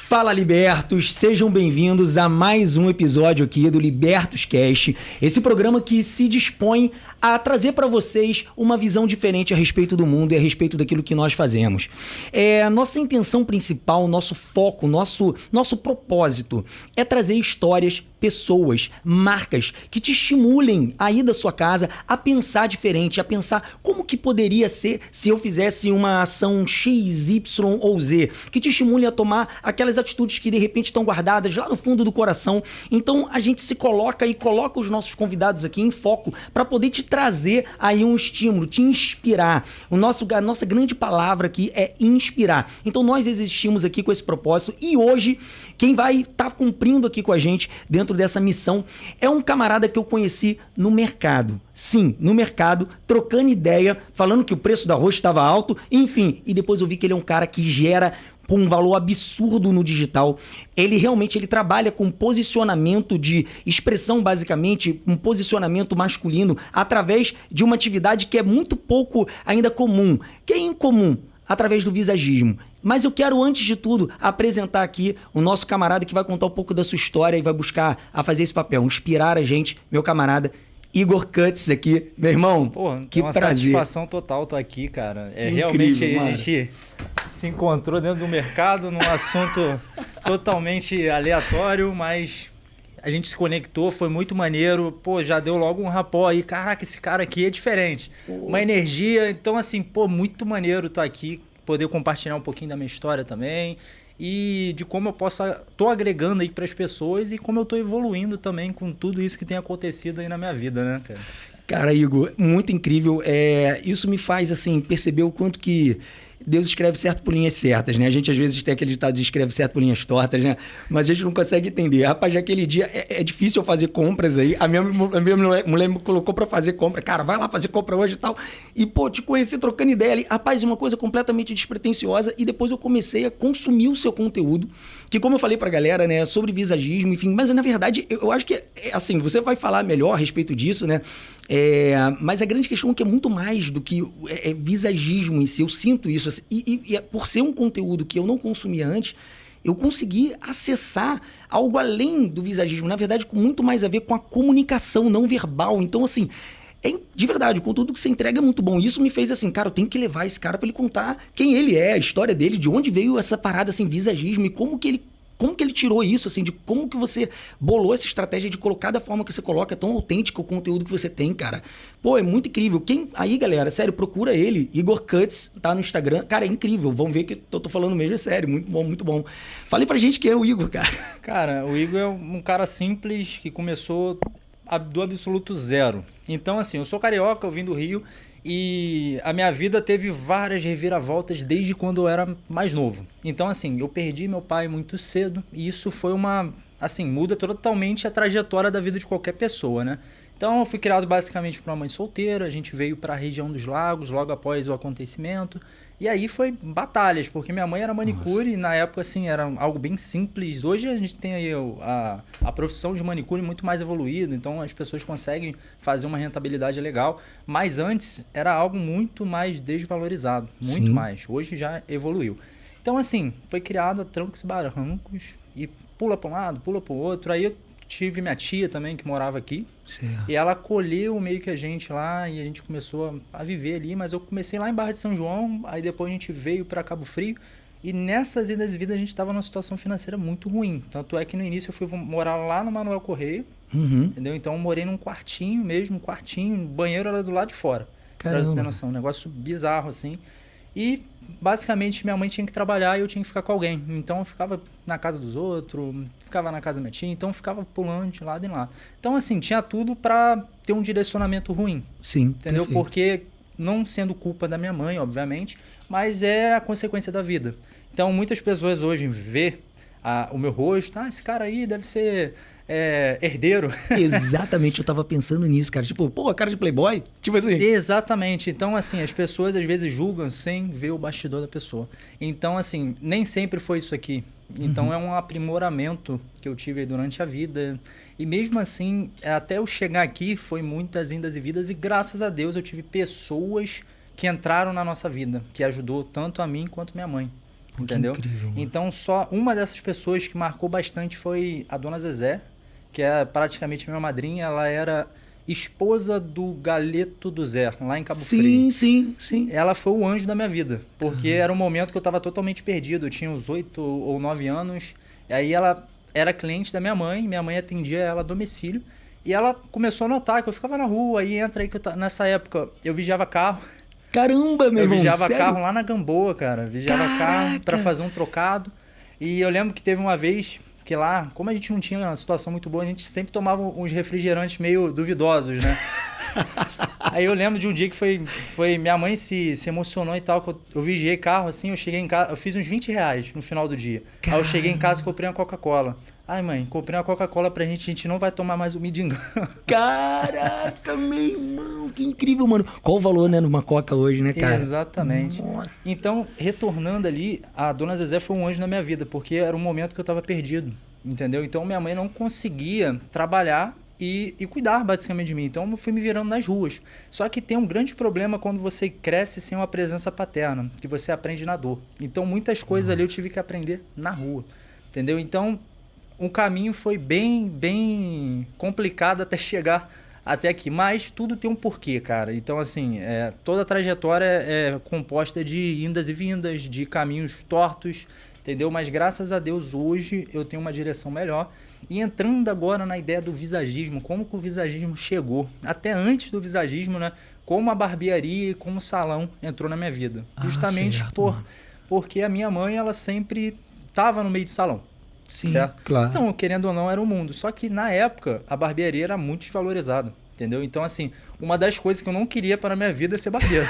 Fala, Libertos! Sejam bem-vindos a mais um episódio aqui do Libertos Cast, esse programa que se dispõe a trazer para vocês uma visão diferente a respeito do mundo e a respeito daquilo que nós fazemos. Nossa intenção principal, nosso foco, nosso propósito é trazer histórias, pessoas, marcas que te estimulem a ir da sua casa a pensar diferente, a pensar como que poderia ser se eu fizesse uma ação X, Y ou Z, que te estimule a tomar aquelas atitudes que de repente estão guardadas lá no fundo do coração. Então a gente se coloca e coloca os nossos convidados aqui em foco para poder te trazer aí um estímulo, te inspirar. A nossa grande palavra aqui é inspirar. Então nós existimos aqui com esse propósito e hoje quem vai estar cumprindo aqui com a gente dentro dessa missão é um camarada que eu conheci no mercado. Sim, no mercado, trocando ideia, falando que o preço do arroz estava alto, enfim. E depois eu vi que ele é um cara que gera um valor absurdo no digital. Ele realmente trabalha com posicionamento de expressão, basicamente, um posicionamento masculino através de uma atividade que é muito pouco ainda comum. Que é incomum? Através do visagismo. Mas eu quero, antes de tudo, apresentar aqui o nosso camarada que vai contar um pouco da sua história e vai buscar a fazer esse papel, inspirar a gente, meu camarada Igor Cutts aqui. Meu irmão, que uma prazer. Satisfação total estar aqui, cara. Incrível, realmente, mano. A gente se encontrou dentro do mercado num assunto totalmente aleatório, mas a gente se conectou, foi muito maneiro. Já deu logo um rapó aí. Caraca, esse cara aqui é diferente. Uma energia. Então, assim, muito maneiro estar aqui, poder compartilhar um pouquinho da minha história também. E de como eu tô agregando aí para as pessoas e como eu tô evoluindo também com tudo isso que tem acontecido aí na minha vida, né, cara? Cara, Igor, muito incrível. Isso me faz, assim, perceber o quanto que Deus escreve certo por linhas certas, né? A gente às vezes tem aquele ditado de escreve certo por linhas tortas, né? Mas a gente não consegue entender. Rapaz, naquele dia é difícil eu fazer compras aí. A minha mulher me colocou pra fazer compra. Cara, vai lá fazer compra hoje e tal. E, te conheci trocando ideia ali. Rapaz, uma coisa completamente despretensiosa. E depois eu comecei a consumir o seu conteúdo. Que, como eu falei pra galera, né? Sobre visagismo, enfim. Mas, na verdade, eu acho que, assim, você vai falar melhor a respeito disso, né? Mas a grande questão é que é muito mais do que visagismo em si. Eu sinto isso. Assim, e por ser um conteúdo que eu não consumia antes, eu consegui acessar algo além do visagismo. Na verdade, com muito mais a ver com a comunicação não verbal. Então, assim, de verdade, o conteúdo que você entrega é muito bom. Isso me fez assim, cara, eu tenho que levar esse cara para ele contar quem ele é, a história dele, de onde veio essa parada, assim, visagismo e como que ele tirou isso, assim, de como que você bolou essa estratégia de colocar da forma que você coloca, é tão autêntico o conteúdo que você tem, cara. É muito incrível. Aí, galera, sério, procura ele, Igor Cutts, tá no Instagram. Cara, é incrível. Vão ver que eu tô falando mesmo, é sério, muito bom, muito bom. Fale pra gente quem é o Igor, cara. Cara, o Igor é um cara simples que começou do absoluto zero. Então, assim, eu sou carioca, eu vim do Rio, e a minha vida teve várias reviravoltas desde quando eu era mais novo. Então, assim, eu perdi meu pai muito cedo e isso foi muda totalmente a trajetória da vida de qualquer pessoa, né? Então, eu fui criado basicamente por uma mãe solteira, a gente veio para a região dos Lagos logo após o acontecimento. E aí foi batalhas, porque minha mãe era manicure e na época, assim, era algo bem simples. Hoje a gente tem aí a profissão de manicure muito mais evoluída, então as pessoas conseguem fazer uma rentabilidade legal. Mas antes era algo muito mais desvalorizado, muito mais. Hoje já evoluiu. Então, assim, foi criado a trancos e barrancos e pula para um lado, pula para o outro. Aí eu tive minha tia também que morava aqui. Certo. E ela acolheu meio que a gente lá e a gente começou a viver ali, mas eu comecei lá em Barra de São João, aí depois a gente veio para Cabo Frio e nessas idas e vidas a gente estava numa situação financeira muito ruim. Tanto é que no início eu fui morar lá no Manuel Correia, entendeu? Então eu morei num quartinho mesmo, o banheiro era do lado de fora. Pra você ter noção, um negócio bizarro assim. E basicamente minha mãe tinha que trabalhar e eu tinha que ficar com alguém. Então eu ficava na casa dos outros, ficava na casa da minha tia, então eu ficava pulando de lado em lado. Então assim, tinha tudo para ter um direcionamento ruim. Sim, entendeu? perfeito. Porque não sendo culpa da minha mãe, obviamente, mas é a consequência da vida. Então muitas pessoas hoje vê o meu rosto, esse cara aí deve ser herdeiro. Exatamente, eu tava pensando nisso, cara. Tipo, a cara de playboy? Tipo assim. Exatamente. Então, assim, as pessoas às vezes julgam sem ver o bastidor da pessoa. Então, assim, nem sempre foi isso aqui. Então, é um aprimoramento que eu tive aí durante a vida. E mesmo assim, até eu chegar aqui, foi muitas indas e vidas. E graças a Deus, eu tive pessoas que entraram na nossa vida, que ajudou tanto a mim quanto minha mãe. entendeu? Que incrível, mano. Então, só uma dessas pessoas que marcou bastante foi a dona Zezé, que é praticamente minha madrinha. Ela era esposa do Galeto do Zé, lá em Cabo Frio. Sim. Ela foi o anjo da minha vida, porque era um momento que eu estava totalmente perdido. Eu tinha uns 8 ou 9 anos, e aí ela era cliente da minha mãe atendia ela a domicílio, e ela começou a notar que eu ficava na rua, aí entra aí que nessa época eu vigiava carro. Caramba, meu irmão, vigiava sério? carro lá na Gamboa, cara. Vigiava carro para fazer um trocado. E eu lembro que teve uma vez que lá, como a gente não tinha uma situação muito boa, a gente sempre tomava uns refrigerantes meio duvidosos, né? Aí eu lembro de um dia que foi minha mãe se emocionou e tal, que eu vigiei carro assim, eu cheguei em casa, eu fiz uns R$20 no final do dia. Aí eu cheguei em casa e comprei uma Coca-Cola. Ai, mãe, comprei uma Coca-Cola pra gente, a gente não vai tomar mais o Midingão. Caraca, meu irmão, que incrível, mano. Qual o valor, né, numa Coca hoje, né, cara? Exatamente. Nossa. Então, retornando ali, a dona Zezé foi um anjo na minha vida, porque era um momento que eu tava perdido, entendeu? Então, minha mãe não conseguia trabalhar e cuidar basicamente de mim. Então eu fui me virando nas ruas. Só que tem um grande problema quando você cresce sem uma presença paterna, que você aprende na dor. Então muitas coisas ali eu tive que aprender na rua, entendeu? Então o caminho foi bem complicado até chegar até aqui, mas tudo tem um porquê, cara. Então assim, toda a trajetória é composta de indas e vindas, de caminhos tortos, entendeu? Mas graças a Deus hoje eu tenho uma direção melhor. E entrando agora na ideia do visagismo, como que o visagismo chegou, até antes do visagismo, né? Como a barbearia e como o salão entrou na minha vida. Justamente porque a minha mãe, ela sempre estava no meio de salão. Sim, certo? Claro. Então, querendo ou não, era o mundo. Só que na época, a barbearia era muito desvalorizada, entendeu? Então, assim, uma das coisas que eu não queria para a minha vida é ser barbeiro.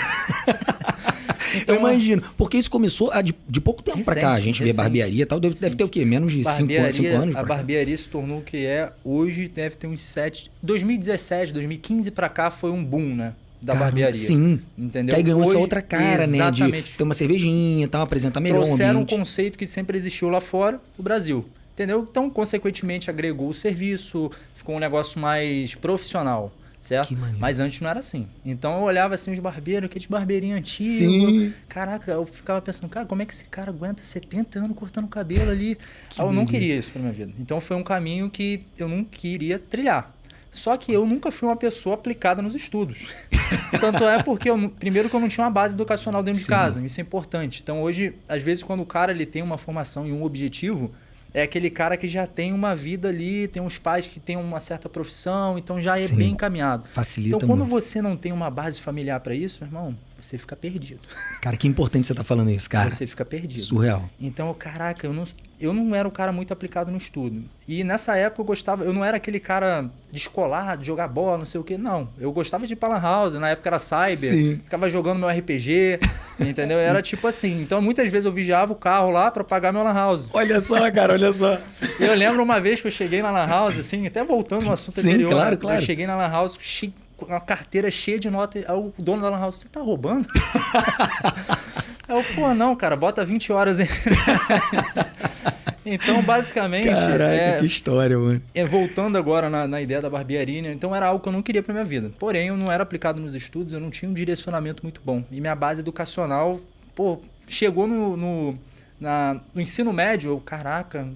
Então, eu imagino, porque isso começou de pouco tempo pra cá, a gente vê barbearia e tal, deve ter o quê? Menos de 5 anos A barbearia se tornou o que é hoje, deve ter uns 7... 2017, 2015 pra cá foi um boom, né? Da barbearia. Sim. Entendeu? Que aí ganhou essa outra cara, exatamente, né? De ter uma cervejinha, tal, apresentar melhor trouxeram um conceito que sempre existiu lá fora, o Brasil. Entendeu? Então, consequentemente, agregou o serviço, ficou um negócio mais profissional. Certo? Mas antes não era assim. Então eu olhava assim os barbeiros, aqueles barbeirinhos antigos. Sim. Caraca, eu ficava pensando, cara, como é que esse cara aguenta 70 anos cortando cabelo ali? Eu não queria isso pra minha vida. Então foi um caminho que eu não queria trilhar. Só que eu nunca fui uma pessoa aplicada nos estudos. Tanto é porque, primeiro que eu não tinha uma base educacional dentro de casa. Isso é importante. Então hoje, às vezes, quando o cara ele tem uma formação e um objetivo, é aquele cara que já tem uma vida ali, tem uns pais que têm uma certa profissão, então já é bem encaminhado. Facilita então, quando muito. Você não tem uma base familiar para isso, meu irmão, você fica perdido. Cara, que importante você tá falando isso, cara. Você fica perdido. Surreal. Então, caraca, eu não era um cara muito aplicado no estudo. E nessa época eu não era aquele cara descolado, de jogar bola, não sei o quê. Não, eu gostava de ir pra Lan House, na época era Cyber, ficava jogando meu RPG, entendeu? Era tipo assim. Então, muitas vezes eu vigiava o carro lá pra pagar meu Lan House. Olha só, cara, olha só. Eu lembro uma vez que eu cheguei na Lan House, assim, até voltando no assunto anterior. Claro. Eu cheguei na Lan House, uma carteira cheia de nota. Aí o dono da Lan House, você tá roubando? Aí eu, pô, não, cara, bota 20 horas aí. Então, basicamente... Caraca, que história, mano. Voltando agora na ideia da barbearia, né? Então era algo que eu não queria pra minha vida. Porém, eu não era aplicado nos estudos, eu não tinha um direcionamento muito bom. E minha base educacional, pô, chegou no ensino médio, caraca...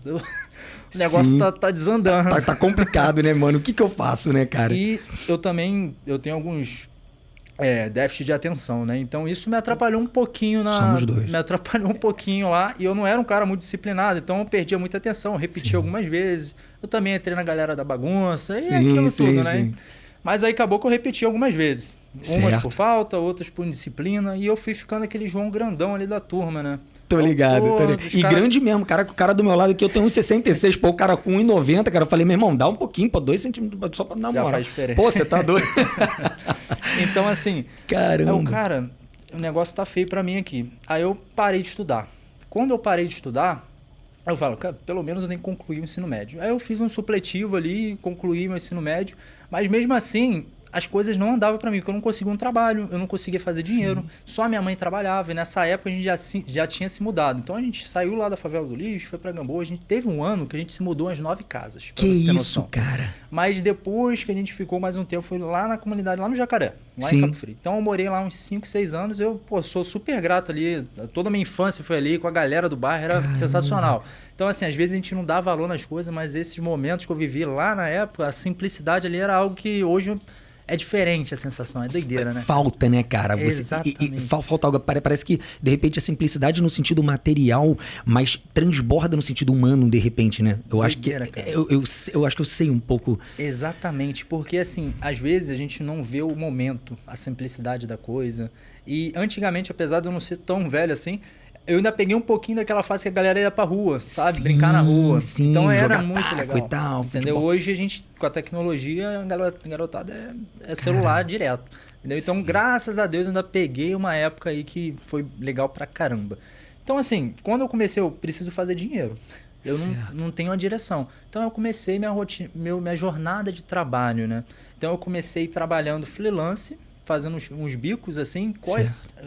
O negócio tá desandando. Tá complicado, né, mano? O que eu faço, né, cara? E eu tenho alguns déficit de atenção, né? Então isso me atrapalhou um pouquinho Somos dois. Me atrapalhou um pouquinho lá. E eu não era um cara muito disciplinado, então eu perdia muita atenção. Eu repeti algumas vezes. Eu também entrei na galera da bagunça e aquilo tudo, né? Mas aí acabou que eu repeti algumas vezes. Umas por falta, outras por indisciplina. E eu fui ficando aquele João grandão ali da turma, né? Tô ligado. E grande mesmo, cara, o cara do meu lado aqui, eu tenho 1,66, pô, o cara com 1,90, cara, eu falei, meu irmão, dá um pouquinho, pô, 2 centímetros, só pra dar uma moral. Já faz diferença. Pô, você tá doido. Então, assim, caramba. O negócio tá feio pra mim aqui. Aí eu parei de estudar. Quando eu parei de estudar, eu falo, cara, pelo menos eu tenho que concluir o ensino médio. Aí eu fiz um supletivo ali, concluí meu ensino médio, mas mesmo assim, as coisas não andavam para mim, porque eu não conseguia um trabalho, eu não conseguia fazer dinheiro. Só minha mãe trabalhava, e nessa época a gente já tinha se mudado. Então a gente saiu lá da favela do lixo, foi para Gamboa. A gente teve um ano que a gente se mudou umas 9 casas. Que isso, cara? Mas depois que a gente ficou mais um tempo, foi lá na comunidade, lá no Jacaré, lá em Cabo Frio. Então eu morei lá uns 5, 6 anos. Eu, sou super grato ali. Toda a minha infância foi ali com a galera do bairro, era sensacional. Então, assim, às vezes a gente não dá valor nas coisas, mas esses momentos que eu vivi lá na época, a simplicidade ali era algo que hoje é diferente a sensação, é doideira, né? Falta, né, cara? Exatamente. Falta algo. Parece que, de repente, a simplicidade no sentido material, mas transborda no sentido humano, de repente, né? Eu acho que eu acho que eu sei um pouco. Exatamente, porque, assim, às vezes a gente não vê o momento, a simplicidade da coisa. E antigamente, apesar de eu não ser tão velho assim, eu ainda peguei um pouquinho daquela fase que a galera ia pra rua, sabe? Sim, brincar na rua. Sim, então era muito legal. E tal, entendeu? futebol. Hoje a gente, com a tecnologia, a garotada é celular direto. Entendeu? Então, graças a Deus, ainda peguei uma época aí que foi legal pra caramba. Então, assim, quando eu comecei, eu preciso fazer dinheiro. Eu não tenho uma direção. Então, eu comecei minha jornada de trabalho, né? Então, eu comecei trabalhando freelance, fazendo uns bicos assim.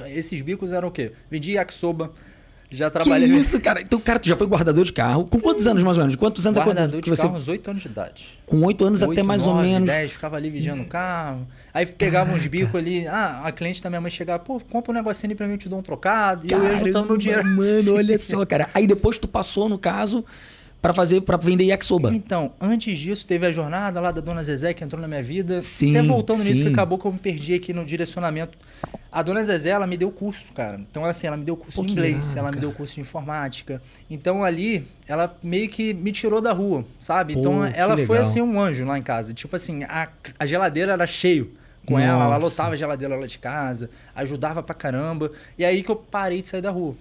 Esses bicos eram o quê? Vendi yakisoba. Já trabalhei. Que isso, cara? Então, cara, tu já foi guardador de carro. Com quantos anos, mais ou menos? Quantos anos guardador que de carro, uns 8 anos de idade. Com 8 anos 8, até mais 9, ou menos. 10, ficava ali vigiando o carro. Aí pegava uns bicos ali. A cliente da minha mãe chegava, pô, compra um negocinho ali pra mim, eu te dou um trocado. Caramba, e eu ia juntando meu dinheiro. Mano, olha só, cara. Aí depois tu passou, no caso, pra vender yakisoba. Então, antes disso, teve a jornada lá da Dona Zezé, que entrou na minha vida. Sim, até voltando nisso, que acabou que eu me perdi aqui no direcionamento. A Dona Zezé, ela me deu curso, cara. Então, assim, ela me deu curso de inglês, ela me deu curso de informática. Então, ali, ela meio que me tirou da rua, sabe? Então, ela foi, assim, um anjo lá em casa. Tipo assim, a geladeira era cheio com ela lotava a geladeira lá de casa, ajudava pra caramba. E aí que eu parei de sair da rua.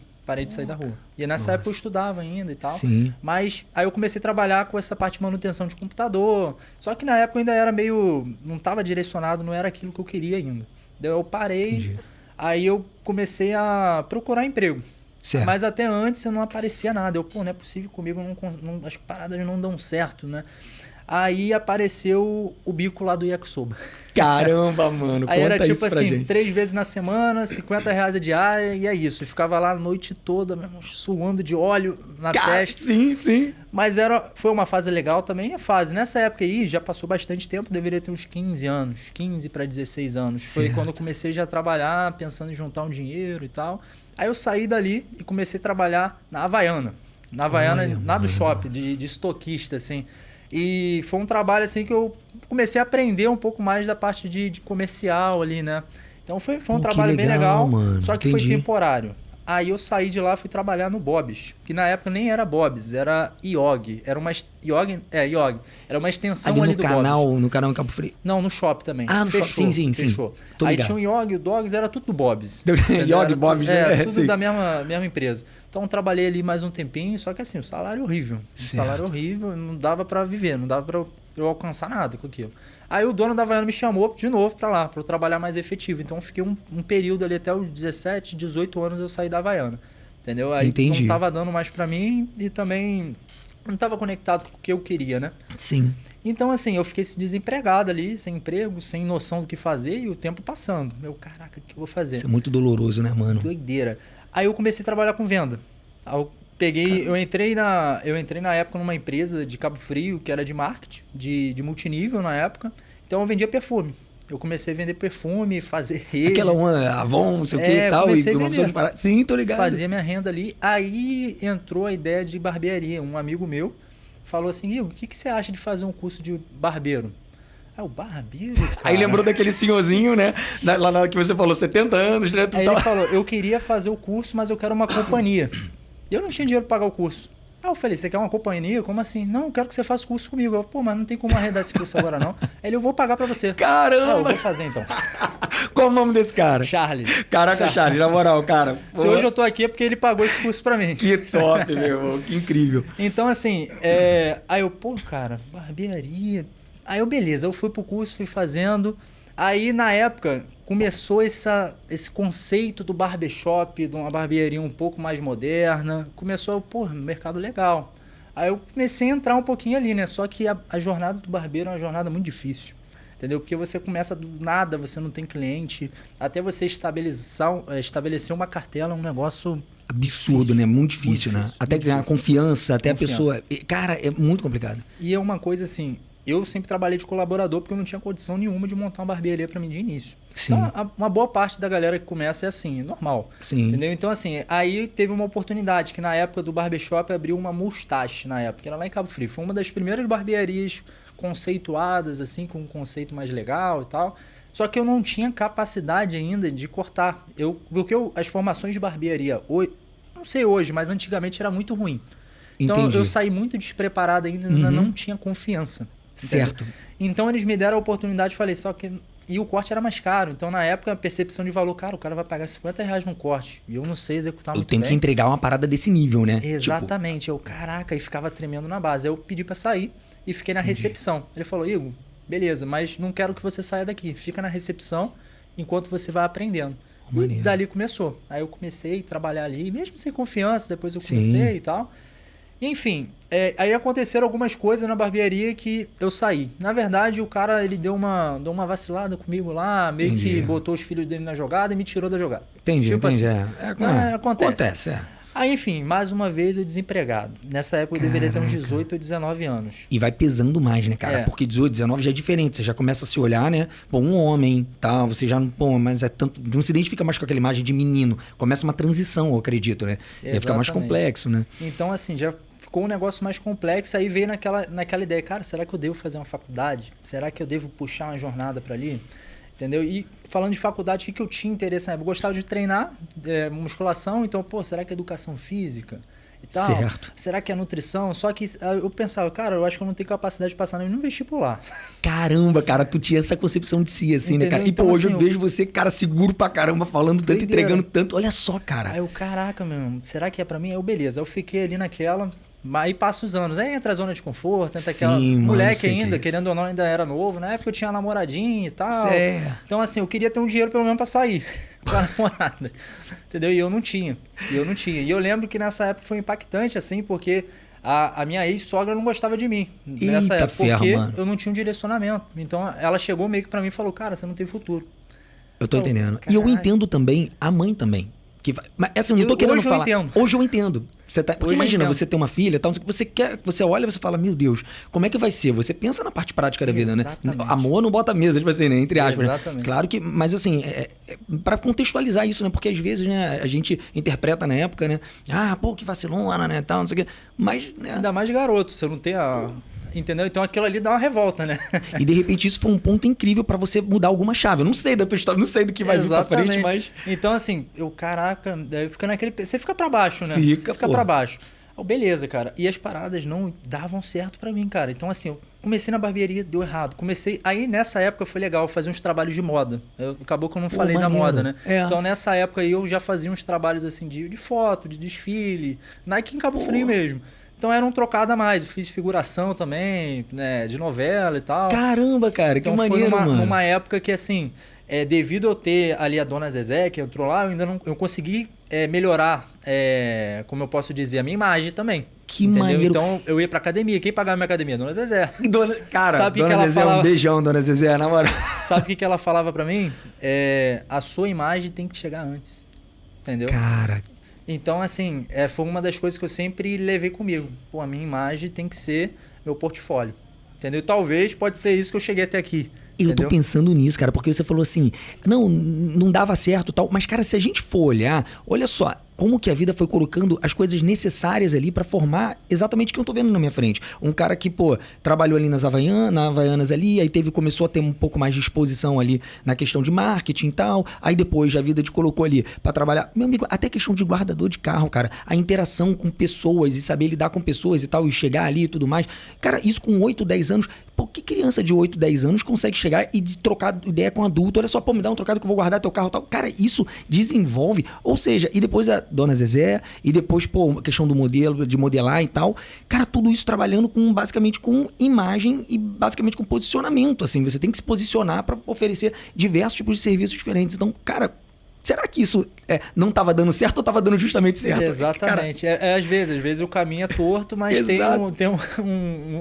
E nessa época eu estudava ainda e tal. Sim. Mas aí eu comecei a trabalhar com essa parte de manutenção de computador. Só que na época eu ainda era meio... Não estava direcionado, não era aquilo que eu queria ainda. Daí eu parei, Entendi. Aí eu comecei a procurar emprego. Certo. Mas até antes eu não aparecia nada. Eu, não é possível comigo, as paradas não dão certo, né? Aí apareceu o bico lá do yakisoba. Caramba, mano. Aí era tipo assim, gente. 3 vezes na semana, R$50 a diária, e é isso. Eu ficava lá a noite toda, mesmo, suando de óleo na testa. Sim. Mas foi uma fase legal também, Nessa época aí, já passou bastante tempo, deveria ter uns 15 anos, 15 para 16 anos. Certo. Foi quando eu comecei já a trabalhar, pensando em juntar um dinheiro e tal. Aí eu saí dali e comecei a trabalhar na Havaiana. Na Havaiana, lá do shopping, de estoquista, assim. E foi um trabalho assim que eu comecei a aprender um pouco mais da parte de comercial ali, né? Então foi um trabalho bem legal, mano. só que foi temporário. Aí eu saí de lá e fui trabalhar no Bob's, que na época nem era Bob's, era IOG. Era uma IOG. Era uma extensão ali do Bob's. No canal em Cabo Frio. Não, no shopping também. Ah, no shopping, sim. Fechou. Tô Aí ligado. tinha o IOG, o Dogs, era tudo do Bob's. IOG, Bob's, tudo sim. da mesma empresa. Então trabalhei ali mais um tempinho, só que assim, o salário horrível. Não dava pra viver, não dava pra eu alcançar nada com aquilo. Aí o dono da Havaiana me chamou de novo pra lá, pra eu trabalhar mais efetivo. Então eu fiquei um período ali até os 17, 18 anos eu saí da Havaiana. Entendeu? Aí Entendi. não tava dando mais pra mim e também não tava conectado com o que eu queria, né? Sim. Então, assim, eu fiquei desempregado ali, sem emprego, sem noção do que fazer e o tempo passando. Caraca, o que eu vou fazer? Isso é muito doloroso, né, mano? Doideira. Aí eu comecei a trabalhar com venda. Aí eu entrei na época numa empresa de Cabo Frio, que era de marketing, de multinível na época. Então eu vendia perfume. Eu comecei a vender perfume, fazer rede. Aquela Avon, não sei o que e tal. Comecei a vender. Sim, tô ligado. Fazia minha renda ali. Aí entrou a ideia de barbearia. Um amigo meu falou assim, Igor, o que você acha de fazer um curso de barbeiro? O barbeiro, cara. Aí lembrou daquele senhorzinho, né? Lá na hora que você falou, 70 anos, né? Aí ele falou, eu queria fazer o curso, mas eu quero uma companhia. E eu não tinha dinheiro para pagar o curso. Aí eu falei, você quer uma companhia? Como assim? Não, eu quero que você faça o curso comigo. Eu, mas não tem como arredar esse curso agora, não. Aí ele, eu vou pagar para você. Caramba! Eu vou fazer, então. Qual o nome desse cara? Charlie. Caraca, Charlie, na moral, cara. Se hoje eu tô aqui é porque ele pagou esse curso para mim. Que top, meu irmão. Que incrível. Então, assim, aí eu, cara, barbearia. Aí eu, beleza, eu fui pro curso, fui fazendo. Aí, na época, começou esse conceito do barbershop, de uma barbearia um pouco mais moderna. Começou, mercado legal. Aí eu comecei a entrar um pouquinho ali, né? Só que a jornada do barbeiro é uma jornada muito difícil. entendeu? Porque você começa do nada, você não tem cliente, até você estabelecer uma cartela é um negócio... Absurdo, né? Muito difícil, né? Até ganhar confiança, até Confiança. a pessoa... Cara, é muito complicado. E é uma coisa assim, eu sempre trabalhei de colaborador porque eu não tinha condição nenhuma de montar uma barbearia para mim de início. Sim. Então, uma boa parte da galera que começa é assim, normal. Sim. Entendeu? Então, assim, aí teve uma oportunidade que na época do barbershop abriu uma Mustache, na época, que era lá em Cabo Frio. Foi uma das primeiras barbearias conceituadas, assim, com um conceito mais legal e tal. Só que eu não tinha capacidade ainda de cortar. Porque as formações de barbearia, não sei hoje, mas antigamente era muito ruim. Então Entendi. eu saí muito despreparado ainda, não tinha confiança. Certo. Entendeu? Então eles me deram a oportunidade, falei, só que... E o corte era mais caro. Então, na época, a percepção de valor, cara, o cara vai pagar R$50 num corte. E eu não sei executar muito bem. Eu tenho que entregar uma parada desse nível, né? Exatamente. Eu, caraca, e ficava tremendo na base. Aí eu pedi pra sair e fiquei na recepção. Ele falou, Igor, beleza, mas não quero que você saia daqui. Fica na recepção enquanto você vai aprendendo. E dali começou. Aí eu comecei a trabalhar ali, mesmo sem confiança, depois eu comecei e tal. E, enfim, aí aconteceram algumas coisas na barbearia que eu saí. Na verdade, o cara ele deu uma vacilada comigo lá, meio que botou os filhos dele na jogada e me tirou da jogada. Entendi. Assim, Acontece. Aí, enfim, mais uma vez eu desempregado. Nessa época eu deveria ter uns 18 ou 19 anos. E vai pesando mais, né, cara? Porque 18, 19 já é diferente. Você já começa a se olhar, né? Pô, um homem, tal, você já não... Pô, mas é tanto... Não se identifica mais com aquela imagem de menino. Começa uma transição, eu acredito, né? E aí fica mais complexo, né? Então, assim, já ficou um negócio mais complexo. Aí veio naquela ideia, cara, será que eu devo fazer uma faculdade? Será que eu devo puxar uma jornada para ali? Entendeu? E falando de faculdade, o que eu tinha interesse na época? Eu gostava de treinar, musculação, então, pô, será que é educação física e tal? Certo. Será que é nutrição? Só que eu pensava, cara, eu acho que eu não tenho capacidade de passar no vestibular. Caramba, cara, tu tinha essa concepção de si, assim, entendeu? Né, cara? E, então, pô, hoje assim, eu vejo você, cara, seguro pra caramba, falando tanto, entregando tanto. Olha só, cara. Aí eu, caraca, meu, será que é pra mim? Aí eu, beleza. Eu fiquei ali naquela... Aí passa os anos, aí entra a zona de conforto, entra aquela moleque ainda, querendo ou não, ainda era novo. Na época eu tinha namoradinha e tal. Certo. Então, assim, eu queria ter um dinheiro pelo menos pra sair com a namorada. Entendeu? E eu não tinha. E eu lembro que nessa época foi impactante, assim, porque a minha ex-sogra não gostava de mim. Nessa época, porque eu não tinha um direcionamento. Então, ela chegou meio que pra mim e falou, cara, você não tem futuro. Eu tô entendendo. Caraca. E eu entendo também, a mãe também. Mas assim, eu não tô querendo falar. Hoje eu entendo. Porque imagina, você tem uma filha, tal, você olha e você fala, meu Deus, como é que vai ser? Você pensa na parte prática da vida, né? Amor não bota mesa, tipo assim, né? Entre aspas. Exatamente. Né? Claro que, mas assim, para contextualizar isso, né? Porque às vezes, né, a gente interpreta na época, né? Ah, pô, que vacilona, né? Tal, não sei o quê. Mas, né? Ainda mais garoto, você não tem a... Entendeu? Então aquilo ali dá uma revolta, né? E de repente isso foi um ponto incrível pra você mudar alguma chave. Eu não sei da tua história, não sei do que vai vir pra frente, mas... Então assim, caraca, daí fica naquele... Você fica pra baixo, né? Fica pra baixo. Beleza, cara. E as paradas não davam certo pra mim, cara. Então assim, eu comecei na barbearia, deu errado. Aí nessa época foi legal, eu fazia uns trabalhos de moda. Acabou que eu não falei da moda, né? Então nessa época aí eu já fazia uns trabalhos assim de foto, de desfile. Nike em Cabo Frio mesmo. Então era um trocado a mais. Eu fiz figuração também, né, de novela e tal. Caramba, cara, então, que maneiro, mano. Numa época que, assim, devido eu ter ali a Dona Zezé, que entrou lá, eu consegui melhorar, como eu posso dizer, a minha imagem também. Que maneiro. Então eu ia pra academia. Quem pagava a minha academia? Dona Zezé. Cara, sabe Dona que ela Zezé, falava... um beijão, Dona Zezé, na moral. Sabe o que ela falava pra mim? A sua imagem tem que chegar antes. Entendeu? Cara... Então, assim, foi uma das coisas que eu sempre levei comigo. Pô, a minha imagem tem que ser meu portfólio. Entendeu? Talvez pode ser isso que eu cheguei até aqui. Eu tô pensando nisso, cara, porque você falou assim, não dava certo e tal. Mas, cara, se a gente for olhar, olha só, como que a vida foi colocando as coisas necessárias ali pra formar exatamente o que eu tô vendo na minha frente. Um cara que, pô, trabalhou ali nas Havaianas ali, aí começou a ter um pouco mais de exposição ali na questão de marketing e tal. Aí depois a vida te colocou ali pra trabalhar. Meu amigo, até questão de guardador de carro, cara. A interação com pessoas e saber lidar com pessoas e tal, e chegar ali e tudo mais. Cara, isso com 8, 10 anos... Pô, que criança de 8, 10 anos consegue chegar e trocar ideia com adulto? Olha só, pô, me dá um trocado que eu vou guardar teu carro e tal. Cara, isso desenvolve. Ou seja, e depois a Dona Zezé, e depois, pô, a questão do modelo, de modelar e tal. Cara, tudo isso trabalhando basicamente com imagem e basicamente com posicionamento, assim. Você tem que se posicionar para oferecer diversos tipos de serviços diferentes. Então, cara, será que isso não estava dando certo ou estava dando justamente certo? Exatamente. Cara, às vezes o caminho é torto, mas tem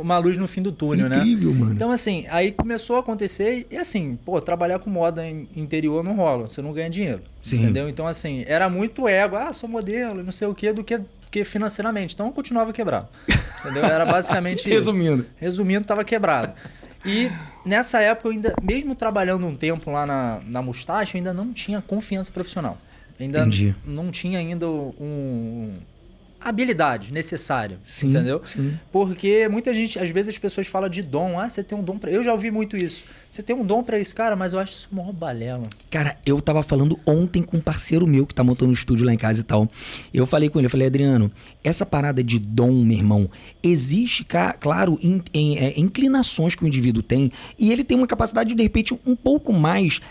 uma luz no fim do túnel, né? Incrível, mano. Então, assim, aí começou a acontecer e, assim, pô, trabalhar com moda interior não rola, você não ganha dinheiro. Sim. Entendeu? Então, assim, era muito ego, sou modelo, não sei o quê, do que financeiramente. Então, eu continuava quebrado. Entendeu? Era basicamente isso. Resumindo, tava quebrado. E nessa época, eu ainda, mesmo trabalhando um tempo lá na Mustache, eu ainda não tinha confiança profissional. Entendi. Não tinha ainda habilidade necessária, sim, entendeu? Sim. Porque muita gente, às vezes as pessoas falam de dom. Você tem um dom pra... Eu já ouvi muito isso. Você tem um dom pra isso, cara, mas eu acho isso uma balela. Cara, eu tava falando ontem com um parceiro meu que tá montando um estúdio lá em casa e tal. Eu falei com ele, Adriano, essa parada de dom, meu irmão, existe, claro, inclinações que o indivíduo tem e ele tem uma capacidade, de repente, um pouco mais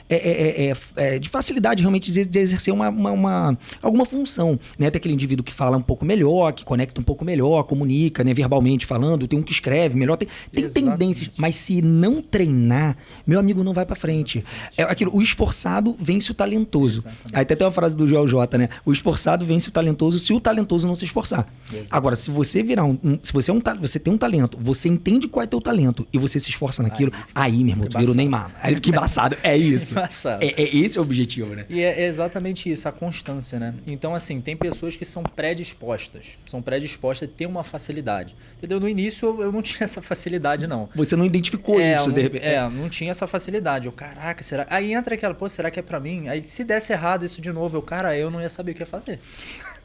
de facilidade realmente de exercer alguma função, né? Tem aquele indivíduo que fala um pouco melhor, que conecta um pouco melhor, comunica, né, verbalmente falando, tem um que escreve melhor, tem tendências, mas se não treinar, meu amigo, não vai pra frente. É aquilo, o esforçado vence o talentoso. Exatamente. Aí até tem uma frase do Joel J, né? O esforçado vence o talentoso se o talentoso não se esforçar. Exatamente. Agora, se você virar se você tem um talento, você entende qual é teu talento e você se esforça naquilo, aí meu irmão, tu vira o Neymar. Aí que embaçado. É isso. Esse é o objetivo, né? E é exatamente isso, a constância, né? Então, assim, tem pessoas que são predispostas a ter uma facilidade. Entendeu? No início, eu não tinha essa facilidade, não. Você não identificou isso, de repente? Não tinha essa facilidade. Eu, caraca, será? Aí entra aquela, será que é pra mim? Aí se desse errado isso de novo, eu não ia saber o que ia fazer.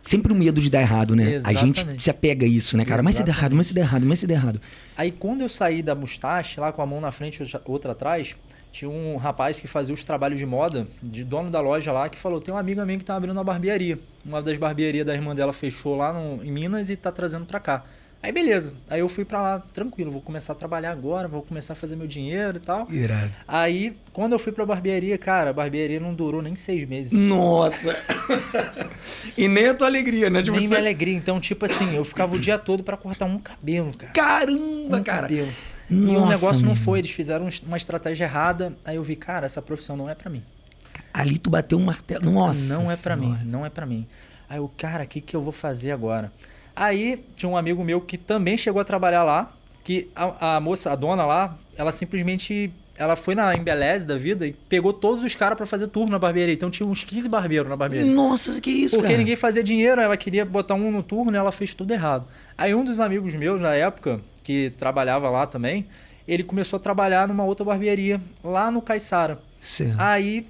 Sempre o medo de dar errado, né? Exatamente. A gente se apega a isso, né, cara? Mas se der errado, mas se der errado, mas se der errado. Aí quando eu saí da Mustache, lá com a mão na frente e outra atrás, tinha um rapaz que fazia os trabalhos de moda, de dono da loja lá, que falou, tem uma amiga minha que tá abrindo uma barbearia. Uma das barbearias da irmã dela fechou lá em Minas e tá trazendo pra cá. Aí beleza, aí eu fui pra lá, tranquilo, vou começar a trabalhar agora, vou começar a fazer meu dinheiro e tal. Irado. Aí, quando eu fui pra barbearia, cara, a barbearia não durou nem 6 meses. Nossa! E nem a tua alegria, né? Nem minha alegria, então tipo assim, eu ficava o dia todo pra cortar um cabelo, cara. Caramba, cara! Cabelo. Nossa, e o negócio não foi, eles fizeram uma estratégia errada, aí eu vi, cara, essa profissão não é pra mim. Ali tu bateu um martelo, nossa! Não é pra mim, não é pra mim. Aí eu, cara, o que eu vou fazer agora? Aí tinha um amigo meu que também chegou a trabalhar lá, que a moça, a dona lá, ela simplesmente, ela foi na Embeleze da vida e pegou todos os caras pra fazer turno na barbearia. Então tinha uns 15 barbeiros na barbearia. Nossa, que isso, Porque cara? ninguém fazia dinheiro, ela queria botar um no turno e ela fez tudo errado. Aí um dos amigos meus na época, que trabalhava lá também, ele começou a trabalhar numa outra barbearia, lá no Caiçara. Certo. Aí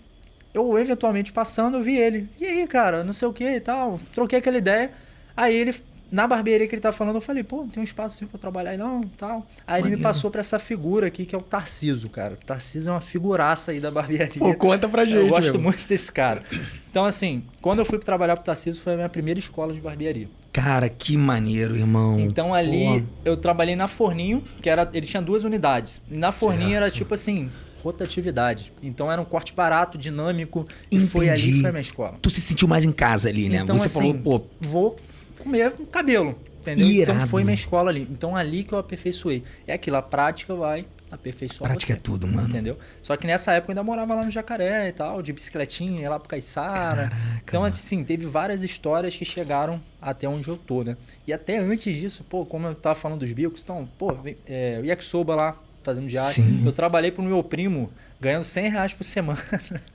eu, eventualmente, passando, eu vi ele. E aí, cara, não sei o que e tal. Troquei aquela ideia. Aí ele... Na barbearia que ele tá falando, eu falei, pô, tem um espaço assim pra trabalhar aí, não, tal. Aí ele me passou pra essa figura aqui, que é o Tarciso, cara. O Tarciso é uma figuraça aí da barbearia. Pô, conta pra gente, eu gosto muito desse cara. Então, assim, quando eu fui trabalhar pro Tarciso, foi a minha primeira escola de barbearia. Cara, que maneiro, irmão. Então, ali, eu trabalhei na Forninho, que era... Ele tinha 2 unidades. E na Forninho era tipo assim... rotatividade. Então era um corte barato, dinâmico. E foi ali que foi a minha escola. Tu se sentiu mais em casa ali, né? Então, você assim, falou, pô... Vou comer cabelo, entendeu? Irado. Então foi minha escola ali. Então ali que eu aperfeiçoei. É aquilo, a prática vai aperfeiçoar prática você. É tudo, mano. Entendeu? Só que nessa época eu ainda morava lá no Jacaré e tal, de bicicletinha, ia lá pro Caiçara. Caraca, então, mano. assim, teve várias histórias que chegaram até onde eu tô, né? E até antes disso, pô, como eu tava falando dos bicos, então, pô, o yakisoba lá, fazendo diário. Sim. Eu trabalhei pro meu primo ganhando R$100 por semana.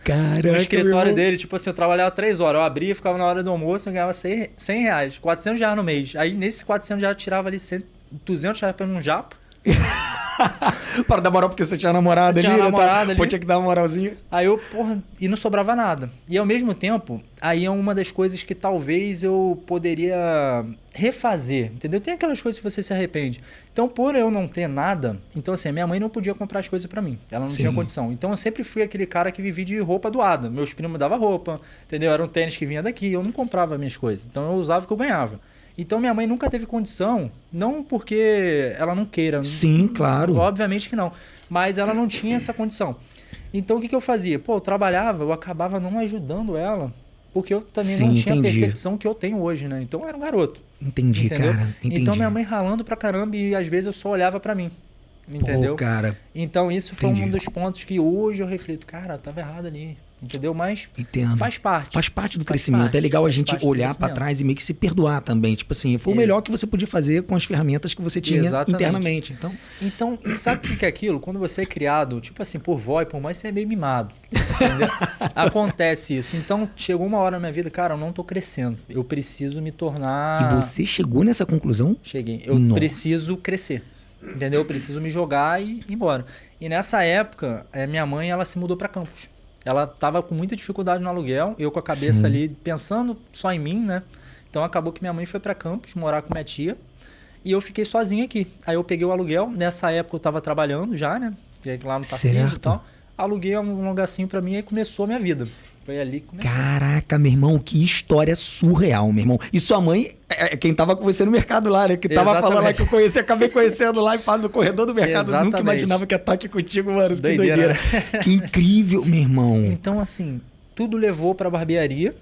Caraca, no escritório dele, tipo assim, eu trabalhava 3 horas, eu abria, ficava na hora do almoço, eu ganhava R$100, R$400 no mês. Aí nesses R$400 eu tirava ali R$200 pra um japo. Para dar moral porque você tinha namorada ali. Tinha namorada ali. Pô, tinha que dar uma moralzinha. Aí eu, porra, e não sobrava nada. E ao mesmo tempo, aí é uma das coisas que talvez eu poderia refazer, entendeu? Tem aquelas coisas que você se arrepende. Então, por eu não ter nada, então assim, minha mãe não podia comprar as coisas pra mim. Ela não tinha condição. Então eu sempre fui aquele cara que vivia de roupa doada. Meus primos davam roupa, entendeu? Era um tênis que vinha daqui, eu não comprava minhas coisas. Então eu usava o que eu ganhava. Então minha mãe nunca teve condição, não porque ela não queira. Sim, claro. Obviamente que não. Mas ela não tinha essa condição. Então o que eu fazia? Pô, eu trabalhava, eu acabava não ajudando ela, porque eu também não tinha a percepção que eu tenho hoje, né? Então eu era um garoto. Entendi, entendeu? Cara. Entendi. Então minha mãe ralando pra caramba e às vezes eu só olhava pra mim. Entendeu? Pô, cara. Então isso foi um dos pontos que hoje eu reflito. Cara, eu tava errado ali. entendeu? Mas Entendo. faz parte. Faz parte do crescimento. parte, É legal a faz gente parte do olhar pra crescimento. trás e meio que se perdoar também. Tipo assim, foi o melhor que você podia fazer com as ferramentas que você tinha Exatamente. internamente. Então, Então, e sabe o que é aquilo? Quando você é criado, tipo assim, por vó e por mãe, você é meio mimado. Entendeu? Acontece isso. Então, chegou uma hora na minha vida, cara, eu não tô crescendo. Eu preciso me tornar... e você chegou nessa conclusão? Cheguei. Eu Nossa. preciso crescer. Entendeu? Eu preciso me jogar e ir embora. E nessa época, minha mãe, ela se mudou para Campos. Ela tava com muita dificuldade no aluguel, eu com a cabeça Sim. ali pensando só em mim, né? Então acabou que minha mãe foi para Campos morar com minha tia e eu fiquei sozinho aqui. Aí eu peguei o aluguel, nessa época eu tava trabalhando já, né? Lá no Tarcísio e Certo. tal. Aluguei um lugarzinho para mim e começou a minha vida. Foi ali que começou. Caraca, meu irmão, que história surreal, meu irmão. E sua mãe é quem tava com você no mercado lá, né? Que tava Exatamente. falando lá que eu conheci, acabei conhecendo lá e no corredor do mercado. Eu nunca Exatamente. imaginava que ia estar aqui contigo, mano. Que Doideira. doideira. Que incrível, meu irmão. Então, assim, tudo levou pra barbearia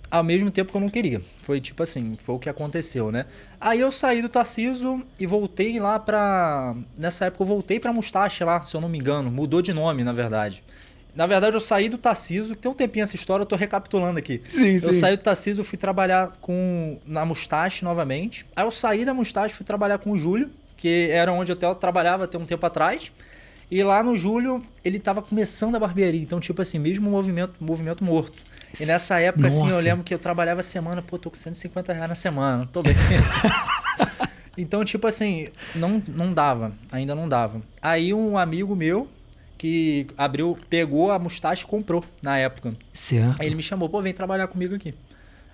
ao mesmo tempo que eu não queria. Foi tipo assim, foi o que aconteceu, né? Aí eu saí do Tarcísio e voltei lá pra... Nessa época eu voltei pra Mustache lá, se eu não me engano. Mudou de nome, na verdade. Na verdade, eu saí do Tarcísio, tem um tempinho essa história, eu tô recapitulando aqui. Sim, Eu sim. saí do Tarcísio, fui trabalhar na Mustache novamente. Aí eu saí da Mustache, fui trabalhar com o Júlio, que era onde eu trabalhava até um tempo atrás. E lá no Júlio, ele tava começando a barbearia. Então, tipo assim, mesmo movimento morto. E nessa época, assim, eu Nossa. lembro que eu trabalhava a semana, pô, tô com R$150 na semana, tô bem. Então, tipo assim, não dava, ainda não dava. Aí um amigo meu que pegou a Mustache e comprou na época. Certo. Aí ele me chamou, pô, vem trabalhar comigo aqui.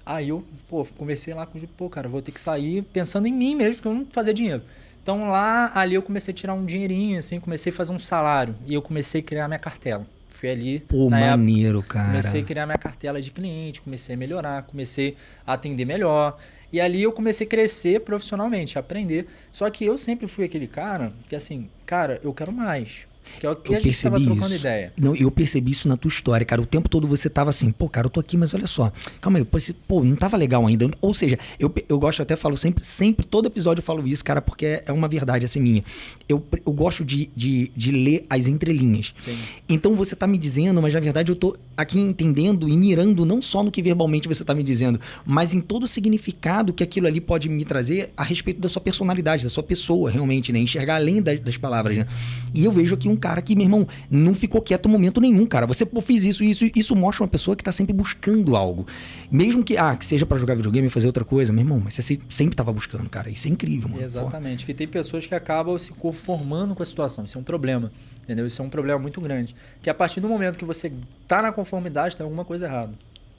Aí eu, pô, conversei lá com o Júlio, pô, cara, vou ter que sair pensando em mim mesmo, porque eu não fazia dinheiro. Então ali eu comecei a tirar um dinheirinho, assim, comecei a fazer um salário. E eu comecei a criar minha cartela. Fui ali, Pô, na época, maneiro, cara. comecei a criar minha cartela de cliente, comecei a melhorar, comecei a atender melhor. E ali eu comecei a crescer profissionalmente, a aprender. Só que eu sempre fui aquele cara que assim, cara, eu quero mais. Que é o que a gente tava trocando ideia. Não, eu percebi isso na tua história, cara. O tempo todo você tava assim, pô, cara, eu tô aqui, mas olha só. Calma aí, pô, não tava legal ainda. Ou seja, eu gosto, até falo sempre, todo episódio eu falo isso, cara, porque é uma verdade assim minha. Eu gosto de ler as entrelinhas. Sim. Então você tá me dizendo, mas na verdade eu tô aqui entendendo e mirando não só no que verbalmente você tá me dizendo, mas em todo o significado que aquilo ali pode me trazer a respeito da sua personalidade, da sua pessoa, realmente, né? Enxergar além das palavras, né? E eu vejo aqui um cara que, meu irmão, não ficou quieto em momento nenhum, cara. Você, pô, fiz isso mostra uma pessoa que tá sempre buscando algo. Mesmo que seja pra jogar videogame e fazer outra coisa, meu irmão, mas você sempre tava buscando, cara. Isso é incrível, mano. Exatamente. Que tem pessoas que acabam se conformando com a situação. Isso é um problema, entendeu? Isso é um problema muito grande. Que a partir do momento que você tá na conformidade, tem alguma coisa errada.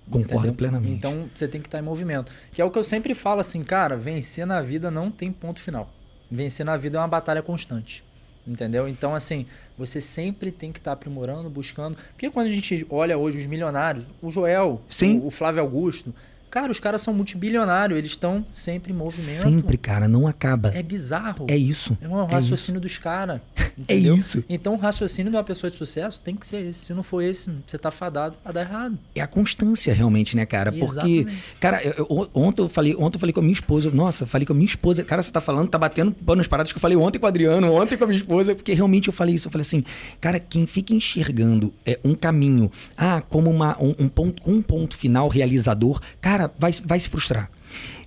Concordo Entendeu? plenamente. Então, você tem que estar em movimento. Que é o que eu sempre falo assim, cara, vencer na vida não tem ponto final. Vencer na vida é uma batalha constante. Entendeu? Então, assim, você sempre tem que estar aprimorando, buscando. Porque quando a gente olha hoje os milionários, o Joel, o Flávio Augusto, cara, os caras são multibilionários, eles estão sempre em movimento. Sempre, cara, não acaba. É bizarro. É isso. É um raciocínio dos caras. É isso. Então, o raciocínio de uma pessoa de sucesso tem que ser esse. Se não for esse, você tá fadado a dar errado. É a constância, realmente, né, cara? Porque, Exatamente. cara, ontem eu falei com a minha esposa. Nossa, falei com a minha esposa. Cara, você tá falando, tá batendo pano nas paradas que eu falei ontem com o Adriano, ontem com a minha esposa, porque realmente eu falei isso. Eu falei assim, cara, quem fica enxergando um caminho, como um ponto final realizador, cara, vai se frustrar.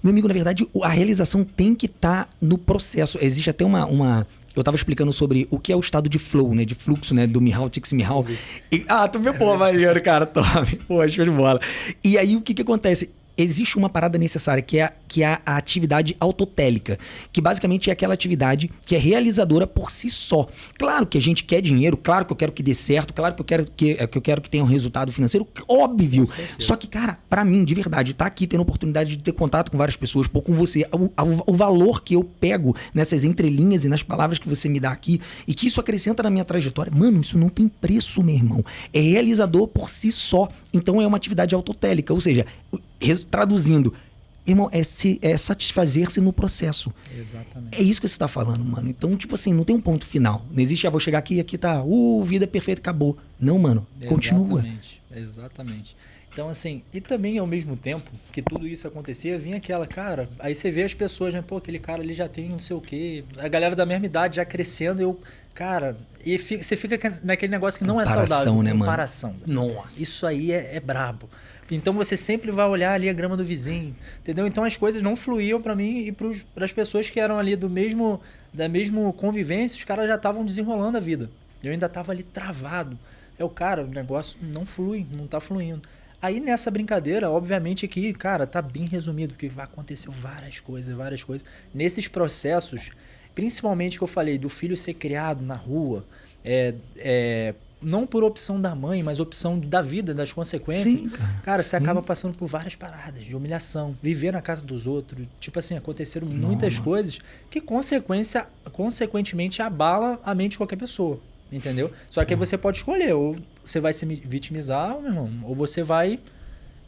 Meu amigo, na verdade, a realização tem que estar no processo. Existe até eu tava explicando sobre o que é o estado de flow, né? De fluxo, né? Do Mihaly Csikszentmihalyi. Tu viu? Pô, maneiro, cara, top. Pô, show de bola. E aí, o que acontece? Existe uma parada necessária, que é a atividade autotélica, que basicamente é aquela atividade que é realizadora por si só. Claro que a gente quer dinheiro, claro que eu quero que dê certo, claro que eu quero que tenha um resultado financeiro, óbvio. Só que, cara, pra mim, de verdade, tá aqui tendo a oportunidade de ter contato com várias pessoas, com você, o valor que eu pego nessas entrelinhas e nas palavras que você me dá aqui, e que isso acrescenta na minha trajetória, mano, isso não tem preço, meu irmão. É realizador por si só. Então é uma atividade autotélica, ou seja, traduzindo, irmão, é satisfazer-se no processo. Exatamente. É isso que você tá falando, mano. Então, tipo assim, não tem um ponto final. Não existe, vou chegar aqui tá, vida perfeita, acabou. Não, mano, continua. Exatamente. Então, assim, e também ao mesmo tempo que tudo isso acontecia, vinha aquela, cara, aí você vê as pessoas, né, pô, aquele cara ali já tem não sei o quê, a galera da mesma idade já crescendo, Cara, e você fica naquele negócio que não é Comparação, saudável. né, mano? Comparação. Nossa. Isso aí é brabo. Então você sempre vai olhar ali a grama do vizinho, entendeu? Então as coisas não fluíam pra mim e pras pessoas que eram ali da mesma convivência, os caras já estavam desenrolando a vida. Eu ainda tava ali travado. Cara, o negócio não flui, não tá fluindo. Aí nessa brincadeira, obviamente aqui, cara, tá bem resumido, porque aconteceu várias coisas. Nesses processos, principalmente que eu falei do filho ser criado na rua, não por opção da mãe, mas opção da vida, das consequências. Sim, cara. Cara, você acaba passando por várias paradas de humilhação, viver na casa dos outros. Tipo assim, aconteceram muitas coisas que consequentemente abala a mente de qualquer pessoa. Entendeu? Só que aí você pode escolher, ou você vai se vitimizar, meu irmão, ou você vai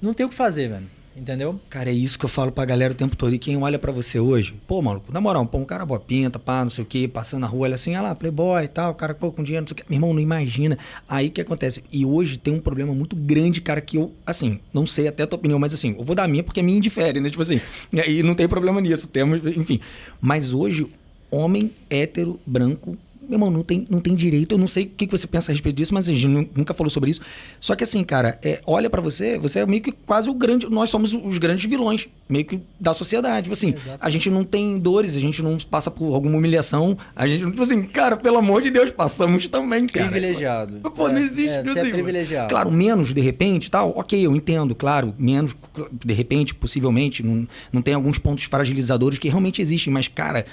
não ter o que fazer, velho. Entendeu? Cara, é isso que eu falo pra galera o tempo todo. E quem olha pra você hoje, pô, maluco, na moral, um cara boa pinta, pá, não sei o quê, passando na rua, olha assim, lá, playboy e tal, cara pô, com dinheiro, não sei o quê. Meu irmão, não imagina. Aí o que acontece? E hoje tem um problema muito grande, cara, que eu, assim, não sei até a tua opinião, mas assim, eu vou dar a minha porque a minha indifere, né? Tipo assim, e não tem problema nisso, temos, enfim. Mas hoje, homem hétero, branco, meu irmão, não tem direito. Eu não sei o que você pensa a respeito disso, mas a gente nunca falou sobre isso. Só que assim, cara, olha pra você é meio que quase o grande... Nós somos os grandes vilões, meio que da sociedade. Tipo assim, a gente não tem dores, a gente não passa por alguma humilhação. A gente, tipo assim, cara, pelo amor de Deus, passamos também, cara. Privilegiado. Pô, não existe. Você é privilegiado. Claro, menos, de repente, tal, ok, eu entendo, claro, menos, de repente, possivelmente, não tem alguns pontos fragilizadores que realmente existem, mas, cara...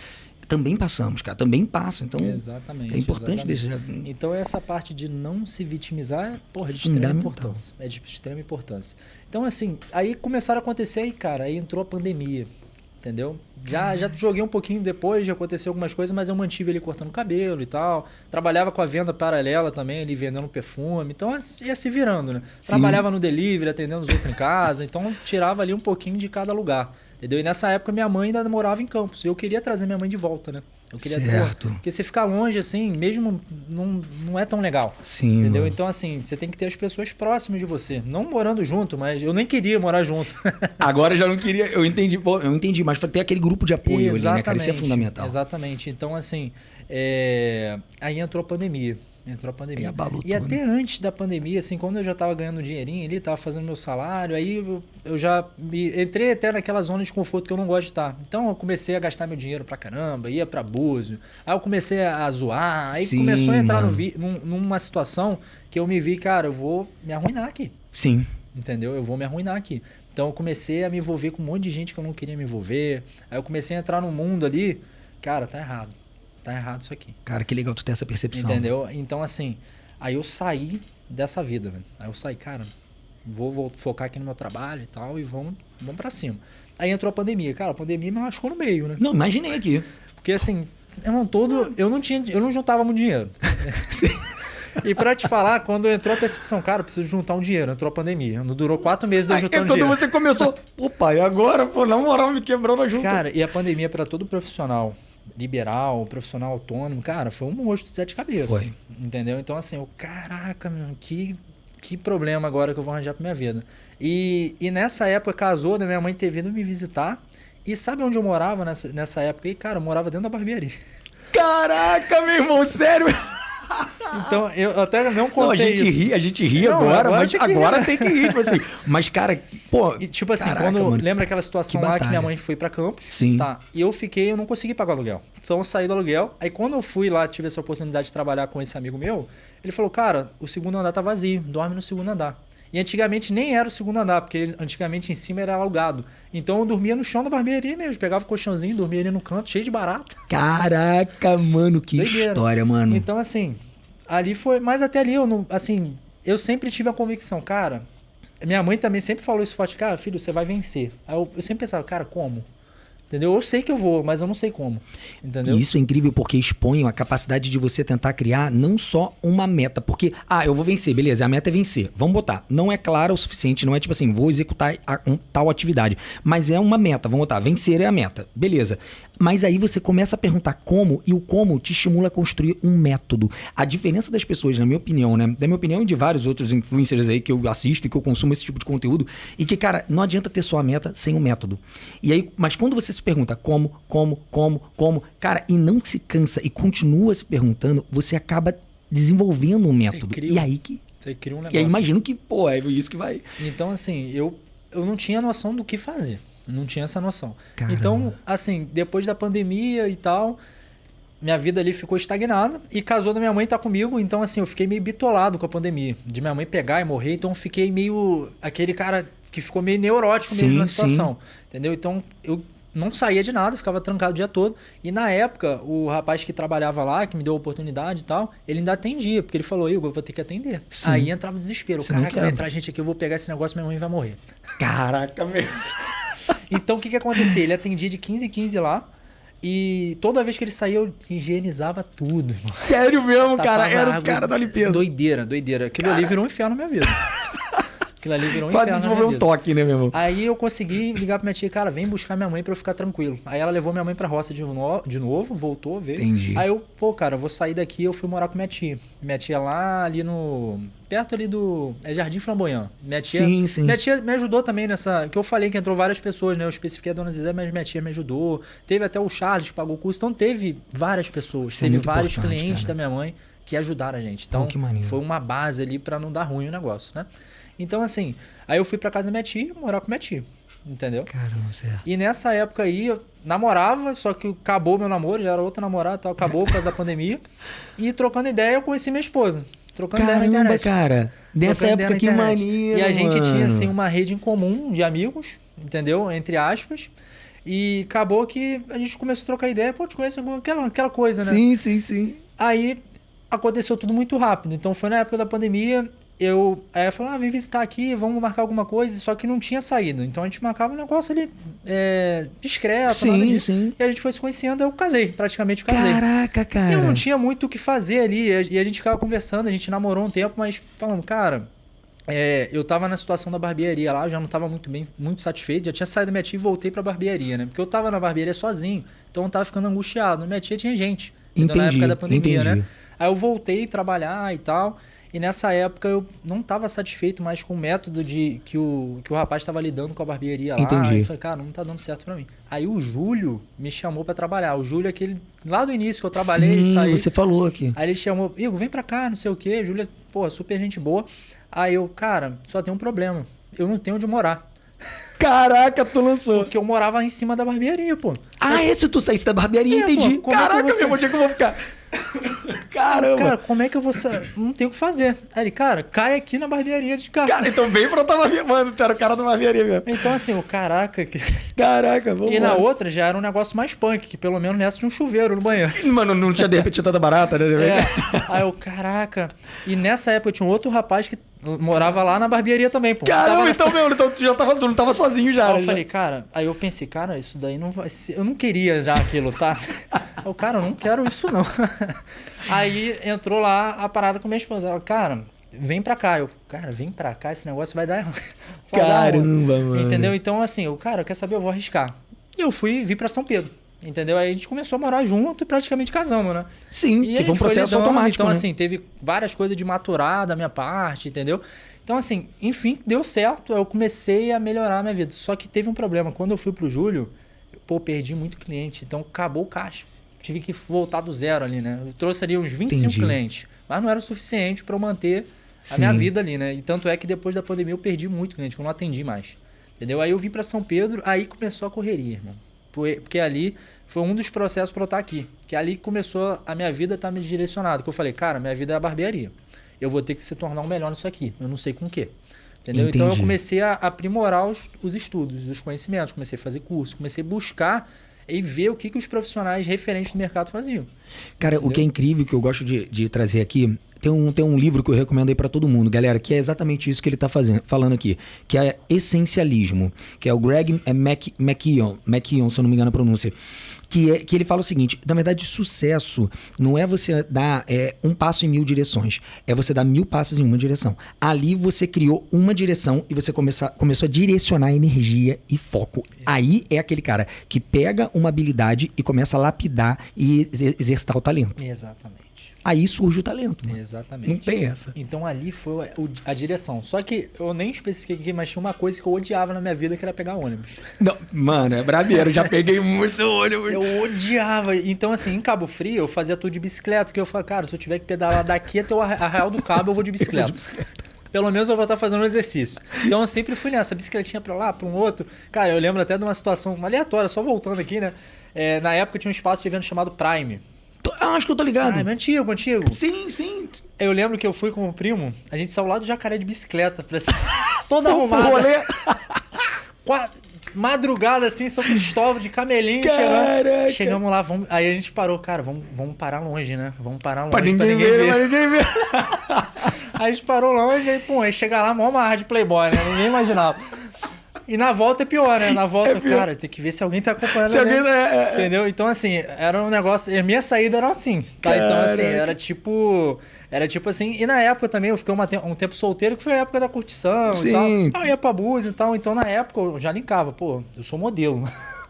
Também passamos, cara. Também passa. Então, exatamente, é importante deixar... Então, essa parte de não se vitimizar é de extrema importância. É de extrema importância. Então, assim, aí começaram a acontecer aí, cara. Aí entrou a pandemia, entendeu? Já joguei um pouquinho depois, já aconteceu algumas coisas, mas eu mantive ele cortando cabelo e tal. Trabalhava com a venda paralela também, ali vendendo perfume. Então, ia se virando, né? Sim. Trabalhava no delivery, atendendo os outros em casa. Então, tirava ali um pouquinho de cada lugar. Entendeu? E nessa época minha mãe ainda morava em Campos. E eu queria trazer minha mãe de volta, né? Eu queria certo. Porque você ficar longe, assim, mesmo não é tão legal. Sim. Entendeu? Mano. Então, assim, você tem que ter as pessoas próximas de você. Não morando junto, mas eu nem queria morar junto. Agora eu já não queria. Eu entendi, mas ter aquele grupo de apoio ali, né, cara? Isso é fundamental. Exatamente. Então, assim, aí entrou a pandemia. E até antes da pandemia, assim, quando eu já tava ganhando um dinheirinho ali, tava fazendo meu salário, aí eu já entrei até naquela zona de conforto que eu não gosto de estar. Então eu comecei a gastar meu dinheiro pra caramba, ia pra Búzios, aí eu comecei a zoar, aí Sim, começou a entrar numa situação que eu me vi, cara, eu vou me arruinar aqui. Sim. Entendeu? Eu vou me arruinar aqui. Então eu comecei a me envolver com um monte de gente que eu não queria me envolver, aí eu comecei a entrar num mundo ali, cara, tá errado. Tá errado isso aqui. Cara, que legal tu ter essa percepção. Entendeu? Então, assim, aí eu saí dessa vida, velho. Aí eu saí, cara, vou focar aqui no meu trabalho e tal, e vamos pra cima. Aí entrou a pandemia. Cara, a pandemia me machucou no meio, né? Não, imaginei aqui. Porque, assim, eu não juntava muito dinheiro. E pra te falar, quando entrou a percepção, cara, eu preciso juntar um dinheiro. Entrou a pandemia. Não durou 4 meses de eu juntar um dinheiro. Quando você começou, opa, e agora, pô, na moral, me quebrou na junta. Cara, e a pandemia pra todo profissional liberal, profissional autônomo, cara, foi um monstro de 7 cabeças. Foi. Entendeu? Então, assim, caraca, meu, que problema agora que eu vou arranjar pra minha vida. E nessa época casou, né, minha mãe ter vindo me visitar. E sabe onde eu morava nessa época? E, cara, eu morava dentro da barbearia. Caraca, meu irmão, sério? Então, eu até não contei a gente ri não, agora, mas agora tem que rir, tipo assim. Mas, cara, pô... E, tipo assim, caraca, mano, lembra aquela situação lá que minha mãe foi pra Campos? Sim. Tá, e eu não consegui pagar o aluguel. Então, eu saí do aluguel. Aí, quando eu fui lá, tive essa oportunidade de trabalhar com esse amigo meu, ele falou, cara, o segundo andar tá vazio, dorme no segundo andar. E antigamente nem era o segundo andar, porque antigamente em cima era alugado. Então eu dormia no chão da barbearia mesmo. Pegava o colchãozinho, dormia ali no canto, cheio de barata. Caraca, mano, que doideira. História, mano. Então, assim, ali foi... Mas até ali, eu sempre tive a convicção, cara... Minha mãe também sempre falou isso forte, cara, filho, você vai vencer. Aí eu sempre pensava, cara, como? Entendeu? Eu sei que eu vou, mas eu não sei como. Entendeu? E isso é incrível porque expõe a capacidade de você tentar criar não só uma meta. Porque, eu vou vencer, beleza, a meta é vencer. Vamos botar. Não é clara o suficiente, não é tipo assim, vou executar tal atividade. Mas é uma meta, vamos botar, vencer é a meta. Beleza. Mas aí você começa a perguntar como, e o como te estimula a construir um método. A diferença das pessoas, na minha opinião, né? Da minha opinião e de vários outros influencers aí que eu assisto e que eu consumo esse tipo de conteúdo, e que, cara, não adianta ter só a meta sem um método. E aí, mas quando você se pergunta como. Cara, e não se cansa e continua se perguntando, você acaba desenvolvendo um método. E aí que... Você cria um negócio. E aí imagino que, pô, é isso que vai... Então, assim, eu não tinha noção do que fazer. Não tinha essa noção. Caramba. Então, assim, depois da pandemia e tal, minha vida ali ficou estagnada e casou da minha mãe tá comigo. Então, assim, eu fiquei meio bitolado com a pandemia. De minha mãe pegar e morrer. Então, eu fiquei meio... Aquele cara que ficou meio neurótico mesmo na situação. Entendeu? Então, eu não saía de nada, ficava trancado o dia todo. E na época, o rapaz que trabalhava lá, que me deu a oportunidade e tal, ele ainda atendia, porque ele falou, Igor, eu vou ter que atender. Sim. Aí entrava o desespero. Você Caraca, vai entrar gente aqui, eu vou pegar esse negócio, minha mãe vai morrer. Caraca, meu... Então, o que acontecia? Ele atendia de 15 em 15 lá, e toda vez que ele saía, eu higienizava tudo, irmão. Sério mesmo, cara? Tapava Era o água. cara da limpeza. Doideira. Aquilo ali virou um inferno na minha vida. Aquilo ali virou um Quase inferno na desenvolveu minha um vida. toque, né, meu irmão? Aí eu consegui ligar pra minha tia, cara, vem buscar minha mãe pra eu ficar tranquilo. Aí ela levou minha mãe pra roça de novo, voltou, veio. Entendi. Aí eu, pô, cara, eu vou sair daqui, eu fui morar com minha tia. Minha tia lá ali perto ali do... É Jardim Flamboyant. Minha tia... Sim. Minha tia me ajudou também nessa... Que eu falei que entrou várias pessoas, né? Eu especifiquei a Dona Zezé, mas minha tia me ajudou. Teve até o Charles que pagou o curso. Então teve várias pessoas. Isso é Teve muito vários importante, clientes cara. da minha mãe que ajudaram a gente. Então, que maneiro. foi uma base ali pra não dar ruim o negócio, né? Então, assim... Aí eu fui pra casa da minha tia, morar com minha tia. Entendeu? Caramba, certo. E nessa época aí, eu namorava, só que acabou meu namoro, já era outra namorada, tal, acabou por causa da pandemia. E trocando ideia, eu conheci minha esposa. Trocando ideia na Caramba, internet. cara. Nessa Trocando ideia época, na que internet. maneiro, E a gente mano. tinha, assim, uma rede em comum de amigos, entendeu? Entre aspas. E acabou que a gente começou a trocar ideia. Pô, te conheço aquela coisa, né? Sim. Aí aconteceu tudo muito rápido. Então foi na época da pandemia... Eu falei, vem visitar aqui, vamos marcar alguma coisa, só que não tinha saída. Então a gente marcava um negócio ali discreto, nada disso. Sim. E a gente foi se conhecendo, eu casei, praticamente casei. Caraca, cara. Eu não tinha muito o que fazer ali, e a gente ficava conversando, a gente namorou um tempo, mas falando, cara, eu tava na situação da barbearia lá, eu já não tava muito satisfeito, já tinha saído da minha tia e voltei pra barbearia, né? Porque eu tava na barbearia sozinho, então eu tava ficando angustiado. Minha tia tinha gente, Entendi, na época da pandemia, entendi. né? Aí eu voltei a trabalhar e tal. E nessa época eu não estava satisfeito mais com o método que o rapaz estava lidando com a barbearia lá. Entendi. Eu falei, cara, não tá dando certo para mim. Aí o Júlio me chamou para trabalhar. O Júlio é aquele lá do início que eu trabalhei e saí. Você falou aqui. Aí ele chamou, Igor, vem pra cá, não sei o quê. Júlio, pô, super gente boa. Aí eu, cara, só tem um problema. Eu não tenho onde morar. Caraca, tu lançou. Porque eu morava em cima da barbearia, pô. Esse tu saísse da barbearia, entendi. Pô, como é que eu Caraca, vou meu, onde é que eu vou ficar? Caramba. Cara, como é que eu vou sair? Não tem o que fazer. Aí ele, cara, cai aqui na barbearia de carro. Cara, então vem pra outra barbearia. Mano, tu era o cara da barbearia mesmo. Então assim, caraca... Caraca, vamos E na lá. outra já era um negócio mais punk, que pelo menos nessa tinha um chuveiro no banheiro. Mano, não tinha de repente tanta barata, né? Aí eu, caraca. E nessa época tinha um outro rapaz que morava lá na barbearia também, pô. Caramba, então tu já tava, tu não tava sozinho já, Aí né? eu falei, cara, aí eu pensei, cara, isso daí não vai ser. Eu não queria já aquilo, tá? Eu, cara, eu não quero isso não. Aí entrou lá a parada com minha esposa. Ela, cara, vem pra cá. Eu, cara, vem pra cá, esse negócio vai dar ruim. Caramba, mano. Entendeu? Então, assim, eu, cara, quer saber? Eu vou arriscar. E eu vi pra São Pedro. Entendeu? Aí a gente começou a morar junto e praticamente casamos, né? Sim, E que foi um processo automático, Então, né? assim, teve várias coisas de maturar da minha parte, entendeu? Então, assim, enfim, deu certo. Eu comecei a melhorar a minha vida. Só que teve um problema. Quando eu fui pro Júlio, pô, perdi muito cliente. Então, acabou o caixa. Tive que voltar do zero ali, né? Eu trouxe ali uns 25 Entendi. clientes. Mas não era o suficiente para eu manter a Sim. minha vida ali, né? E tanto é que depois da pandemia eu perdi muito cliente, que eu não atendi mais. Entendeu? Aí eu vim para São Pedro, aí começou a correria, irmão. Porque ali foi um dos processos para eu estar aqui. Que ali começou a minha vida estar me direcionada. Que eu falei, cara, minha vida é a barbearia. Eu vou ter que se tornar um melhor nisso aqui. Eu não sei com o quê. Entendeu? Entendi. Então eu comecei a aprimorar os estudos, os conhecimentos. Comecei a fazer curso, comecei a buscar e ver o que os profissionais referentes do mercado faziam. Cara, o que é incrível, que eu gosto de trazer aqui, tem um livro que eu recomendo aí pra todo mundo, galera, que é exatamente isso que ele tá falando aqui, que é Essencialismo, que é o Greg McKeown, se eu não me engano a pronúncia, que ele fala o seguinte: na verdade, sucesso não é você dar um passo em 1000 direções, é você dar 1000 passos em uma direção. Ali você criou uma direção e você começou a direcionar energia e foco. Aí é aquele cara que pega uma habilidade e começa a lapidar e exercitar o talento. Exatamente. Aí surge o talento. Mano. Exatamente. Não tem essa. Então ali foi a direção. Só que eu nem especifiquei aqui, mas tinha uma coisa que eu odiava na minha vida, que era pegar ônibus. Não, mano, é brabeiro. Já peguei muito ônibus. Eu odiava. Então, assim, em Cabo Frio, eu fazia tudo de bicicleta, que eu falava, cara, se eu tiver que pedalar daqui até o Arraial do Cabo, eu vou de bicicleta. Pelo menos eu vou estar fazendo um exercício. Então eu sempre fui nessa, bicicletinha pra lá, pra um outro. Cara, eu lembro até de uma situação aleatória, só voltando aqui, né? Na época tinha um espaço de evento chamado Prime. Acho que eu tô ligado. Prime, antigo. Sim, sim. Eu lembro que eu fui com o primo, a gente saiu lá do Jacaré de bicicleta, pra toda arrumada. Rolê. Madrugada assim, São Cristóvão, de camelinho. Chegamos lá, aí a gente parou, cara, vamos parar longe, né? Vamos parar longe pra ninguém ver. Aí a gente parou longe, aí chega lá, mó marra de playboy, né? Ninguém imaginava. E na volta é pior, né? Na volta, cara, tem que ver se alguém tá acompanhando. Se alguém entendeu? Então, assim, era um negócio... E a minha saída era assim, tá? Caraca. Então, assim, era tipo assim... E na época também, eu fiquei um tempo solteiro, que foi a época da curtição e tal. Eu ia pra Búzios e tal. Então, na época, eu já linkava. Pô, eu sou modelo.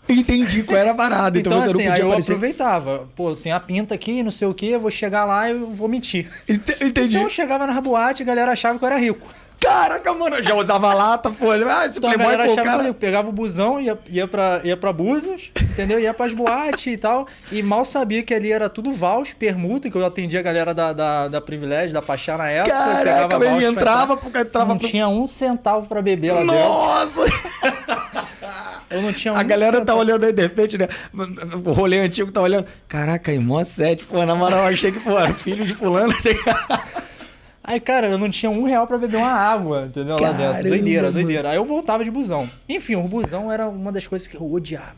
Entendi qual era a parada. Então você assim, não podia aí aparecer. Eu aproveitava. Pô, tem a pinta aqui, não sei o quê, eu vou chegar lá e eu vou mentir. Entendi. Então, eu chegava na boate e a galera achava que eu era rico. Caraca, mano, eu já usava lata, pô. Esse então playboy, a galera pô, cara... eu pegava o busão, ia pra Búzios, entendeu? Ia pras boates e tal. E mal sabia que ali era tudo vals, permuta, que eu atendia a galera da Privilégio, da Pachá na época. Caraca, ele entrava porque entrava... Não tinha um centavo pra beber lá dentro. Nossa! Eu não tinha A galera tá olhando aí, de repente, né? O rolê antigo tá olhando. Caraca, aí, mó sete, pô, na moral, eu achei que, pô, era filho de fulano. Aí, cara, eu não tinha R$1 pra beber uma água, entendeu? Lá dentro. Doideira. Aí eu voltava de busão. Enfim, o busão era uma das coisas que eu odiava.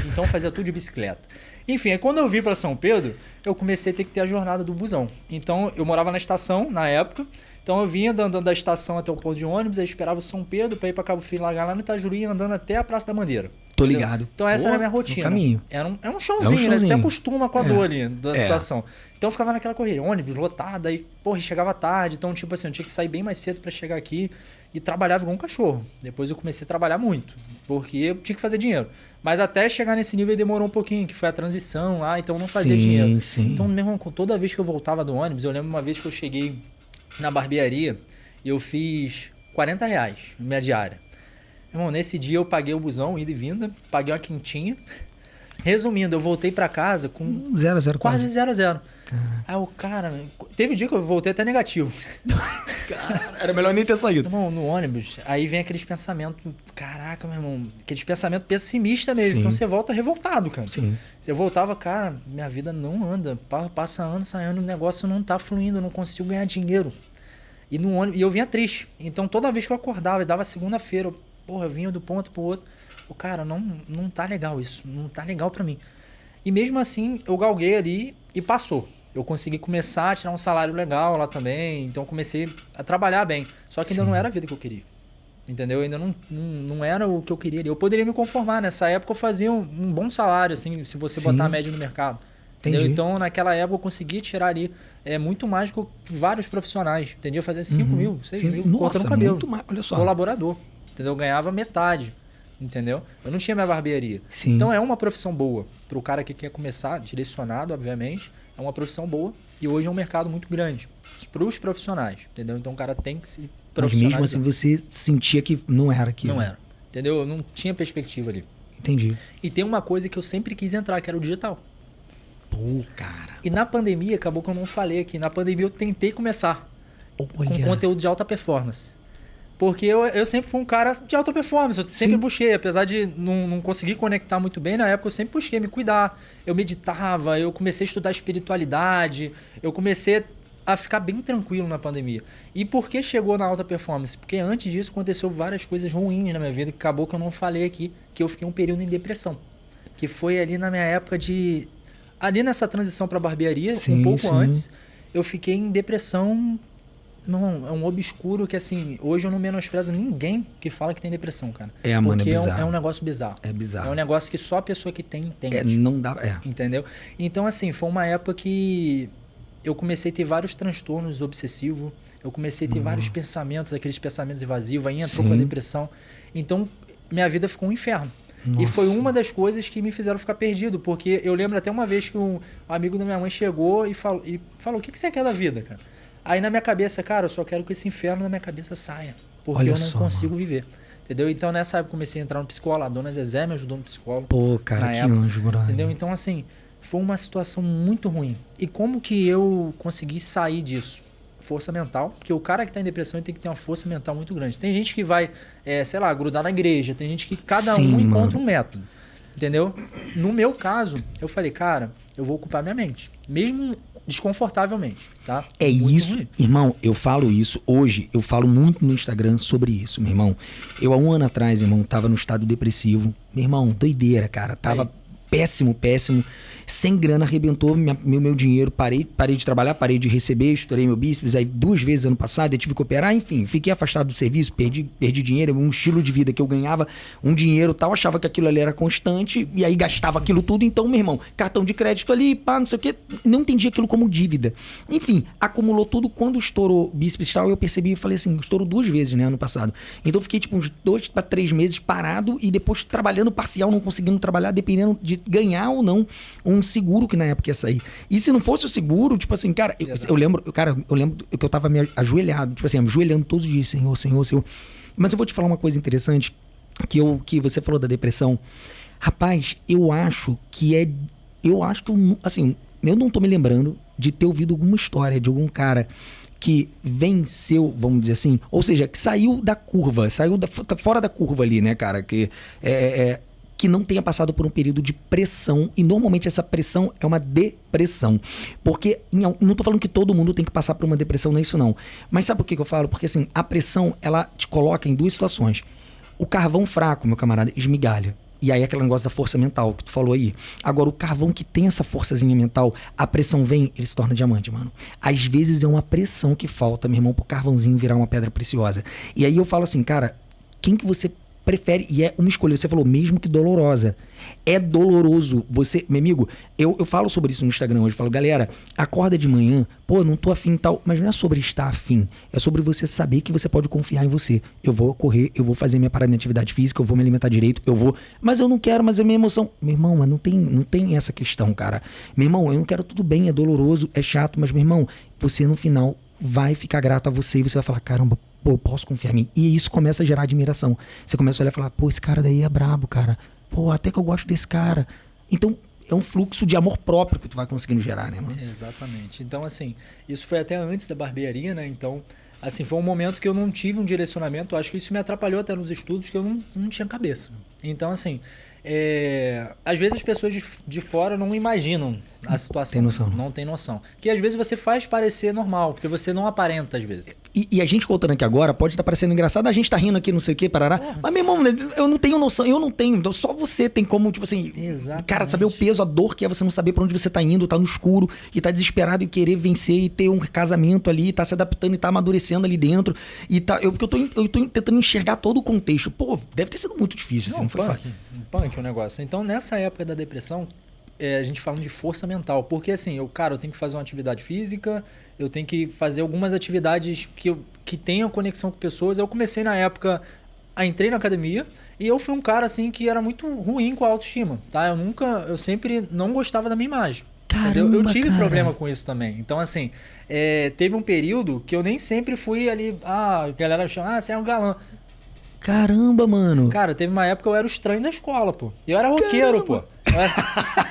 Então eu fazia tudo de bicicleta. Enfim, aí quando eu vim pra São Pedro, eu comecei a ter que ter a jornada do busão. Então, eu morava na estação, na época. Então eu vinha andando da estação até o ponto de ônibus, aí esperava o São Pedro pra ir pra Cabo Frio, largar lá no Itajuri, andando até a Praça da Bandeira. Tô ligado. Então essa era a minha rotina. Caminho. É um chãozinho, né? Você acostuma com a dor ali da situação. Então eu ficava naquela correria, ônibus lotado, aí, porra, chegava tarde. Então, tipo assim, eu tinha que sair bem mais cedo pra chegar aqui e trabalhava igual um cachorro. Depois eu comecei a trabalhar muito, porque eu tinha que fazer dinheiro. Mas até chegar nesse nível demorou um pouquinho, que foi a transição lá, então eu não fazia dinheiro. Sim. Então, meu irmão, toda vez que eu voltava do ônibus, eu lembro uma vez que eu cheguei na barbearia, eu fiz R$40 minha diária. Irmão, nesse dia eu paguei o busão, ida e vinda, paguei uma quintinha. Resumindo, eu voltei pra casa com... 0-0 quase 0-0. Aí o cara... Teve um dia que eu voltei até negativo. Cara, era melhor nem ter saído. Irmão, no ônibus, aí vem aqueles pensamentos... Caraca, meu irmão, aqueles pensamentos pessimistas mesmo. Sim. Então você volta revoltado, cara. Sim. Você voltava, cara, minha vida não anda. Passa ano, sai ano, o negócio não tá fluindo, eu não consigo ganhar dinheiro. E eu vinha triste. Então toda vez que eu acordava e dava segunda-feira, eu vinha do ponto pro outro. Cara, não tá legal isso. Não tá legal pra mim. E mesmo assim, eu galguei ali e passou. Eu consegui começar a tirar um salário legal lá também. Então comecei a trabalhar bem. Só que ainda não era a vida que eu queria. Entendeu? Ainda não era o que eu queria ali. Eu poderia me conformar. Nessa época eu fazia um bom salário, assim, se você botar a média no mercado. Entendeu? Então, naquela época, eu consegui tirar ali muito mais do que vários profissionais. Entendeu? Eu fazia 5 mil, 6 mil, cortando o cabelo. Muito mais, olha só. Colaborador. Entendeu? Eu ganhava metade. Entendeu? Eu não tinha minha barbearia. Sim. Então, é uma profissão boa. Para o cara que quer começar, direcionado, obviamente, é uma profissão boa. E hoje é um mercado muito grande. Para os profissionais. Entendeu? Então, o cara tem que se profissionalizar. Mas mesmo assim, você sentia que não era aquilo. Não era. Entendeu? Eu não tinha perspectiva ali. Entendi. E tem uma coisa que eu sempre quis entrar, que era o digital. Pô, cara. E na pandemia, acabou que eu não falei aqui, na pandemia eu tentei começar com conteúdo de alta performance. Porque eu sempre fui um cara de alta performance, eu sempre busquei, apesar de não conseguir conectar muito bem, na época eu sempre busquei me cuidar. Eu meditava, eu comecei a estudar espiritualidade, eu comecei a ficar bem tranquilo na pandemia. E por que chegou na alta performance? Porque antes disso aconteceu várias coisas ruins na minha vida, que acabou que eu não falei aqui, que eu fiquei um período em depressão. Que foi ali na minha época de... Ali nessa transição para barbearia, um pouco antes, eu fiquei em depressão. Não, é um obscuro que, assim, hoje eu não menosprezo ninguém que fala que tem depressão, cara. Mano, porque é bizarro. É um negócio bizarro. É bizarro. É um negócio que só a pessoa que tem entende. Não dá... Entendeu? Então, assim, foi uma época que eu comecei a ter vários transtornos obsessivos. Eu comecei a ter vários pensamentos, aqueles pensamentos evasivos. Aí entrou com a depressão. Então, minha vida ficou um inferno. Nossa. E foi uma das coisas que me fizeram ficar perdido, porque eu lembro até uma vez que um amigo da minha mãe chegou e falou: o que você quer da vida, cara? Aí na minha cabeça, cara, eu só quero que esse inferno na minha cabeça saia, porque Olha eu não só, consigo viver. Entendeu? Então nessa época eu comecei a entrar no psicólogo, a dona Zezé me ajudou no psicólogo. Pô, cara, que anjo, brother. Entendeu? Então assim, foi uma situação muito ruim. E como que eu consegui sair disso? Força mental, porque o cara que tá em depressão ele tem que ter uma força mental muito grande. Tem gente que vai, sei lá, grudar na igreja, tem gente que cada um encontra um método, entendeu? No meu caso, eu falei, cara, eu vou ocupar minha mente, mesmo desconfortavelmente, tá? É muito isso, ruim. irmão, eu falo isso, hoje eu falo muito no Instagram sobre isso, meu irmão. Eu há um ano atrás, irmão, tava no estado depressivo, meu irmão, doideira, cara, tava péssimo, sem grana, arrebentou meu dinheiro, parei de trabalhar, parei de receber, estourei meu bíceps, aí 2 vezes ano passado eu tive que operar, enfim, fiquei afastado do serviço, perdi dinheiro, um estilo de vida que eu ganhava, um dinheiro tal, achava que aquilo ali era constante, e aí gastava aquilo tudo, então, meu irmão, cartão de crédito ali, pá, não sei o que, não entendi aquilo como dívida. Enfim, acumulou tudo, quando estourou o bíceps tal, eu percebi e falei assim, estourou 2 vezes, né, ano passado. Então eu fiquei tipo uns 2 para 3 meses parado e depois trabalhando parcial, não conseguindo trabalhar, dependendo de ganhar ou não um seguro que na época ia sair. E se não fosse o seguro, tipo assim, cara, eu lembro que eu tava me ajoelhado, tipo assim, ajoelhando todos os dias, Senhor. Mas eu vou te falar uma coisa interessante, que você falou da depressão. Rapaz, assim, eu não tô me lembrando de ter ouvido alguma história de algum cara que venceu, vamos dizer assim, ou seja, que saiu da curva, fora da curva ali, né, cara, que não tenha passado por um período de pressão, e normalmente essa pressão é uma depressão, porque não tô falando que todo mundo tem que passar por uma depressão, não é isso não, mas sabe por que eu falo? Porque assim, a pressão, ela te coloca em 2 situações. O carvão fraco, meu camarada, esmigalha, e aí aquele negócio da força mental que tu falou aí. Agora, o carvão que tem essa forçazinha mental, a pressão vem, ele se torna diamante, mano. Às vezes é uma pressão que falta, meu irmão, pro carvãozinho virar uma pedra preciosa. E aí eu falo assim, cara, quem que você prefere? E é uma escolha, você falou, mesmo que dolorosa. É doloroso. Você, meu amigo, eu falo sobre isso no Instagram hoje, falo, galera, acorda de manhã, pô, não tô afim e tal, mas não é sobre estar afim, é sobre você saber que você pode confiar em você. Eu vou correr, eu vou fazer minha parada de atividade física, eu vou me alimentar direito, mas eu não quero, mas é minha emoção. Meu irmão, mas não tem essa questão, cara. Meu irmão, eu não quero, tudo bem, é doloroso, é chato, mas meu irmão, você no final vai ficar grato a você e você vai falar, caramba, pô, eu posso confiar em mim. E isso começa a gerar admiração. Você começa a olhar e falar, pô, esse cara daí é brabo, cara. Pô, até que eu gosto desse cara. Então, é um fluxo de amor próprio que tu vai conseguindo gerar, né, mano? Exatamente. Então, assim, isso foi até antes da barbearia, né? Então, assim, foi um momento que eu não tive um direcionamento. Acho que isso me atrapalhou até nos estudos, que eu não tinha cabeça. Então, assim, às vezes as pessoas de fora não imaginam a situação. Tem noção. Não tem noção. Que às vezes você faz parecer normal, porque você não aparenta às vezes. E a gente contando aqui agora, pode estar parecendo engraçado, a gente tá rindo aqui, não sei o que, parará. Mas, meu irmão, eu não tenho noção, eu não tenho. Então, só você tem como, tipo assim, exatamente, cara, saber o peso, a dor que é você não saber pra onde você tá indo, tá no escuro, e tá desesperado e querer vencer e ter um casamento ali, tá se adaptando e tá amadurecendo ali dentro. E tá, porque eu tô tentando enxergar todo o contexto. Pô, deve ter sido muito difícil, assim, não foi fácil. Punk o negócio. Então, nessa época da depressão, a gente falando de força mental. Porque assim, eu tenho que fazer uma atividade física, eu tenho que fazer algumas atividades que tenham conexão com pessoas. Eu comecei na época, entrei na academia, e eu fui um cara assim que era muito ruim com a autoestima, tá? Eu sempre não gostava da minha imagem. Caramba, eu tive cara. problema com isso também. Então assim, teve um período que eu nem sempre fui ali, a galera me chama, você é um galã. Caramba, mano. Cara, teve uma época que eu era o estranho da escola, pô. Eu era roqueiro, pô.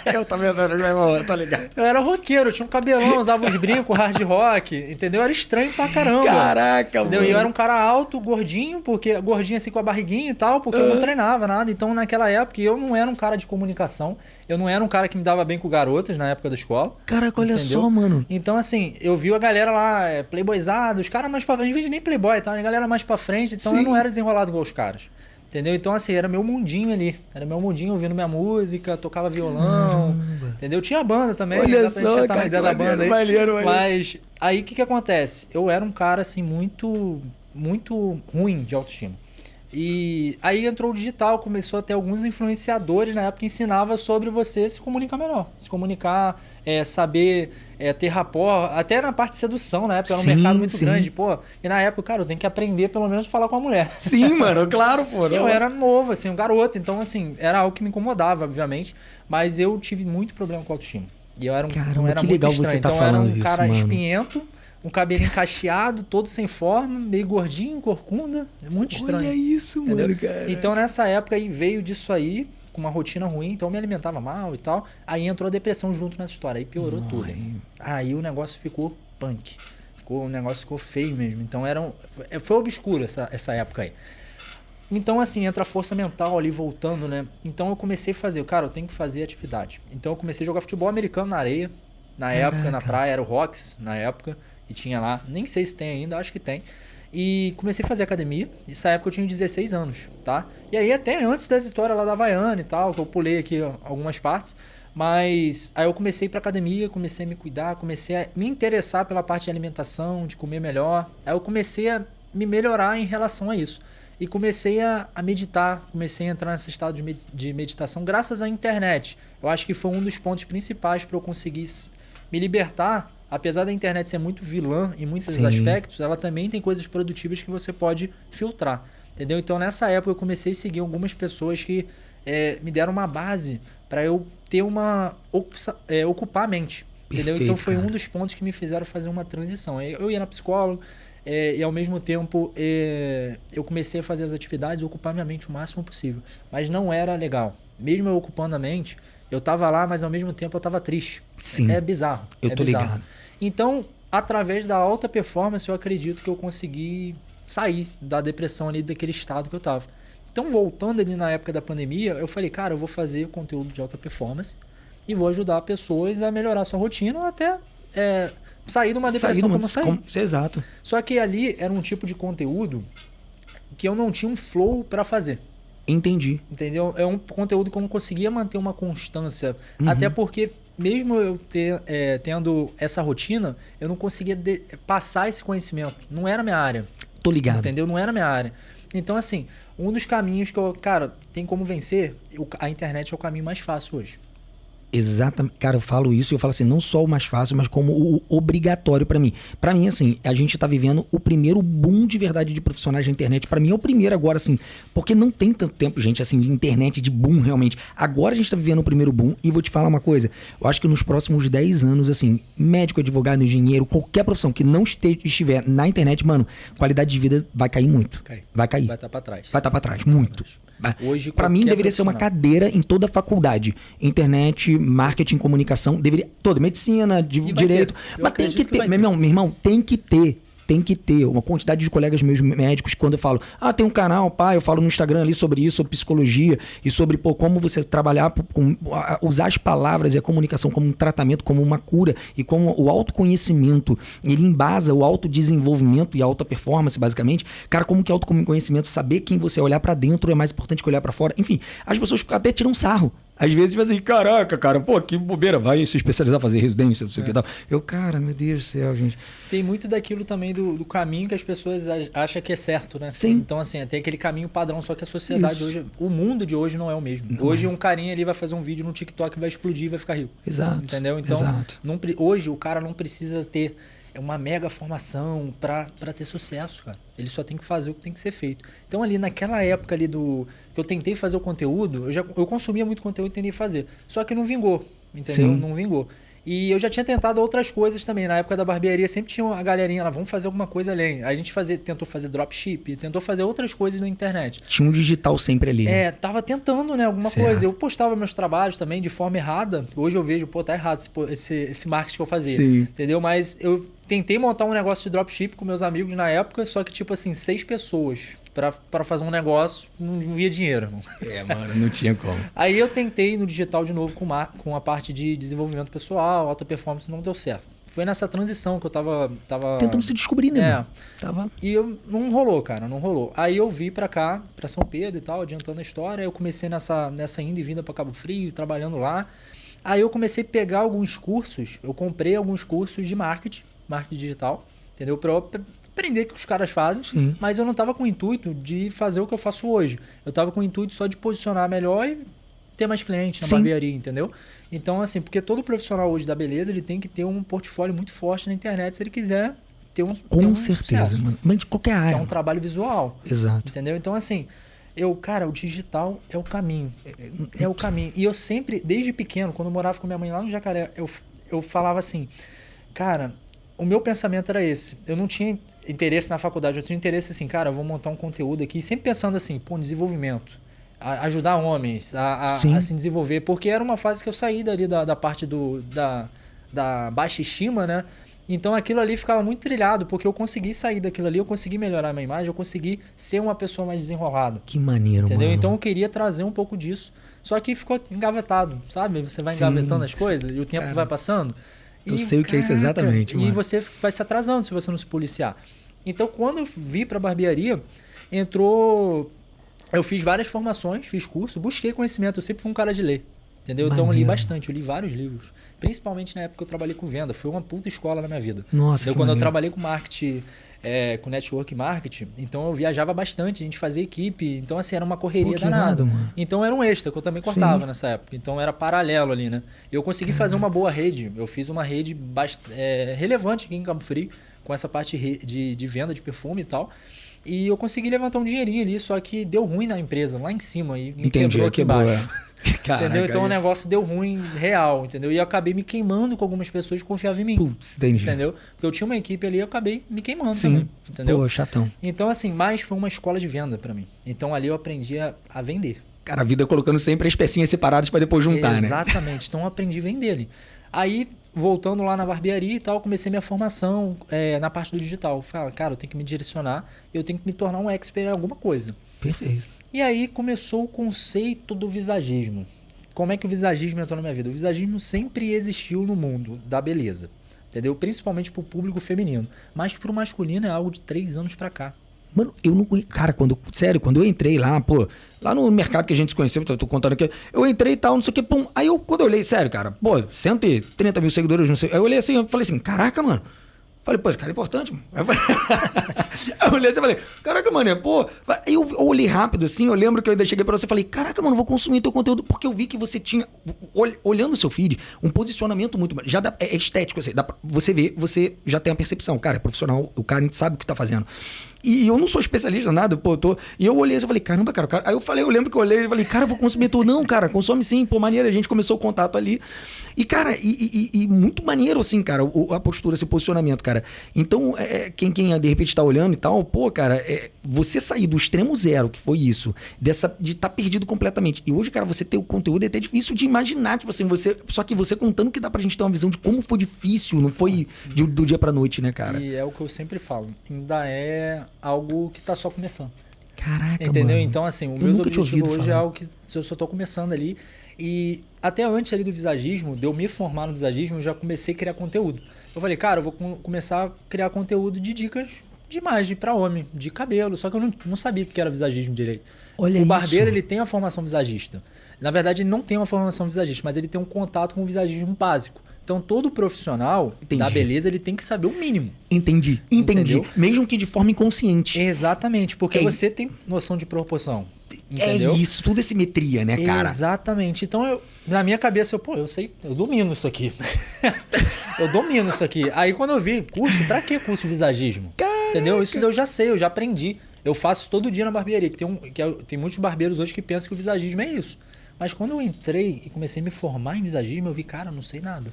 Eu também, meu irmão, eu tô ligado. Eu era roqueiro, eu tinha um cabelão, usava uns brincos, hard rock, entendeu? Eu era estranho pra caramba. Caraca, entendeu? mano. E eu era um cara alto, gordinho, gordinho assim com a barriguinha e tal, porque eu não treinava nada. Então, naquela época, eu não era um cara de comunicação, eu não era um cara que me dava bem com garotas na época da escola. Caraca, olha entendeu? só, mano. Então, assim, eu vi a galera lá, playboyzada, os caras mais pra frente, não vejo nem playboy, tá? A galera mais pra frente, então Sim. eu não era desenrolado igual os caras. Entendeu? Então, assim, era meu mundinho ali. Era meu mundinho ouvindo minha música, tocava violão. Caramba. Entendeu? Tinha banda também. Olha só, cara, ideia da banda aí. maneiro. Mas aí o que acontece? Eu era um cara, assim, muito, muito ruim de autoestima. E aí entrou o digital, começou a ter alguns influenciadores na época que ensinava sobre você se comunicar melhor. Se comunicar, saber ter rapport, até na parte de sedução, na época era um mercado muito grande. Pô, e na época, cara, eu tenho que aprender pelo menos a falar com a mulher. Sim, mano, claro, pô. Eu era novo, assim, um garoto, então assim, era algo que me incomodava, obviamente, mas eu tive muito problema com autoestima. E eu era Caramba, era que muito legal estranho. você tá então falando eu era um isso, cara mano. espinhento, um cabelinho cacheado, todo sem forma, meio gordinho, corcunda, muito estranho. Olha isso, entendeu? mano, cara. Então nessa época aí veio disso aí, com uma rotina ruim, então eu me alimentava mal e tal. Aí entrou a depressão junto nessa história, aí piorou tudo. Aí o negócio ficou punk. O negócio ficou feio mesmo. Então foi obscuro essa época aí. Então, assim, entra a força mental ali voltando, né? Então eu comecei a fazer, cara, eu tenho que fazer atividade. Então eu comecei a jogar futebol americano na areia. Na época, na praia, era o Rocks, na época. E tinha lá, nem sei se tem ainda, acho que tem. E comecei a fazer academia. Nessa época eu tinha 16 anos, tá? E aí até antes dessa história lá da Havaiana e tal, que eu pulei aqui algumas partes. Mas aí eu comecei a ir pra academia, comecei a me cuidar, comecei a me interessar pela parte de alimentação, de comer melhor. Aí eu comecei a me melhorar em relação a isso. E comecei a meditar, comecei a entrar nesse estado de meditação graças à internet. Eu acho que foi um dos pontos principais para eu conseguir me libertar. Apesar da internet ser muito vilã em muitos aspectos, ela também tem coisas produtivas que você pode filtrar, entendeu? Então nessa época eu comecei a seguir algumas pessoas que me deram uma base para eu ter ocupar a mente, entendeu? Perfeito, então foi cara. um dos pontos que me fizeram fazer uma transição. Eu ia na psicóloga, e ao mesmo tempo eu comecei a fazer as atividades e ocupar minha mente o máximo possível. Mas não era legal. Mesmo eu ocupando a mente, eu tava lá, mas ao mesmo tempo eu tava triste. Sim. É bizarro. Eu tô bizarro. ligado. Então, através da alta performance, eu acredito que eu consegui sair da depressão ali, daquele estado que eu tava. Então, voltando ali na época da pandemia, eu falei, cara, eu vou fazer conteúdo de alta performance e vou ajudar pessoas a melhorar a sua rotina ou até sair de uma depressão como eu saí. Exato. Só que ali era um tipo de conteúdo que eu não tinha um flow para fazer. Entendi. Entendeu? É um conteúdo que eu não conseguia manter uma constância. Até porque, mesmo eu tendo essa rotina, eu não conseguia passar esse conhecimento. Não era minha área. Tô ligado. Entendeu? Não era minha área. Então, assim, um dos caminhos que cara, tem como vencer, a internet é o caminho mais fácil hoje. Exatamente. Cara, eu falo isso e eu falo assim, não só o mais fácil, mas como o obrigatório pra mim. Pra mim, assim, a gente tá vivendo o primeiro boom de verdade de profissionais da internet. Pra mim é o primeiro agora, assim, porque não tem tanto tempo, gente, assim, de internet, de boom, realmente. Agora a gente tá vivendo o primeiro boom e vou te falar uma coisa. Eu acho que nos próximos 10 anos, assim, médico, advogado, engenheiro, qualquer profissão que não estiver na internet, mano, qualidade de vida vai cair muito. Vai cair. Vai estar pra trás. Vai estar pra trás, muito. Hoje, pra mim deveria ser uma cadeira em toda a faculdade. Internet, marketing, comunicação, deveria toda, medicina, direito. Mas tem que ter, meu irmão, tem que ter uma quantidade de colegas meus médicos quando eu falo, tem um canal, eu falo no Instagram ali sobre isso, sobre psicologia e sobre como você trabalhar, usar as palavras e a comunicação como um tratamento, como uma cura e como o autoconhecimento, ele embasa o autodesenvolvimento e a alta performance, basicamente. Cara, como que é autoconhecimento, saber quem você é, olhar pra dentro é mais importante que olhar pra fora. Enfim, as pessoas até tiram sarro. Às vezes, tipo assim, caraca, cara, pô, que bobeira, vai se especializar, fazer residência, não sei o que tal. Eu, cara, meu Deus do céu, gente. Tem muito daquilo também do caminho que as pessoas acham que é certo, né? Sim. Então, assim, tem aquele caminho padrão, só que a sociedade hoje, o mundo de hoje não é o mesmo. Não hoje um carinha ali vai fazer um vídeo no TikTok, vai explodir e vai ficar rico. Exato. Entendeu? Então, exato. Hoje o cara não precisa ter uma mega formação pra ter sucesso, cara. Ele só tem que fazer o que tem que ser feito. Então ali naquela época ali que eu tentei fazer o conteúdo, eu consumia muito conteúdo e tentei fazer. Só que não vingou, entendeu? Sim. Não vingou. E eu já tinha tentado outras coisas também. Na época da barbearia sempre tinha a galerinha lá, vamos fazer alguma coisa além. A gente tentou fazer dropship, tentou fazer outras coisas na internet. Tinha um digital sempre ali. Né? Tava tentando, né, alguma coisa. Eu postava meus trabalhos também de forma errada. Hoje eu vejo, tá errado esse marketing que eu fazia. Sim. Entendeu? Mas eu tentei montar um negócio de dropship com meus amigos na época, só que tipo assim, 6 pessoas pra fazer um negócio, não via dinheiro, irmão. Mano, não tinha como. Aí eu tentei no digital de novo com a parte de desenvolvimento pessoal, alta performance, não deu certo. Foi nessa transição que eu tava tentando se descobrir, né? Mano? Tava... E não rolou, cara, não rolou. Aí eu vi pra cá, pra São Pedro e tal, adiantando a história, eu comecei nessa ida e vinda pra Cabo Frio, trabalhando lá. Aí eu comecei a pegar alguns cursos, eu comprei alguns cursos de marketing digital, entendeu? aprender o que os caras fazem, Sim. mas eu não tava com o intuito de fazer o que eu faço hoje. Eu tava com o intuito só de posicionar melhor e ter mais clientes na Sim. barbearia, entendeu? Então, assim, porque todo profissional hoje da beleza, ele tem que ter um portfólio muito forte na internet se ele quiser ter um Com ter certeza, sucesso, mano. Mas de qualquer que é área. um trabalho visual. Exato. Entendeu? Então, assim, cara, o digital é o caminho. É o caminho. E eu sempre, desde pequeno, quando eu morava com minha mãe lá no Jacaré, eu falava assim, cara, o meu pensamento era esse. Eu não tinha interesse na faculdade, eu tinha interesse assim, cara, eu vou montar um conteúdo aqui, sempre pensando assim, pô, desenvolvimento. Ajudar homens a se desenvolver, porque era uma fase que eu saí dali da parte da baixa estima, né? Então aquilo ali ficava muito trilhado, porque eu consegui sair daquilo ali, eu consegui melhorar a minha imagem, eu consegui ser uma pessoa mais desenrolada. Que maneiro, entendeu? mano. Então eu queria trazer um pouco disso. Só que ficou engavetado, sabe? Você vai engavetando as coisas e o tempo vai passando. Eu sei o que é isso exatamente, E mano. você vai se atrasando se você não se policiar. Então quando eu vi pra barbearia, entrou... Eu fiz várias formações, fiz curso, busquei conhecimento. Eu sempre fui um cara de ler, entendeu? Então eu li bastante, eu li vários livros. Principalmente na época que eu trabalhei com venda. Foi uma puta escola na minha vida. Nossa, então, que quando maneiro. eu trabalhei com marketing, com network marketing, então eu viajava bastante, a gente fazia equipe. Então, assim, era uma correria Pô, que danada. irado, mano. Então era um extra que eu também cortava nessa época. Então era paralelo ali, né? Eu consegui fazer uma boa rede. Eu fiz uma rede relevante aqui em Cabo Frio, com essa parte de venda de perfume e tal. E eu consegui levantar um dinheirinho ali, só que deu ruim na empresa, lá em cima, e me quebrou aqui embaixo. Caraca, entendeu? Então o negócio deu ruim real, entendeu? E eu acabei me queimando com algumas pessoas que confiavam em mim. Putz, entendi. Entendeu? Porque eu tinha uma equipe ali e eu acabei me queimando Sim. também, entendeu? Pô, chatão. Então, assim, mas foi uma escola de venda pra mim. Então ali eu aprendi a vender. Cara, a vida colocando sempre as pecinhas separadas pra depois juntar, né? Exatamente. Então eu aprendi a vender ali. Aí, voltando lá na barbearia e tal, comecei minha formação na parte do digital. Falei, cara, eu tenho que me direcionar, eu tenho que me tornar um expert em alguma coisa. Perfeito. E aí começou o conceito do visagismo. Como é que o visagismo entrou na minha vida? O visagismo sempre existiu no mundo da beleza, entendeu? Principalmente pro público feminino. Mas pro masculino é algo de 3 anos pra cá. Mano, eu não... Cara, sério, quando eu entrei lá, pô... Lá no mercado que a gente se conheceu, tô contando aqui... Eu entrei e tal, não sei o que, pum... Aí quando eu olhei, sério, cara... Pô, 130 mil seguidores, não sei... Aí eu olhei assim, eu falei assim... Caraca, mano... Falei, pô, esse cara é importante, mano. Aí eu olhei assim e falei, caraca, mano, pô... Aí eu olhei rápido assim, eu lembro que eu ainda cheguei pra você e falei, caraca, mano, vou consumir teu conteúdo, porque eu vi que você tinha, olhando o seu feed, um posicionamento muito... Já é estético, assim, você vê, você já tem a percepção, cara, é profissional, o cara sabe o que tá fazendo. E eu não sou especialista em nada, pô, E eu olhei assim e falei, caramba, cara... Aí eu lembro que eu olhei e falei, cara, eu vou consumir tudo. Não, cara, consome sim, pô, maneiro. A gente começou o contato ali. E, cara, muito maneiro, assim, cara, a postura, esse posicionamento, cara. Então, quem de repente tá olhando e tal, pô, cara, você sair do extremo zero, que foi isso, de estar perdido completamente. E hoje, cara, você ter o conteúdo é até difícil de imaginar, tipo assim, só que você contando que dá pra gente ter uma visão de como foi difícil, não foi do dia pra noite, né, cara? E é o que eu sempre falo, ainda é algo que tá só começando. Caraca, entendeu? mano. Então, assim, o meu objetivo hoje é algo que eu só tô começando ali. E até antes ali do visagismo, de eu me formar no visagismo, eu já comecei a criar conteúdo. Eu falei, cara, eu vou começar a criar conteúdo de dicas de imagem pra homem, de cabelo. Só que eu não sabia o que era visagismo direito. Olha o barbeiro, isso. ele tem a formação visagista. Na verdade, ele não tem uma formação visagista, mas ele tem um contato com o visagismo básico. Então, todo profissional da beleza, ele tem que saber o mínimo. Entendi. Entendeu? Mesmo que de forma inconsciente. Exatamente, porque você tem noção de proporção. Entendeu? É isso, tudo é simetria, né, cara? Exatamente. Então, na minha cabeça, eu sei, eu domino isso aqui. Eu domino isso aqui. Aí, quando eu vi curso, pra que curso de visagismo? Caraca. Entendeu? Isso eu já sei, eu já aprendi. Eu faço todo dia na barbearia, tem muitos barbeiros hoje que pensam que o visagismo é isso. Mas quando eu entrei e comecei a me formar em visagismo, eu vi, cara, eu não sei nada.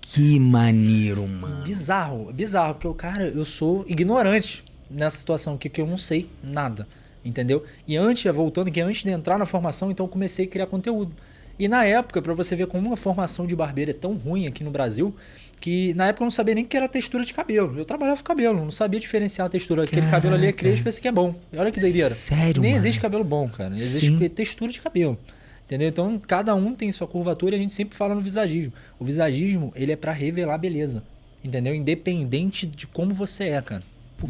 Que maneiro, mano. Bizarro, porque eu sou ignorante nessa situação, que eu não sei nada, entendeu? E antes de entrar na formação, então eu comecei a criar conteúdo. E na época, pra você ver como uma formação de barbeiro é tão ruim aqui no Brasil, que na época eu não sabia nem o que era textura de cabelo. Eu trabalhava com cabelo, não sabia diferenciar a textura. Aquele cabelo ali é crespo, esse aqui é bom. Olha que doideira. Sério, nem mano? Existe cabelo bom, cara. Existe textura de cabelo. Entendeu? Então, cada um tem sua curvatura e a gente sempre fala no visagismo. O visagismo, ele é pra revelar beleza. Entendeu? Independente de como você é, cara.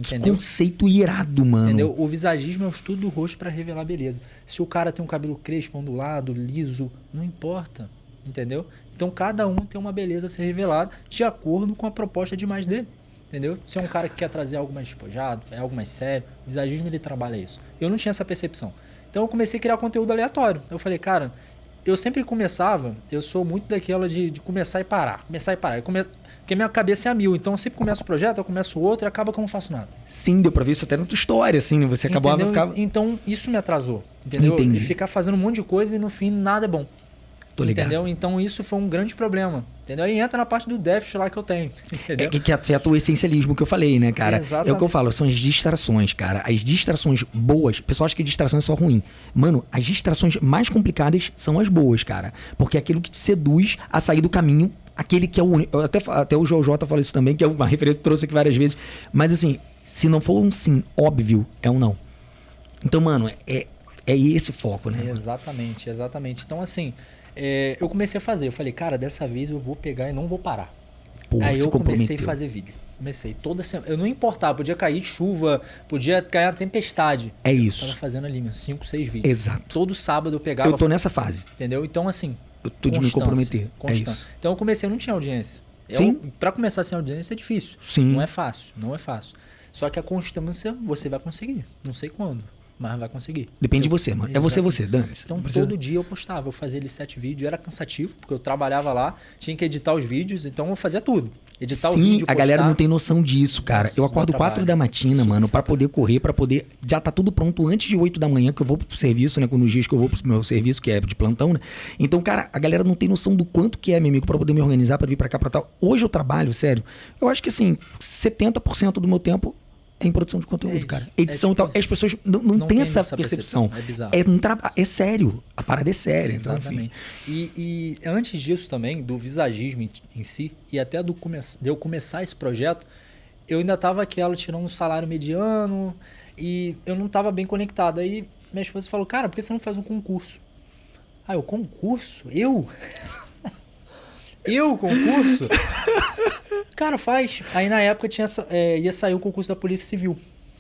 Que conceito irado, mano. Entendeu? O visagismo é o estudo do rosto pra revelar beleza. Se o cara tem um cabelo crespo, ondulado, liso, não importa. Entendeu? Então, cada um tem uma beleza a ser revelada de acordo com a proposta de imagem dele. Entendeu? Se é um cara que quer trazer algo mais despojado, é algo mais sério, o visagismo ele trabalha isso. Eu não tinha essa percepção. Então eu comecei a criar conteúdo aleatório. Eu falei, cara, eu sempre começava, eu sou muito daquela de começar e parar. Porque minha cabeça é a mil. Então eu sempre começo o projeto, eu começo o outro e acaba que eu não faço nada. Sim, deu pra ver isso até na tua história, assim, né? Você acabou a ficar... Então isso me atrasou, entendeu? Entendi. E ficar fazendo um monte de coisa e no fim nada é bom. Tô ligado. Entendeu? Então isso foi um grande problema. Entendeu? Aí entra na parte do déficit lá que eu tenho. Entendeu? Que afeta o essencialismo que eu falei, né, cara? Exatamente. É o que eu falo, são as distrações, cara. As distrações boas, o pessoal acha que distrações são ruins. Mano, as distrações mais complicadas são as boas, cara. Porque é aquilo que te seduz a sair do caminho, aquele que é o único. Até o Jojo falou isso também, que é uma referência que eu trouxe aqui várias vezes. Mas assim, se não for um sim óbvio, é um não. Então, mano, é esse foco, né? Exatamente, exatamente. Então, assim, eu comecei a fazer. Eu falei, cara, dessa vez eu vou pegar e não vou parar. Pô, aí se eu comecei comprometeu. a fazer vídeo. Comecei toda semana. Eu não importava, podia cair chuva, podia cair uma tempestade. É Eu isso. tava fazendo ali, 5, 6 vídeos. Exato. Todo sábado eu pegava. Eu tô nessa fase. Entendeu? Então, assim. Eu tô de me comprometer. É isso. Então eu comecei, eu não tinha audiência. Sim. Pra começar sem audiência é difícil. Sim. Não é fácil, não é fácil. Só que a constância você vai conseguir. Não sei quando, mas vai conseguir. Depende de você, mano. É você, Dani. Então todo dia eu postava, eu fazia ali 7 vídeos, era cansativo, porque eu trabalhava lá, tinha que editar os vídeos, então eu fazia tudo. Editar o vídeo, a galera não tem noção disso, cara. Nossa, eu acordo 4 da matina, mano, pra poder correr, pra poder... Já tá tudo pronto antes de 8 da manhã, que eu vou pro serviço, né? Nos dias que eu vou pro meu serviço, que é de plantão, né? Então, cara, a galera não tem noção do quanto que é, meu amigo, pra poder me organizar, pra vir pra cá, pra tal. Hoje eu trabalho, sério, eu acho que, assim, 70% do meu tempo é em produção de conteúdo, cara. Edição e tal. As pessoas não têm essa percepção. É bizarro. É sério. A parada é séria. Então, exatamente. E antes disso também, do visagismo em si, e até de eu começar esse projeto, eu ainda tava aquela tirando um salário mediano e eu não tava bem conectado. Aí minha esposa falou, cara, por que você não faz um concurso? Ah, eu concurso? Eu? Eu, concurso? Cara, faz. Aí na época ia sair o concurso da Polícia Civil.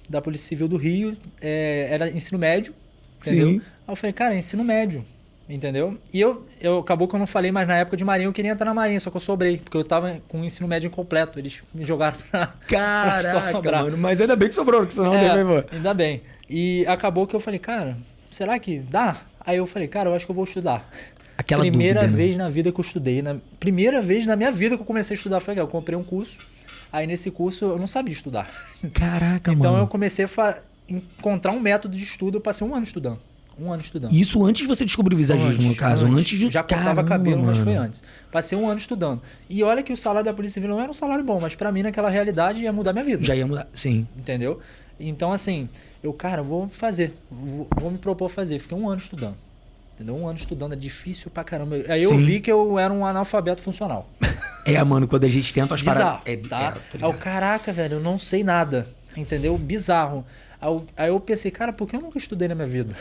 Da Polícia Civil do Rio. Era ensino médio. Entendeu? Sim. Aí eu falei, cara, ensino médio. Entendeu? E eu acabou que eu não falei, mas na época de Marinha eu queria entrar na Marinha, só que eu sobrei. Porque eu tava com o ensino médio incompleto. Eles me jogaram pra. Caraca, pra mano. Mas ainda bem que sobrou, porque senão ainda bem. E acabou que eu falei, cara, será que dá? Aí eu falei, cara, eu acho que eu vou estudar. Aquela primeira dúvida, vez na vida que eu estudei. Primeira vez na minha vida que eu comecei a estudar foi que eu comprei um curso. Aí nesse curso eu não sabia estudar. Caraca, então mano. eu comecei a encontrar um método de estudo. Eu passei 1 ano estudando. 1 ano estudando. Isso antes de você descobrir o visagismo, no caso. Antes de... Já cortava cabelo, mano. mas foi antes. Passei 1 ano estudando. E olha que o salário da Polícia Civil não era um salário bom, mas pra mim naquela realidade ia mudar minha vida. Já ia mudar, sim. Entendeu? Então assim, cara, vou fazer. Vou me propor a fazer. Fiquei 1 ano estudando. Entendeu? 1 ano estudando é difícil pra caramba. Aí eu vi que eu era um analfabeto funcional. Mano, quando a gente tenta as paradas... Tá? Caraca, velho, eu não sei nada. Entendeu? Bizarro. Aí eu pensei, cara, por que eu nunca estudei na minha vida?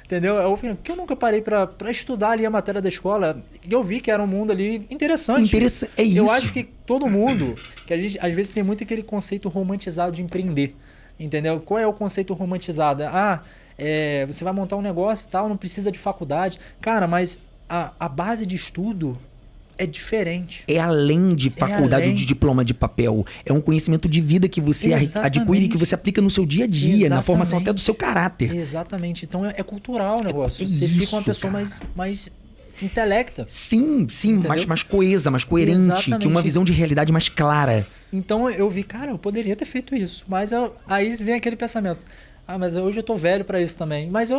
Entendeu? Aí eu falei, por que eu nunca parei pra estudar ali a matéria da escola? E eu vi que era um mundo ali interessante. É isso. Eu acho que todo mundo, que a gente às vezes tem muito aquele conceito romantizado de empreender. Entendeu? Qual é o conceito romantizado? Você vai montar um negócio e tal, não precisa de faculdade. Cara, mas a base de estudo é diferente. É além de faculdade ou de diploma de papel. É um conhecimento de vida que você adquire, que você aplica no seu dia a dia, na formação até do seu caráter. Exatamente. Então é cultural o negócio. Você fica uma pessoa mais intelecta. Sim, mais coesa, mais coerente, Exatamente. que uma visão de realidade mais clara. Então eu vi, cara, eu poderia ter feito isso. Mas aí vem aquele pensamento. Mas hoje eu tô velho pra isso também. Mas é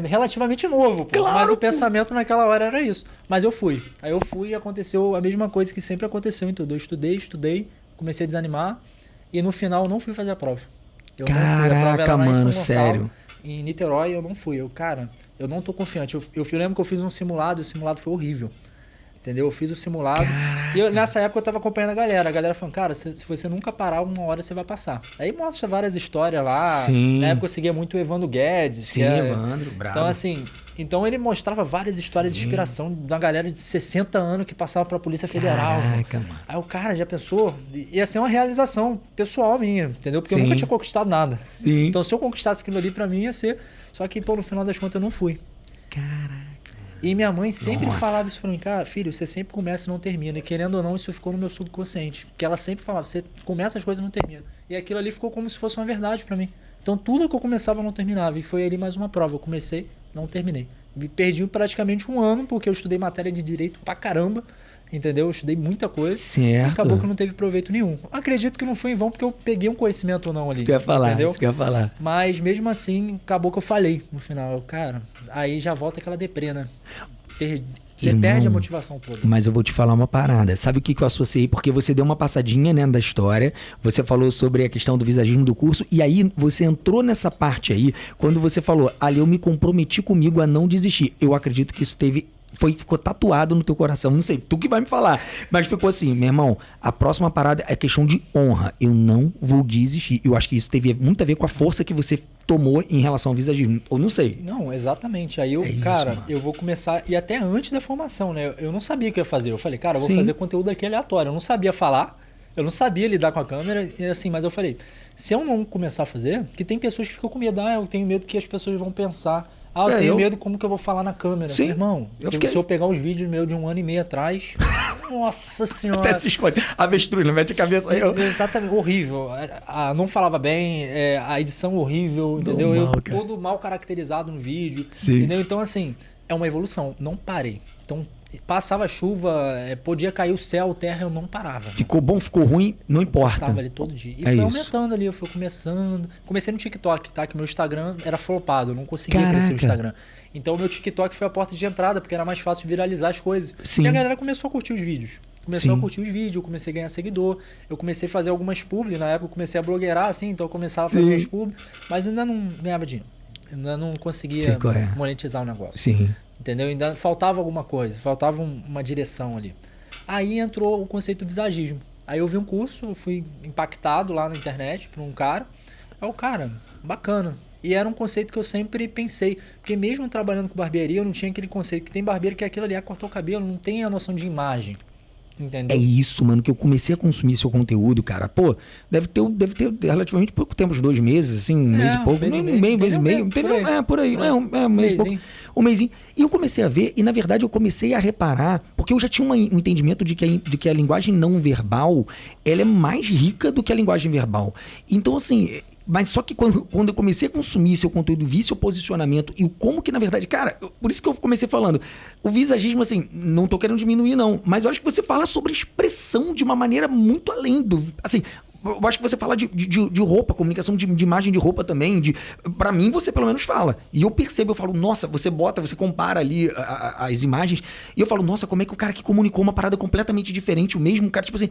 relativamente novo, pô. Claro, mas o pensamento naquela hora era isso. Mas eu fui. Aí eu fui e aconteceu a mesma coisa que sempre aconteceu em tudo. Eu estudei, comecei a desanimar. E no final eu não fui fazer a prova. Eu não fui. A prova era lá em São Gonçalo, sério? Em Niterói eu não fui. Eu não tô confiante. Eu lembro que eu fiz um simulado e o simulado foi horrível. Entendeu? Eu fiz o simulado. Caraca. E nessa época eu tava acompanhando a galera. A galera falando, cara, se você nunca parar, 1 hora você vai passar. Aí mostra várias histórias lá. Sim. Na época eu seguia muito o Evandro Guedes. Sim, Evandro, bravo. Então, assim, ele mostrava várias histórias de inspiração da galera de 60 anos que passava pra Polícia Federal. Caraca, mano. Aí o cara já pensou, ia ser uma realização pessoal minha, entendeu? Porque eu nunca tinha conquistado nada. Sim. Então se eu conquistasse aquilo ali pra mim ia ser. Só que, no final das contas eu não fui. Caraca. E minha mãe sempre Nossa. falava isso pra mim, cara, filho, você sempre começa e não termina. E querendo ou não, isso ficou no meu subconsciente. Porque ela sempre falava, você começa as coisas e não termina. E aquilo ali ficou como se fosse uma verdade pra mim. Então tudo que eu começava eu não terminava. E foi ali mais uma prova. Eu comecei, não terminei. Me perdi praticamente um ano, porque eu estudei matéria de direito pra caramba. Entendeu? Eu estudei muita coisa. Certo. E acabou que não teve proveito nenhum. Acredito que não foi em vão, porque eu peguei um conhecimento ou não ali. Isso que eu ia falar, entendeu? isso que eu ia falar. Mas mesmo assim, acabou que eu falei no final. Cara, aí já volta aquela deprê, né? Você Irmão, perde a motivação toda. Mas eu vou te falar uma parada. Sabe o que eu associei? Porque você deu uma passadinha, né, da história. Você falou sobre a questão do visagismo do curso. E aí você entrou nessa parte aí. Quando você falou, ali eu me comprometi comigo a não desistir. Eu acredito que isso ficou tatuado no teu coração. Não sei, tu que vai me falar. Mas ficou assim, meu irmão, a próxima parada é questão de honra. Eu não vou desistir. Eu acho que isso teve muito a ver com a força que você tomou em relação ao visagismo. Ou não sei. Não, exatamente. Aí eu, É isso, cara, mano. eu vou começar. E até antes da formação, né? Eu não sabia o que eu ia fazer. Eu falei, cara, eu vou Sim. fazer conteúdo aqui aleatório. Eu não sabia falar, eu não sabia lidar com a câmera. E assim, mas eu falei, se eu não começar a fazer, que tem pessoas que ficam com medo, eu tenho medo que as pessoas vão pensar. Eu tenho medo como que eu vou falar na câmera. Sim. Irmão, se eu pegar os vídeos meus de 1 ano e meio atrás, nossa senhora. Até se escolhe. Avestruz, não mete a cabeça aí. Exatamente, horrível. Não falava bem, a edição horrível, entendeu? Normal, cara. Todo mal caracterizado no vídeo. Sim. Entendeu? Então, assim, é uma evolução. Não parei. Então, passava chuva, podia cair o céu, terra, eu não parava. Ficou bom, ficou ruim, não importa. Estava ali todo dia. E É foi isso. aumentando ali, eu fui começando. Comecei no TikTok, tá? Que meu Instagram era flopado, eu não conseguia Caraca. crescer o Instagram. Então o meu TikTok foi a porta de entrada, porque era mais fácil de viralizar as coisas. Sim. E a galera começou a curtir os vídeos. Começou Sim. a curtir os vídeos, eu comecei a ganhar seguidor. Eu comecei a fazer algumas publi, na época eu comecei a blogueirar, assim, então eu começava a fazer Sim. umas publi, mas ainda não ganhava dinheiro. Ainda não conseguia Sei qual é. monetizar o negócio. Sim. Entendeu? Ainda faltava alguma coisa, faltava uma direção ali. Aí entrou o conceito do visagismo. Aí eu vi um curso, eu fui impactado lá na internet por um cara. Aí o cara, bacana. E era um conceito que eu sempre pensei. Porque mesmo trabalhando com barbearia, eu não tinha aquele conceito que tem barbeiro que aquilo ali cortou o cabelo, não tem a noção de imagem. Entendeu? É isso, mano, que eu comecei a consumir seu conteúdo, cara. Pô, deve ter relativamente pouco tempo, uns 2 meses, assim, um mês e pouco. mês e meio. Mês e meio. Por aí. Por aí. Um mês e pouco. Mêsinho. Um mêsinho. E eu comecei a ver, e na verdade eu comecei a reparar, porque eu já tinha um entendimento de que a linguagem não verbal, ela é mais rica do que a linguagem verbal. Então, assim, mas só que quando eu comecei a consumir seu conteúdo, vi seu posicionamento e o como que, na verdade, cara, por isso que eu comecei falando, o visagismo, assim, não tô querendo diminuir, não, mas eu acho que você fala sobre expressão de uma maneira muito além do, assim, eu acho que você fala de roupa, comunicação de imagem de roupa também. Pra mim, você pelo menos fala. E eu percebo, eu falo, nossa, você compara ali as imagens. E eu falo, nossa, como é que o cara que comunicou uma parada completamente diferente, o mesmo cara, tipo assim,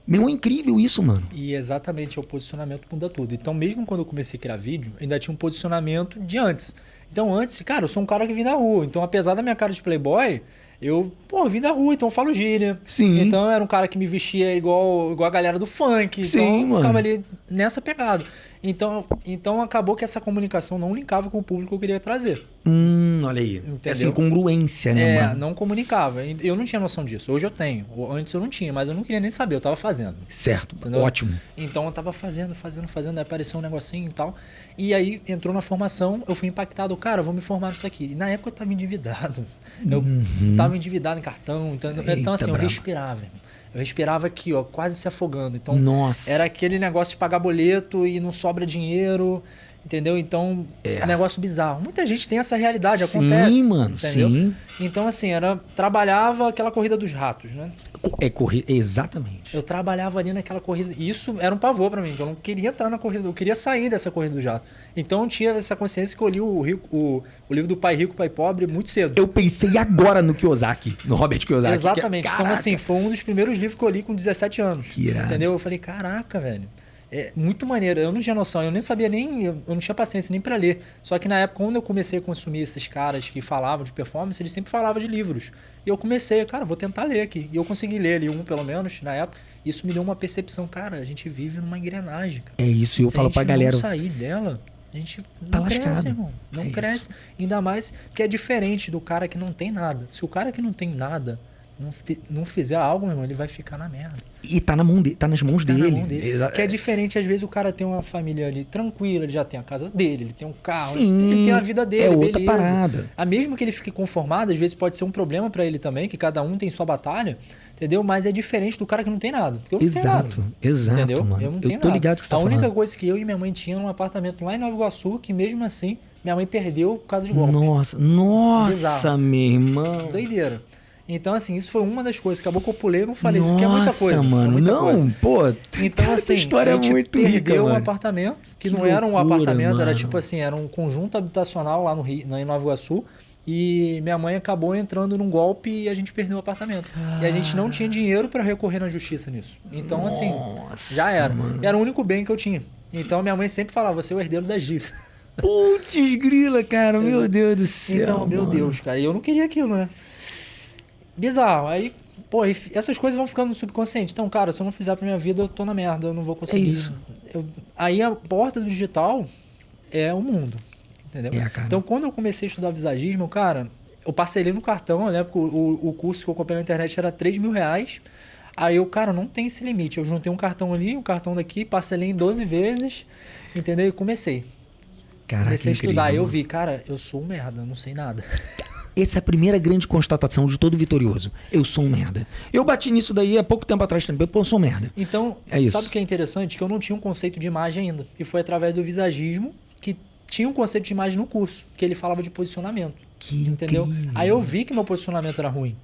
meu, é incrível isso, mano. E exatamente, o posicionamento muda tudo. Então, mesmo quando eu comecei a criar vídeo, ainda tinha um posicionamento de antes. Então, antes, cara, eu sou um cara que vim da rua. Então, apesar da minha cara de playboy, eu vim da rua, então eu falo gíria. Sim. Então, eu era um cara que me vestia igual a galera do funk. Sim, então, eu mano. ficava ali nessa pegada. Então, acabou que essa comunicação não linkava com o público que eu queria trazer. Olha aí. Entendeu? Essa incongruência, né, mano? Não comunicava. Eu não tinha noção disso. Hoje eu tenho. Antes eu não tinha, mas eu não queria nem saber, eu tava fazendo. Certo, Entendeu? ótimo. Então eu tava fazendo, aí apareceu um negocinho e tal. E aí entrou na formação, eu fui impactado, cara, vou me formar nisso aqui. E na época eu tava endividado. Eu tava endividado em cartão. Então assim, eu brabo. respirava, irmão. Eu respirava aqui, ó, quase se afogando. Então Nossa. era aquele negócio de pagar boleto e não sobra dinheiro. Entendeu? Então, negócio bizarro. Muita gente tem essa realidade, Sim, acontece. mano, entendeu? sim. Então, assim, trabalhava aquela corrida dos ratos, né? Exatamente. Eu trabalhava ali naquela corrida. E isso era um pavor pra mim, que eu não queria entrar na corrida, eu queria sair dessa corrida do jato. Então eu tinha essa consciência que eu li o livro do Pai Rico, Pai Pobre muito cedo. Eu pensei agora no Kiyosaki, no Robert Kiyosaki. Exatamente. Que, então, assim, foi um dos primeiros livros que eu li com 17 anos. Que irado. Entendeu? Eu falei, caraca, velho. É muito maneiro. Eu não tinha noção, eu nem sabia eu não tinha paciência nem pra ler. Só que na época, quando eu comecei a consumir esses caras que falavam de performance, eles sempre falavam de livros. E eu comecei, cara, vou tentar ler aqui. E eu consegui ler ali um, pelo menos, na época. Isso me deu uma percepção, cara, a gente vive numa engrenagem, cara. É isso, e eu falo pra galera. Se a gente não sair dela, a gente Tá não cresce, lascado. irmão. Não É cresce. Ainda mais que é diferente do cara que não tem nada. Se o cara que não tem nada não fizer algo, meu irmão, ele vai ficar na merda. E tá nas mãos Tá na dele. mão dele. Que é diferente, às vezes o cara tem uma família ali tranquila, ele já tem a casa dele, ele tem um carro, Sim, ele tem a vida dele, é outra beleza. parada. Mesmo que ele fique conformado, às vezes pode ser um problema pra ele também, que cada um tem sua batalha, entendeu? Mas é diferente do cara que não tem nada. Porque eu não tenho nada. Exato, entendeu? mano. Eu não tenho tô nada. ligado que você tá A única falando. coisa que eu e minha mãe tinham um apartamento lá em Nova Iguaçu, que mesmo assim, minha mãe perdeu por causa de golpe. Nossa, Bizarro. meu irmão. Doideira. Então, assim, isso foi uma das coisas. Acabou que eu pulei e não falei, porque é muita coisa. Nossa, mano. É muita Não, coisa. pô. Então, cara, assim, essa história a é gente muito rica, perdeu um mano. apartamento, que Que não era um loucura, apartamento, era mano. tipo assim, era um conjunto habitacional lá no Rio, em Nova Iguaçu. E minha mãe acabou entrando num golpe e a gente perdeu o apartamento. E a gente não tinha dinheiro pra recorrer na justiça nisso. Então, assim, já era. mano. Era o único bem que eu tinha. Então, minha mãe sempre falava, você é o herdeiro das dívidas. Putz, grila, cara. Meu Deus do céu. Então, meu mano. Deus, cara. E eu não queria aquilo, né? Bizarro. Aí, pô, essas coisas vão ficando no subconsciente. Então, cara, se eu não fizer pra minha vida, eu tô na merda, eu não vou conseguir. É isso. Aí a porta do digital é o mundo. Entendeu? É, cara. Então, quando eu comecei a estudar visagismo, cara, eu parcelei no cartão, eu lembro que o curso que eu comprei na internet era R$3.000. Aí eu, cara, não tem esse limite. Eu juntei um cartão ali, um cartão daqui, parcelei em 12 vezes, entendeu? E comecei. Caraca, Comecei a estudar. Aí incrível, eu mano. vi, cara, eu sou um merda, eu não sei nada. Essa é a primeira grande constatação de todo vitorioso. Eu sou um merda. Eu bati nisso daí há pouco tempo atrás também. Pô, eu sou um merda. Então, É isso. sabe o que é interessante? Que eu não tinha um conceito de imagem ainda. E foi através do visagismo que tinha um conceito de imagem no curso, que ele falava de posicionamento. Que Entendeu? incrível. Aí eu vi que meu posicionamento era ruim.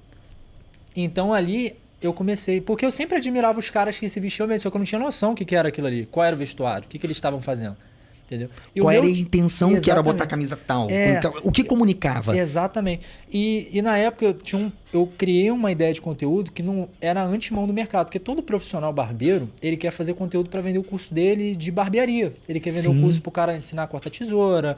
Então ali eu comecei... Porque eu sempre admirava os caras que se vestiam bem, só que eu não tinha noção o que era aquilo ali. Qual era o vestuário, o que eles estavam fazendo. Entendeu? E Qual o era a meu- intenção que era Exatamente. botar a camisa tal? É. O que comunicava? Exatamente. E na época eu criei uma ideia de conteúdo que não era antemão do mercado, porque todo profissional barbeiro, ele quer fazer conteúdo para vender o curso dele de barbearia. Ele quer vender Sim. o curso pro cara ensinar a cortar tesoura,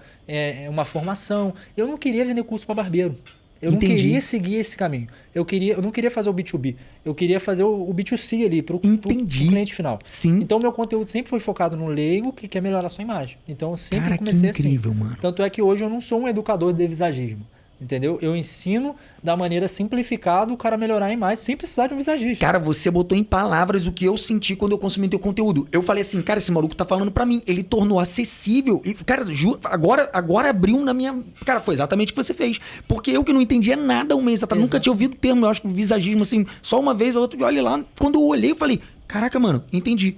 uma formação. Eu não queria vender curso para barbeiro. Eu Entendi. não queria seguir esse caminho. Eu não queria fazer o B2B. Eu queria fazer o B2C ali, pro Entendi. cliente final. Sim. Então, meu conteúdo sempre foi focado no leigo que quer melhorar a sua imagem. Então, eu sempre Cara, que comecei incrível, assim. mano. Tanto é que hoje eu não sou um educador de visagismo. Entendeu? Eu ensino da maneira simplificada o cara melhorar a imagem sem precisar de um visagista. Cara, você botou em palavras o que eu senti quando eu consumi teu conteúdo. Eu falei assim, cara, esse maluco tá falando pra mim. Ele tornou acessível. E, cara, juro, agora abriu na minha... Cara, foi exatamente o que você fez. Porque eu que não entendia nada um mês atrás. Nunca tinha ouvido o termo, eu acho que visagismo, assim, só uma vez ou outra. E olha lá, quando eu olhei, eu falei, caraca, mano, entendi.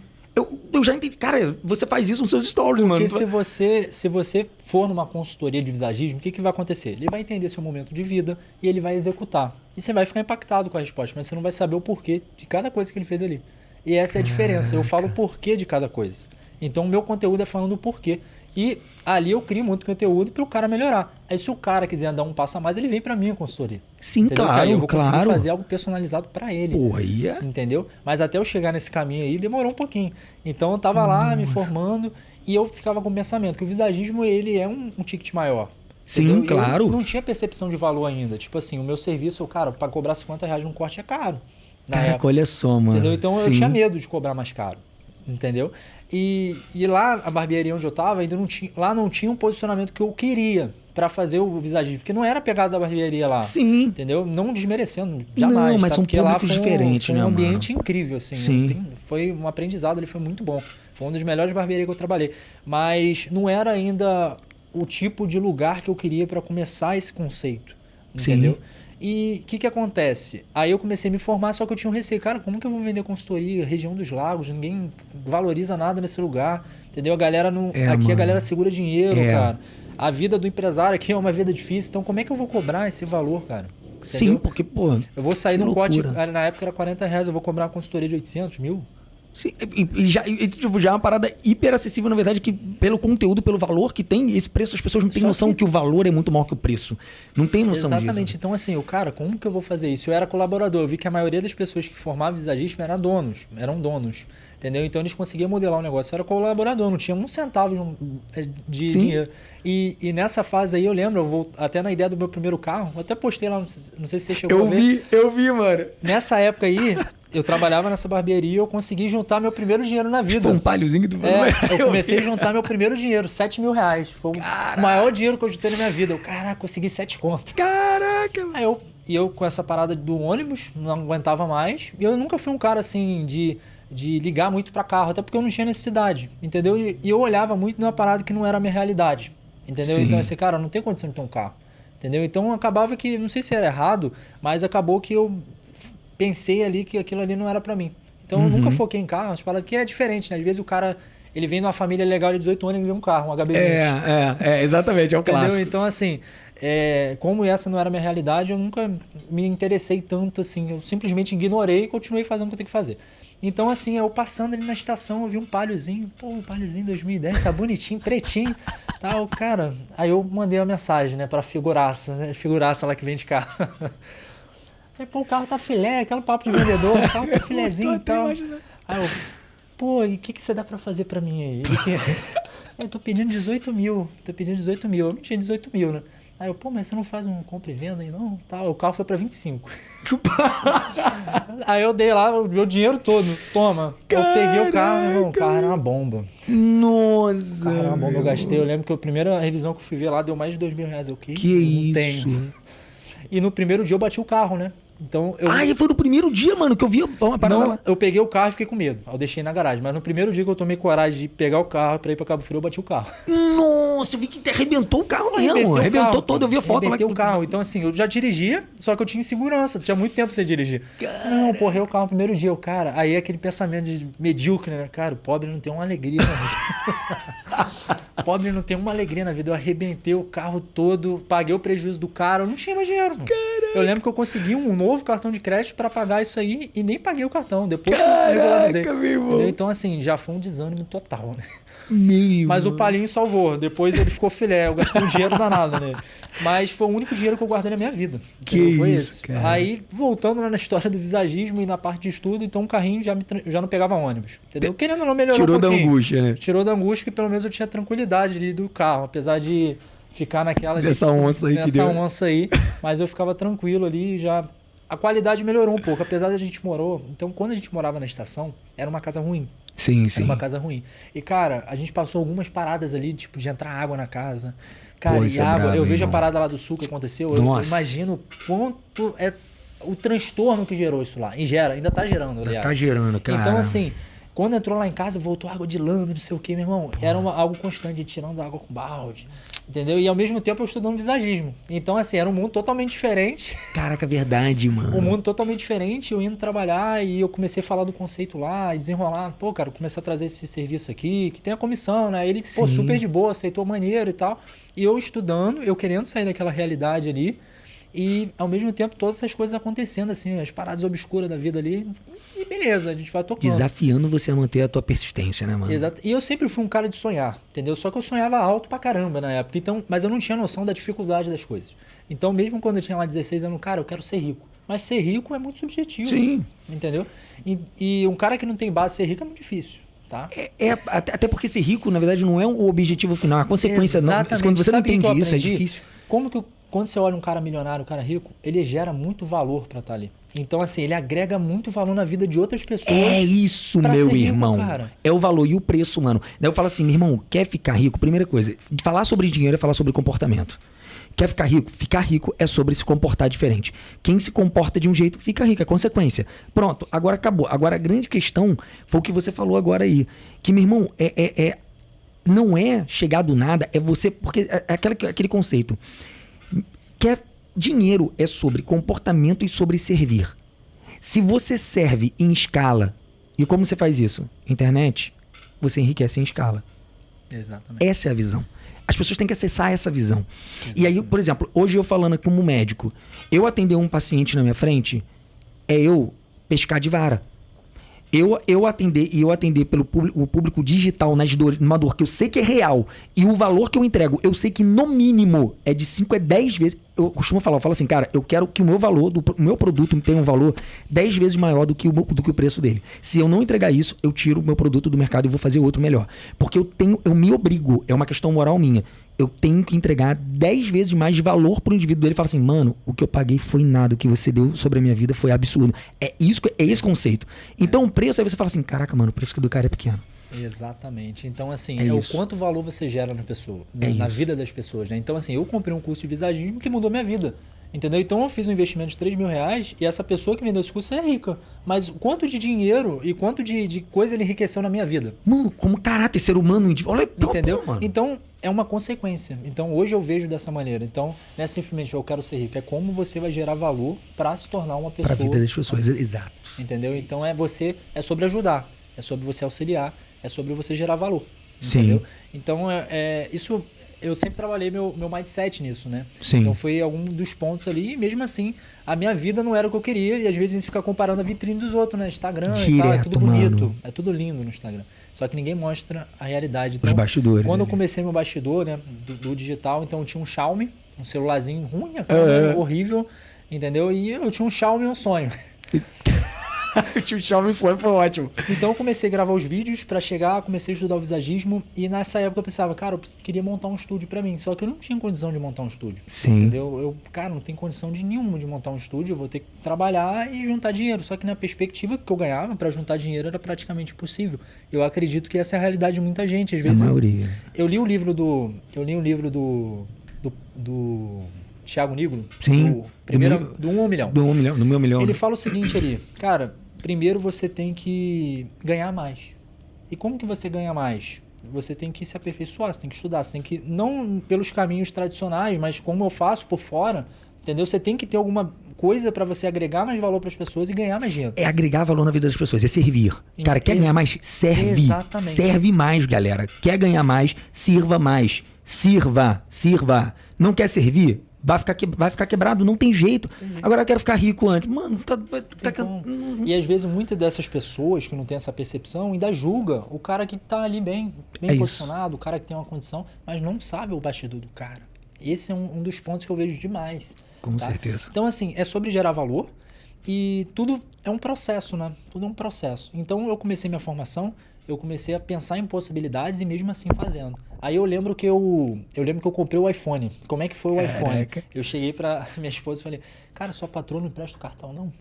Eu já entendi. Cara, você faz isso nos seus stories, mano. Porque se você for numa consultoria de visagismo, o que vai acontecer? Ele vai entender seu momento de vida e ele vai executar. E você vai ficar impactado com a resposta, mas você não vai saber o porquê de cada coisa que ele fez ali. E essa é a diferença. Eu falo o porquê de cada coisa. Então, o meu conteúdo é falando o porquê. E ali eu crio muito conteúdo para o cara melhorar. Aí, se o cara quiser dar um passo a mais, ele vem para mim a consultoria. Sim, Entendeu? Que aí claro, eu vou conseguir claro. fazer algo personalizado para ele. Pô, aí é... Entendeu? Mas até eu chegar nesse caminho aí, demorou um pouquinho. Então eu tava lá me formando e eu ficava com o pensamento que o visagismo, ele é um ticket maior. Sim, entendeu? claro. Eu não tinha percepção de valor ainda. Tipo assim, o meu serviço, cara, para cobrar R$50 num corte é caro. Na Caraca, época, olha só, mano. entendeu? Então eu Sim. tinha medo de cobrar mais caro. Entendeu? E lá, a barbearia onde eu tava, ainda não tinha, lá não tinha um posicionamento que eu queria para fazer o visagismo. Porque não era a pegada da barbearia lá. Sim. Entendeu? Não desmerecendo, jamais. Não, mas tá? são Porque lá públicos foi diferentes, foi né, um mano? ambiente incrível, assim. Sim. Foi um aprendizado, ele foi muito bom. Foi uma das melhores barbearias que eu trabalhei. Mas não era ainda o tipo de lugar que eu queria para começar esse conceito. Entendeu? Sim. E o que acontece? Aí eu comecei a me formar, só que eu tinha um receio. Cara, como que eu vou vender consultoria, região dos lagos? Ninguém valoriza nada nesse lugar. Entendeu? A galera não. Aqui mano. a galera segura dinheiro, É. cara. A vida do empresário aqui é uma vida difícil. Então, como é que eu vou cobrar esse valor, cara? Sim, Entendeu? porque, pô... Eu vou sair que de um corte, loucura. na época era R$40, eu vou cobrar uma consultoria de 800 mil. Sim, tipo, já é uma parada hiper acessível, na verdade, que pelo conteúdo, pelo valor que tem, esse preço, as pessoas não têm Só noção que o valor é muito maior que o preço. Não tem noção Exatamente. disso. Então, assim, o cara, como que eu vou fazer isso? Eu era colaborador, eu vi que a maioria das pessoas que formavam visagismo eram donos. Entendeu? Então eles conseguiam modelar o negócio. Eu era colaborador, não tinha um centavo de Sim. dinheiro. E nessa fase aí, eu lembro, eu vou até na ideia do meu primeiro carro, eu até postei lá, não sei se você chegou a ver. Eu vi, mano. Nessa época aí, eu trabalhava nessa barbearia e eu consegui juntar meu primeiro dinheiro na vida. Foi um palhozinho que tu falou. Eu comecei a juntar meu primeiro dinheiro, R$7.000. Foi o maior dinheiro que eu juntei na minha vida. Eu, caraca, consegui 7 contas. Caraca, mano. Aí eu E eu com essa parada do ônibus, não aguentava mais. E eu nunca fui um cara assim de ligar muito pra carro, até porque eu não tinha necessidade, entendeu? E eu olhava muito numa parada que não era a minha realidade, entendeu? Sim. Então assim, cara, não tem condição de ter um carro, entendeu? Então acabava que, não sei se era errado, mas acabou que eu pensei ali que aquilo ali não era pra mim. Então eu nunca foquei em carro, as paradas que é diferente, né? Às vezes o cara, ele vem numa família legal de 18 anos e ele vê um carro, um HB20. Exatamente, é o clássico. Então assim, como essa não era a minha realidade, eu nunca me interessei tanto assim, eu simplesmente ignorei e continuei fazendo o que eu tenho que fazer. Então, assim, eu passando ali na estação, eu vi um Paliozinho, um Paliozinho 2010, tá bonitinho, pretinho, tal, cara. Aí eu mandei uma mensagem, né, pra figuraça lá que vende carro. Aí, o carro tá filé, aquele papo de vendedor, o carro tá filézinho e tal. Aí eu, e o que você dá pra fazer pra mim aí? Eu tô pedindo 18 mil, eu não tinha 18 mil, né? Aí eu, mas você não faz um compra e venda aí não? Tá, o carro foi pra 25. Aí eu dei lá o meu dinheiro todo. Toma. Caraca. Eu peguei o carro, meu irmão. O carro era uma bomba. Nossa. O carro era uma bomba. Eu gastei. Eu lembro que a primeira revisão que eu fui ver lá deu mais de R$2.000. Eu, que isso? Tenho. E no primeiro dia eu bati o carro, né? Então e foi no primeiro dia, mano, que eu vi uma parada lá. Eu peguei o carro e fiquei com medo. Eu deixei na garagem. Mas no primeiro dia que eu tomei coragem de pegar o carro pra ir pra Cabo Frio, eu bati o carro. Nossa, eu vi que arrebentou o carro mesmo. Arrebentou todo, eu vi a foto lá. Arrebentei o carro. Então, assim, eu já dirigia, só que eu tinha insegurança. Tinha muito tempo sem dirigir. Não, porrei o carro no primeiro dia. Cara, aí aquele pensamento de medíocre, né? Cara, o pobre não tem uma alegria na vida. Pobre não tem uma alegria na vida. Eu arrebentei o carro todo, paguei o prejuízo do cara. Eu não tinha mais dinheiro, mano. Eu lembro que eu consegui um novo cartão de crédito pra pagar isso aí e nem paguei o cartão. Depois eu regularizei. Então, assim, já foi um desânimo total, né? Mas o Palinho salvou. Depois ele ficou filé. Eu gastei um dinheiro danado nele. Mas foi o único dinheiro que eu guardei na minha vida. Que foi isso, esse. cara. Aí, voltando lá na história do visagismo e na parte de estudo, então o carrinho já não pegava ônibus. Entendeu? Querendo ou não, melhorou um pouquinho. Tirou da angústia, né? Tirou da angústia, que pelo menos eu tinha tranquilidade ali do carro. Apesar de ficar naquela... Dessa onça aí que deu. Dessa onça aí. Mas eu ficava tranquilo ali já... A qualidade melhorou um pouco, apesar de a gente morou... Então, quando a gente morava na estação, era uma casa ruim. Sim. Era uma casa ruim. E, cara, a gente passou algumas paradas ali, tipo, de entrar água na casa. Cara, e água... Bravo, eu vejo a parada lá do sul que aconteceu, eu imagino quanto é o transtorno que gerou isso lá. E gera, ainda tá gerando, aliás. Tá gerando, cara. Então, assim... Quando entrou lá em casa, voltou água de lama, não sei o que, meu irmão. Era algo constante, tirando água com balde, entendeu? E ao mesmo tempo eu estudando visagismo. Então, assim, era um mundo totalmente diferente. Caraca, verdade, mano. Um mundo totalmente diferente, eu indo trabalhar e eu comecei a falar do conceito lá, e desenrolar. Pô, cara, eu comecei a trazer esse serviço aqui, que tem a comissão, né? Ele, super de boa, aceitou maneiro e tal. E eu estudando, eu querendo sair daquela realidade ali. E, ao mesmo tempo, todas essas coisas acontecendo, assim, as paradas obscuras da vida ali. E beleza, a gente vai tocando. Desafiando você a manter a tua persistência, né, mano? Exato. E eu sempre fui um cara de sonhar, entendeu? Só que eu sonhava alto pra caramba na época. Então, mas eu não tinha noção da dificuldade das coisas. Então, mesmo quando eu tinha lá 16 anos, cara, eu quero ser rico. Mas ser rico é muito subjetivo. Sim. Entendeu? E um cara que não tem base, ser rico é muito difícil. Tá? Até porque ser rico, na verdade, não é o objetivo final. A consequência não. Quando você não entende isso, é difícil. Quando você olha um cara milionário, um cara rico, ele gera muito valor pra estar ali. Então, assim, ele agrega muito valor na vida de outras pessoas. É isso, meu irmão. Cara. É o valor e o preço, mano. Daí eu falo assim, meu irmão, quer ficar rico? Primeira coisa, falar sobre dinheiro é falar sobre comportamento. Quer ficar rico? Ficar rico é sobre se comportar diferente. Quem se comporta de um jeito, fica rico, é consequência. Pronto, agora acabou. Agora a grande questão foi o que você falou agora aí. Que, meu irmão, não é chegar do nada, é você... Porque é aquele conceito... Dinheiro é sobre comportamento e sobre servir. Se você serve em escala, e como você faz isso? Internet, você enriquece em escala. Exatamente. Essa é a visão. As pessoas têm que acessar essa visão. Exatamente. E aí, por exemplo, hoje eu falando como médico, eu atender um paciente na minha frente, é eu pescar de vara. Eu atender pelo o público digital numa dor que eu sei que é real e o valor que eu entrego, eu sei que no mínimo é de 5 a 10 vezes. Eu costumo falar, eu falo assim, cara, eu quero que o meu valor, o meu produto tenha um valor 10 vezes maior do que o preço dele. Se eu não entregar isso, eu tiro o meu produto do mercado e vou fazer outro melhor. Porque eu me obrigo, é uma questão moral minha. Eu tenho que entregar 10 vezes mais de valor pro indivíduo dele e falar assim, mano, o que eu paguei foi nada, o que você deu sobre a minha vida foi absurdo. É esse conceito. Então o preço, aí você fala assim, caraca, mano, o preço do cara é pequeno. Exatamente. Então, assim, é o quanto valor você gera na pessoa, na vida das pessoas, né? Então, assim, eu comprei um curso de visagismo que mudou minha vida. Entendeu? Então eu fiz um investimento de 3 mil reais e essa pessoa que vendeu esse curso é rica. Mas quanto de dinheiro e quanto de coisa ele enriqueceu na minha vida? Mano, como caráter, ser humano. Olha, entendeu? Pô, mano. Então é uma consequência. Então hoje eu vejo dessa maneira. Então não é simplesmente eu quero ser rico, é como você vai gerar valor para se tornar uma pessoa. Para a vida das pessoas, assim, exato. entendeu? Então é sobre ajudar, é sobre você auxiliar, é sobre você gerar valor. Sim. Entendeu? Então isso eu sempre trabalhei meu mindset nisso, né? Sim. Então foi algum dos pontos ali e mesmo assim a minha vida não era o que eu queria e às vezes a gente fica comparando a vitrine dos outros, né? Instagram e tal, é tudo bonito, mano. é tudo lindo no Instagram. Só que ninguém mostra a realidade. Então, os bastidores. quando eu comecei meu bastidor, né, do digital, então eu tinha um Xiaomi, um celularzinho ruim, a câmera horrível, entendeu? E eu tinha um Xiaomi, um sonho. O tio Xiaomi foi ótimo. Então eu comecei a gravar os vídeos pra chegar, comecei a estudar o visagismo e nessa época eu pensava, cara, eu queria montar um estúdio pra mim, só que eu não tinha condição de montar um estúdio. Sim. Entendeu? Cara, não tenho condição de nenhuma de montar um estúdio, eu vou ter que trabalhar e juntar dinheiro, só que na perspectiva que eu ganhava pra juntar dinheiro era praticamente impossível. Eu acredito que essa é a realidade de muita gente, às vezes. A maioria. Eu li um livro do Thiago Nigro, Sim. do 1 ao milhão. Do 1 milhão, no meu milhão. Ele fala o seguinte ali, cara, primeiro você tem que ganhar mais. E como que você ganha mais? Você tem que se aperfeiçoar, você tem que estudar, você tem que, não pelos caminhos tradicionais, mas como eu faço por fora, entendeu? Você tem que ter alguma coisa para você agregar mais valor para as pessoas e ganhar mais dinheiro. É agregar valor na vida das pessoas, é servir. Cara, quer ganhar mais? Serve. Exatamente. Serve mais, galera. Quer ganhar mais? Sirva mais. Sirva. Não quer servir? Vai ficar quebrado, não tem jeito. Agora eu quero ficar rico antes. Mano, E às vezes muitas dessas pessoas que não têm essa percepção ainda julga o cara que tá ali bem posicionado, o cara que tem uma condição, mas não sabe o bastidor do cara. Esse é um dos pontos que eu vejo demais. Com certeza. Então, assim, é sobre gerar valor e tudo é um processo, né? Tudo é um processo. Então, eu comecei minha formação, eu comecei a pensar em possibilidades e mesmo assim fazendo. Aí eu lembro que eu comprei o iPhone. Como é que foi o iPhone? Eu cheguei pra minha esposa e falei, cara, sua patroa não empresta o cartão, não?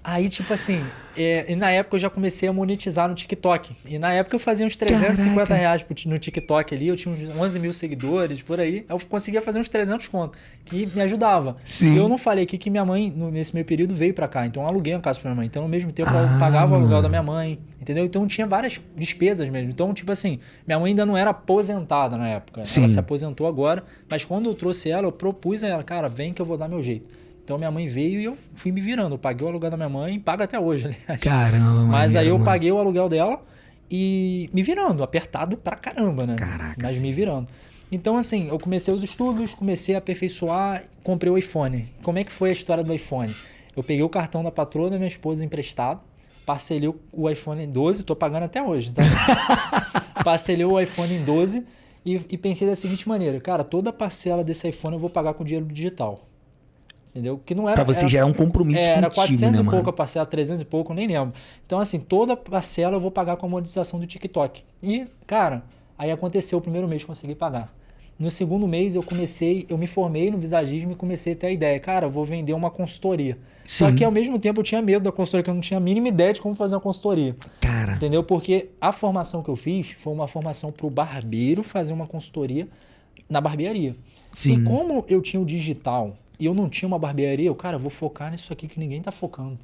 Aí, tipo assim, e na época eu já comecei a monetizar no TikTok. E na época eu fazia uns 350 reais no TikTok ali, eu tinha uns 11 mil seguidores, por aí. Eu conseguia fazer uns 300 conto, que me ajudava. Sim. E eu não falei aqui que minha mãe, nesse meio período, veio pra cá. Então eu aluguei uma casa pra minha mãe. Então, ao mesmo tempo, eu pagava o aluguel da minha mãe, entendeu? Então tinha várias despesas mesmo. Então, tipo assim, minha mãe ainda não era aposentada na época. Sim. Ela se aposentou agora. Mas quando eu trouxe ela, eu propus a ela, cara, vem que eu vou dar meu jeito. Então minha mãe veio e eu fui me virando. Eu paguei o aluguel da minha mãe, pago até hoje, aliás. Caramba, mas aí eu mano. paguei o aluguel dela e me virando, apertado pra caramba, né? Caraca. Mas me virando. Então, assim, eu comecei os estudos, comecei a aperfeiçoar, comprei o iPhone. Como é que foi a história do iPhone? Eu peguei o cartão da patroa da minha esposa emprestado, parcelei o iPhone em 12, tô pagando até hoje, tá? Parcelei o iPhone em 12 e pensei da seguinte maneira, cara, toda parcela desse iPhone eu vou pagar com dinheiro digital. Entendeu? Que não era, pra você gerar um compromisso contigo, era 400 né, e pouco mano? a parcela, 300 e pouco, eu nem lembro. Então, assim, toda parcela eu vou pagar com a monetização do TikTok. E, cara, aí aconteceu o primeiro mês, consegui pagar. No segundo mês eu me formei no visagismo e comecei a ter a ideia. Cara, eu vou vender uma consultoria. Sim. Só que ao mesmo tempo eu tinha medo da consultoria, que eu não tinha a mínima ideia de como fazer uma consultoria. Cara. Entendeu? Porque a formação que eu fiz foi uma formação pro barbeiro fazer uma consultoria na barbearia. Sim. E como eu tinha o digital e eu não tinha uma barbearia, eu vou focar nisso aqui que ninguém tá focando.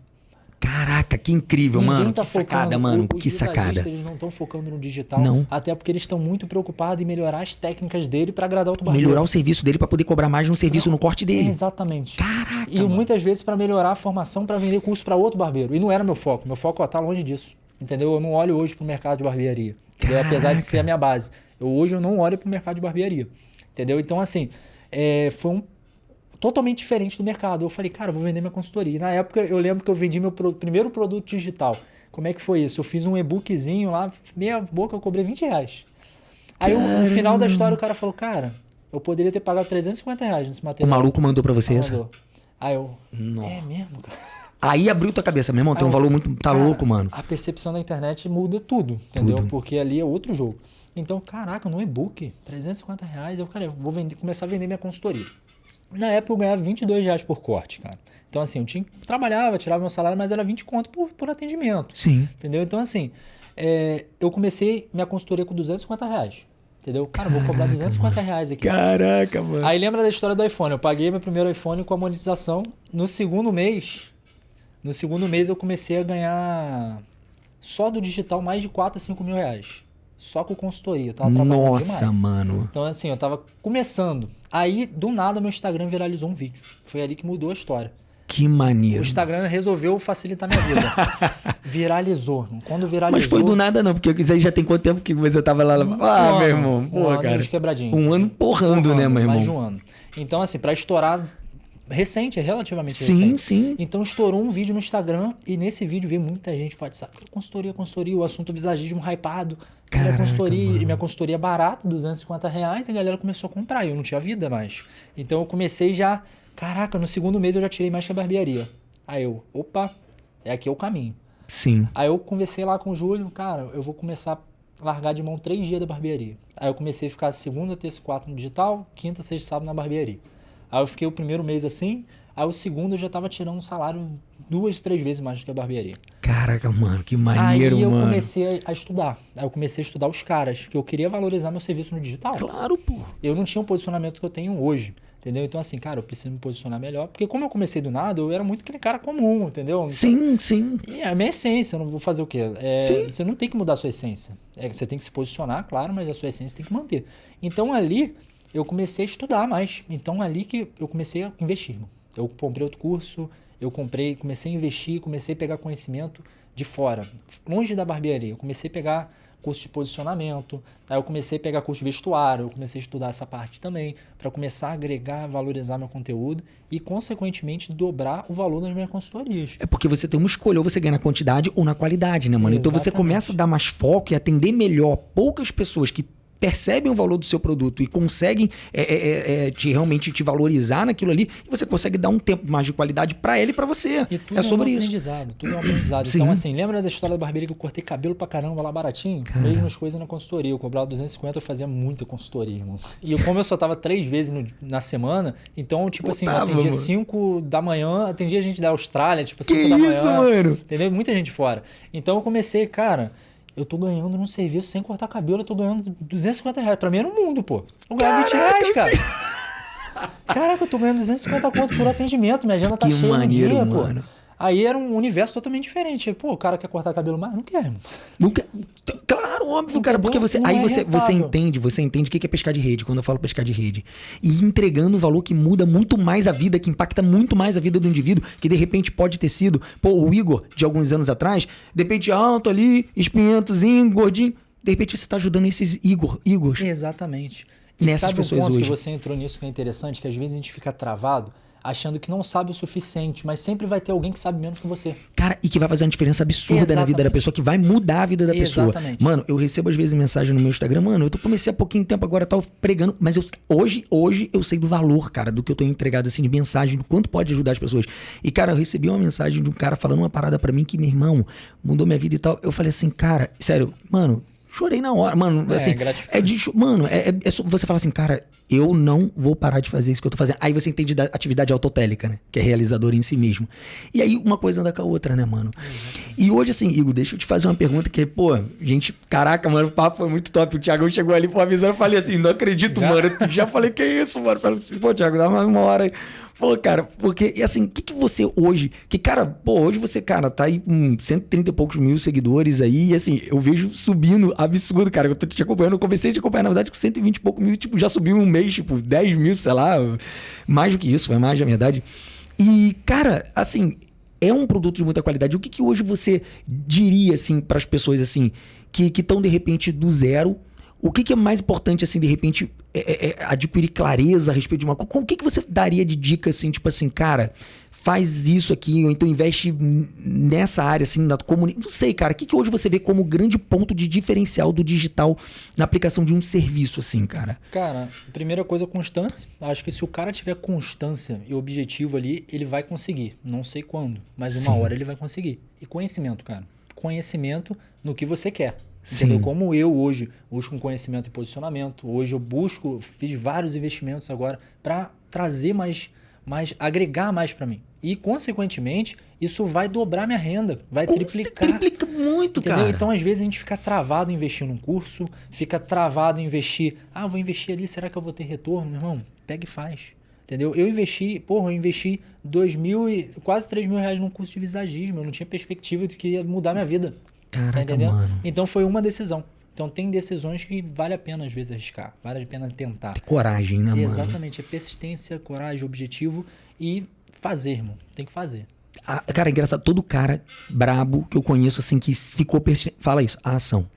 Caraca, que incrível, ninguém mano. Tá que sacada, mano. Que sacada. Eles não estão focando no digital. Não. Até porque eles estão muito preocupados em melhorar as técnicas dele para agradar outro barbeiro. Melhorar o serviço dele pra poder cobrar mais no serviço, no corte dele. Exatamente. Caraca, E mano. muitas vezes para melhorar a formação para vender curso para outro barbeiro. E não era meu foco. Meu foco tá longe disso. Entendeu? Eu não olho hoje pro mercado de barbearia. Entendeu? Apesar de ser a minha base. Hoje eu não olho pro mercado de barbearia. Entendeu? Então, assim, foi totalmente diferente do mercado. Eu falei, cara, eu vou vender minha consultoria. E na época, eu lembro que eu vendi meu primeiro produto digital. Como é que foi isso? Eu fiz um e-bookzinho lá, meia boca, eu cobrei 20 reais. Aí, no final da história, o cara falou, cara, eu poderia ter pagado 350 reais nesse O material. maluco mandou pra você isso? Mandou. Aí eu, Não. é mesmo, cara? Aí abriu tua cabeça, meu irmão, tem um valor muito... Tá cara, louco, mano. A percepção da internet muda tudo, entendeu? Tudo. Porque ali é outro jogo. Então, caraca, no e-book, 350 reais, eu, cara, eu vou começar a vender minha consultoria. Na época eu ganhava 22 reais por corte, cara. Então, assim, eu trabalhava, tirava meu salário, mas era 20 conto por atendimento. Sim. Entendeu? Então, assim, eu comecei minha consultoria com 250 reais. Entendeu? Cara, vou cobrar R$250 aqui. Caraca, mano. Aí lembra da história do iPhone. Eu paguei meu primeiro iPhone com a monetização. No segundo mês eu comecei a ganhar só do digital mais de 4 a 5 mil reais. Só com consultoria. Eu tava trabalhando Nossa, demais. mano. Então, assim, eu tava começando. Aí, do nada, meu Instagram viralizou um vídeo. Foi ali que mudou a história. Que O maneiro. Instagram resolveu facilitar minha vida. Viralizou. Quando viralizou... Mas foi do nada não, porque isso aí já tem quanto tempo que você tava lá? Meu irmão. Pô, ano cara. de quebradinho. Um ano porrando, né, meu irmão? Mais de um ano. Então, assim, pra estourar... Recente, é relativamente Sim, recente. sim. Então estourou um vídeo no Instagram e nesse vídeo veio muita gente pro WhatsApp. Consultoria, o assunto visagismo hypado. Caraca, Minha consultoria é barata, R$250, e a galera começou a comprar. E eu não tinha vida mais. Então eu comecei já... Caraca, no segundo mês eu já tirei mais que a barbearia. Aí eu, opa, aqui é o caminho. Sim. Aí eu conversei lá com o Júlio, cara, eu vou começar a largar de mão 3 dias da barbearia. Aí eu comecei a ficar segunda, terça e quarta no digital, quinta, sexta e sábado na barbearia. Aí eu fiquei o primeiro mês assim, aí o segundo eu já tava tirando um salário 2, 3 vezes mais do que a barbearia. Caraca, mano, que maneiro, aí eu mano. comecei a estudar. Aí eu comecei a estudar os caras, que eu queria valorizar meu serviço no digital. Claro, pô. Eu não tinha o posicionamento que eu tenho hoje, entendeu? Então assim, cara, eu preciso me posicionar melhor, porque como eu comecei do nada, eu era muito aquele cara comum, entendeu? Sim, sim. E é a minha essência, eu não vou fazer o quê? Sim. Você não tem que mudar a sua essência. Você tem que se posicionar, claro, mas a sua essência tem que manter. Então ali... eu comecei a estudar mais. Então, ali que eu comecei a investir, irmão. Eu comprei outro curso, comecei a investir, comecei a pegar conhecimento de fora, longe da barbearia. Eu comecei a pegar curso de posicionamento, aí eu comecei a pegar curso de vestuário, eu comecei a estudar essa parte também, para começar a agregar, valorizar meu conteúdo e, consequentemente, dobrar o valor das minhas consultorias. É porque você tem uma escolha, ou você ganha na quantidade ou na qualidade, né, mano? Então você Exatamente. começa a dar mais foco e atender melhor poucas pessoas que percebem o valor do seu produto e conseguem realmente te valorizar naquilo ali, e você consegue dar um tempo mais de qualidade pra ele e pra você. E tudo é sobre um isso. aprendizado, tudo é um aprendizado. Sim. Então, assim, lembra da história da barbearia que eu cortei cabelo pra caramba lá baratinho? Mesmas coisas na consultoria. Eu cobrava 250, eu fazia muita consultoria, irmão. E como eu só tava 3 vezes na semana, então, tipo assim, eu atendia 5 da manhã, atendia gente da Austrália, tipo, 5 da manhã. Que isso, mano? Entendeu? Muita gente fora. Então eu comecei, cara... eu tô ganhando num serviço sem cortar cabelo, eu tô ganhando R$250. Pra mim era um mundo, pô. Eu ganhava R$20, cara. Caraca, eu tô ganhando 250 conto por atendimento, minha agenda tá Que cheia maneiro, no dia, mano. pô. Aí era um universo totalmente diferente. Pô, o cara quer cortar cabelo mais? Não quer, irmão. Nunca... Claro, óbvio, cara, porque você Não aí é você rentável. entende o que é pescar de rede, quando eu falo pescar de rede. E entregando um valor que muda muito mais a vida, que impacta muito mais a vida do indivíduo, que de repente pode ter sido, pô, o Igor, de alguns anos atrás, de repente alto ali, espinhentozinho, gordinho, de repente você tá ajudando esses Igors. Exatamente. E Nessas sabe um pessoas ponto hoje. que você entrou nisso que é interessante? Que às vezes a gente fica travado, achando que não sabe o suficiente, mas sempre vai ter alguém que sabe menos que você. Cara, e que vai fazer uma diferença absurda na vida da pessoa, que vai mudar a vida da pessoa. Exatamente. Mano, eu recebo às vezes mensagem no meu Instagram, mano, eu comecei há pouquinho tempo agora, tal, pregando, mas hoje eu sei do valor, cara, do que eu tô entregado, assim, de mensagem, do quanto pode ajudar as pessoas. E, cara, eu recebi uma mensagem de um cara falando uma parada pra mim que, meu irmão, mudou minha vida e tal. Eu falei assim, cara, sério, mano, chorei na hora, mano, assim, você fala assim, cara, eu não vou parar de fazer isso que eu tô fazendo. Aí você entende da atividade autotélica, né? Que é realizador em si mesmo. E aí uma coisa anda com a outra, né, mano? E hoje, assim, Igor, deixa eu te fazer uma pergunta que, pô, gente, caraca, mano, o papo foi muito top. O Thiagão chegou ali, pô, avisando, eu falei assim, não acredito, mano. Eu já falei, que isso, mano? Falei assim, pô, Thiago, dá mais uma hora aí. Pô, cara, porque, e assim, o que você hoje... Que, cara, pô, hoje você, cara, tá aí com 130 e poucos mil seguidores aí, e assim, eu vejo subindo absurdo, cara. Eu tô te acompanhando, eu comecei a te acompanhar, na verdade, com 120 e poucos mil, tipo, já subiu um mês, tipo, 10 mil, sei lá, mais do que isso, foi mais, na verdade. E, cara, assim, é um produto de muita qualidade. O que hoje você diria, assim, pras pessoas, assim, que estão, de repente, do zero... O que é mais importante, assim, de repente, adquirir clareza a respeito de uma coisa? O que você daria de dica, assim, tipo assim, cara, faz isso aqui, ou então investe nessa área, assim, na comunidade. Não sei, cara, o que hoje você vê como grande ponto de diferencial do digital na aplicação de um serviço, assim, cara? Cara, primeira coisa, constância. Acho que se o cara tiver constância e objetivo ali, ele vai conseguir. Não sei quando, mas uma hora ele vai conseguir. E conhecimento, cara. Conhecimento no que você quer. Entendeu? Como eu hoje busco conhecimento e posicionamento, hoje eu fiz vários investimentos agora para trazer mais, agregar mais para mim. E, consequentemente, isso vai dobrar minha renda, vai triplicar. Triplica muito, entendeu? cara. Então, às vezes, a gente fica travado em investir num curso, fica travado em investir. Vou investir ali, será que eu vou ter retorno? Meu irmão, pega e faz. Entendeu? Eu investi quase 3 mil reais num curso de visagismo. Eu não tinha perspectiva de que ia mudar minha vida. Caraca, tá entendendo? mano. Então foi uma decisão. Então tem decisões que vale a pena às vezes arriscar, vale a pena tentar. Ter coragem, né, mano? Exatamente, é persistência, coragem, objetivo e fazer, irmão. Tem que fazer. Cara, é engraçado, todo cara brabo que eu conheço, assim, que ficou persistente, fala isso, a ação.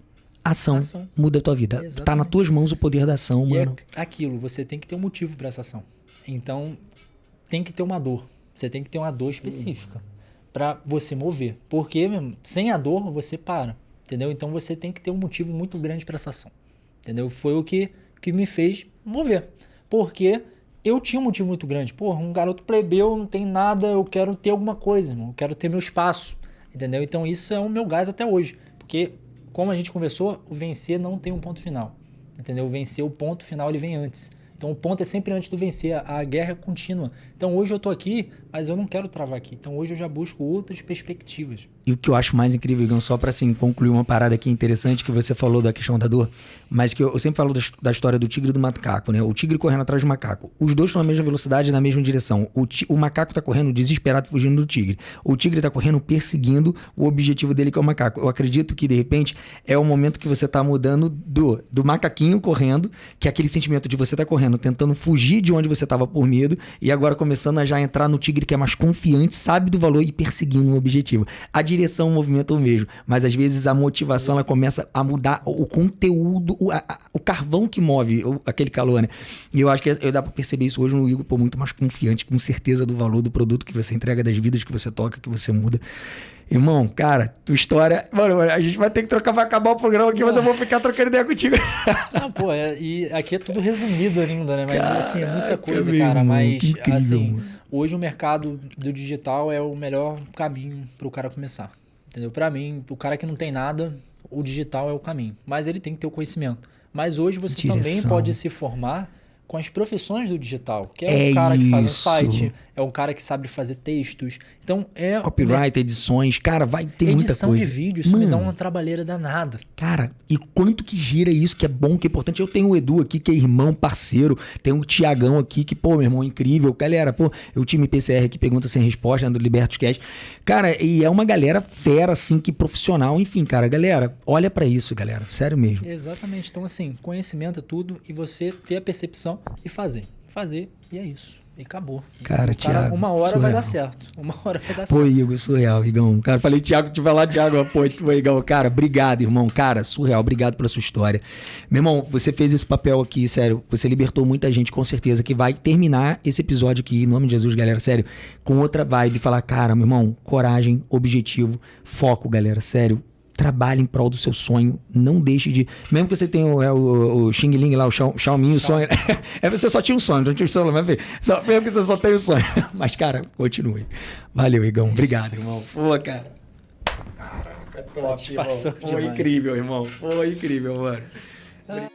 Ação muda a tua vida. Exatamente. Tá nas tuas mãos o poder da ação, mano. É aquilo, você tem que ter um motivo para essa ação. Então, tem que ter uma dor. Você tem que ter uma dor específica para você mover. Porque, mesmo, sem a dor, você para. Entendeu? Então, você tem que ter um motivo muito grande para essa ação. Entendeu? Foi o que me fez mover. Porque eu tinha um motivo muito grande. Um garoto plebeu, não tem nada, eu quero ter alguma coisa, irmão. Eu quero ter meu espaço. Entendeu? Então, isso é o meu gás até hoje. Porque, como a gente conversou, o vencer não tem um ponto final. Entendeu? O vencer, o ponto final, ele vem antes. Então, o ponto é sempre antes do vencer. A guerra é contínua. Então, hoje eu tô aqui, mas eu não quero travar aqui. Então, hoje eu já busco outras perspectivas. E o que eu acho mais incrível, Igão, só para assim, concluir uma parada aqui interessante que você falou da questão da dor, mas que eu sempre falo da história do tigre e do macaco, né? O tigre correndo atrás do macaco. Os dois estão na mesma velocidade e na mesma direção. O macaco tá correndo desesperado fugindo do tigre. O tigre tá correndo perseguindo o objetivo dele, que é o macaco. Eu acredito que, de repente, é o momento que você tá mudando do macaquinho correndo, que é aquele sentimento de você tá correndo, tentando fugir de onde você tava por medo, e agora começando a já entrar no tigre que é mais confiante, sabe do valor e perseguindo um objetivo. A direção, o movimento é o mesmo, mas às vezes a motivação ela começa a mudar o conteúdo, o carvão que move aquele calor, né? E eu acho que dá pra perceber isso hoje no Igor, pô, muito mais confiante, com certeza do valor do produto que você entrega, das vidas que você toca, que você muda. Irmão, cara, tua história... Mano, a gente vai ter que vai acabar o programa aqui, mas eu vou ficar trocando ideia contigo. Não, e aqui é tudo resumido ainda, né? Mas Caraca, assim, é muita coisa, meu cara. irmão, Mas incrível, assim, mano. Hoje o mercado do digital é o melhor caminho pro cara começar. Entendeu? Pra mim, o cara que não tem nada, o digital é o caminho. Mas ele tem que ter o conhecimento. Mas hoje você também pode se formar com as profissões do digital, que é o cara que faz um site, é o cara que sabe fazer textos. Então copyright, edições, cara, vai ter muita coisa. Edição de vídeo, isso me dá uma trabalheira danada. Cara, e quanto que gira isso, que é bom, que é importante. Eu tenho o Edu aqui, que é irmão, parceiro, tem o Tiagão aqui, que, pô, meu irmão, incrível. Galera, pô, o time PCR aqui, pergunta sem resposta, né, do Libertos Cast. Cara, e é uma galera fera, assim, que profissional, enfim, cara, galera, olha pra isso, galera, sério mesmo. Exatamente, então assim, conhecimento é tudo e você ter a percepção e fazer, e é isso. E acabou. Cara, Thiago, uma hora surreal. Vai dar certo. Uma hora vai dar certo. Pô, Igor, surreal, Igão. Cara, falei, Thiago, tu vai lá, Thiago, pô, Igão. Cara, obrigado, irmão. Cara, surreal, obrigado pela sua história. Meu irmão, você fez esse papel aqui, sério, você libertou muita gente, com certeza, que vai terminar esse episódio aqui, em nome de Jesus, galera, sério, com outra vibe, falar, cara, meu irmão, coragem, objetivo, foco, galera, sério. Trabalhe em prol do seu sonho, não deixe de... Mesmo que você tenha o Xing Ling lá, o Xiaomi, o sonho... você só tinha um sonho, não tinha um sonho, mas mesmo que você só tenha um sonho. Mas, cara, continue. Valeu, Igão. Obrigado, irmão. Pô, cara. É top, irmão. Foi incrível, irmão. Foi incrível, mano.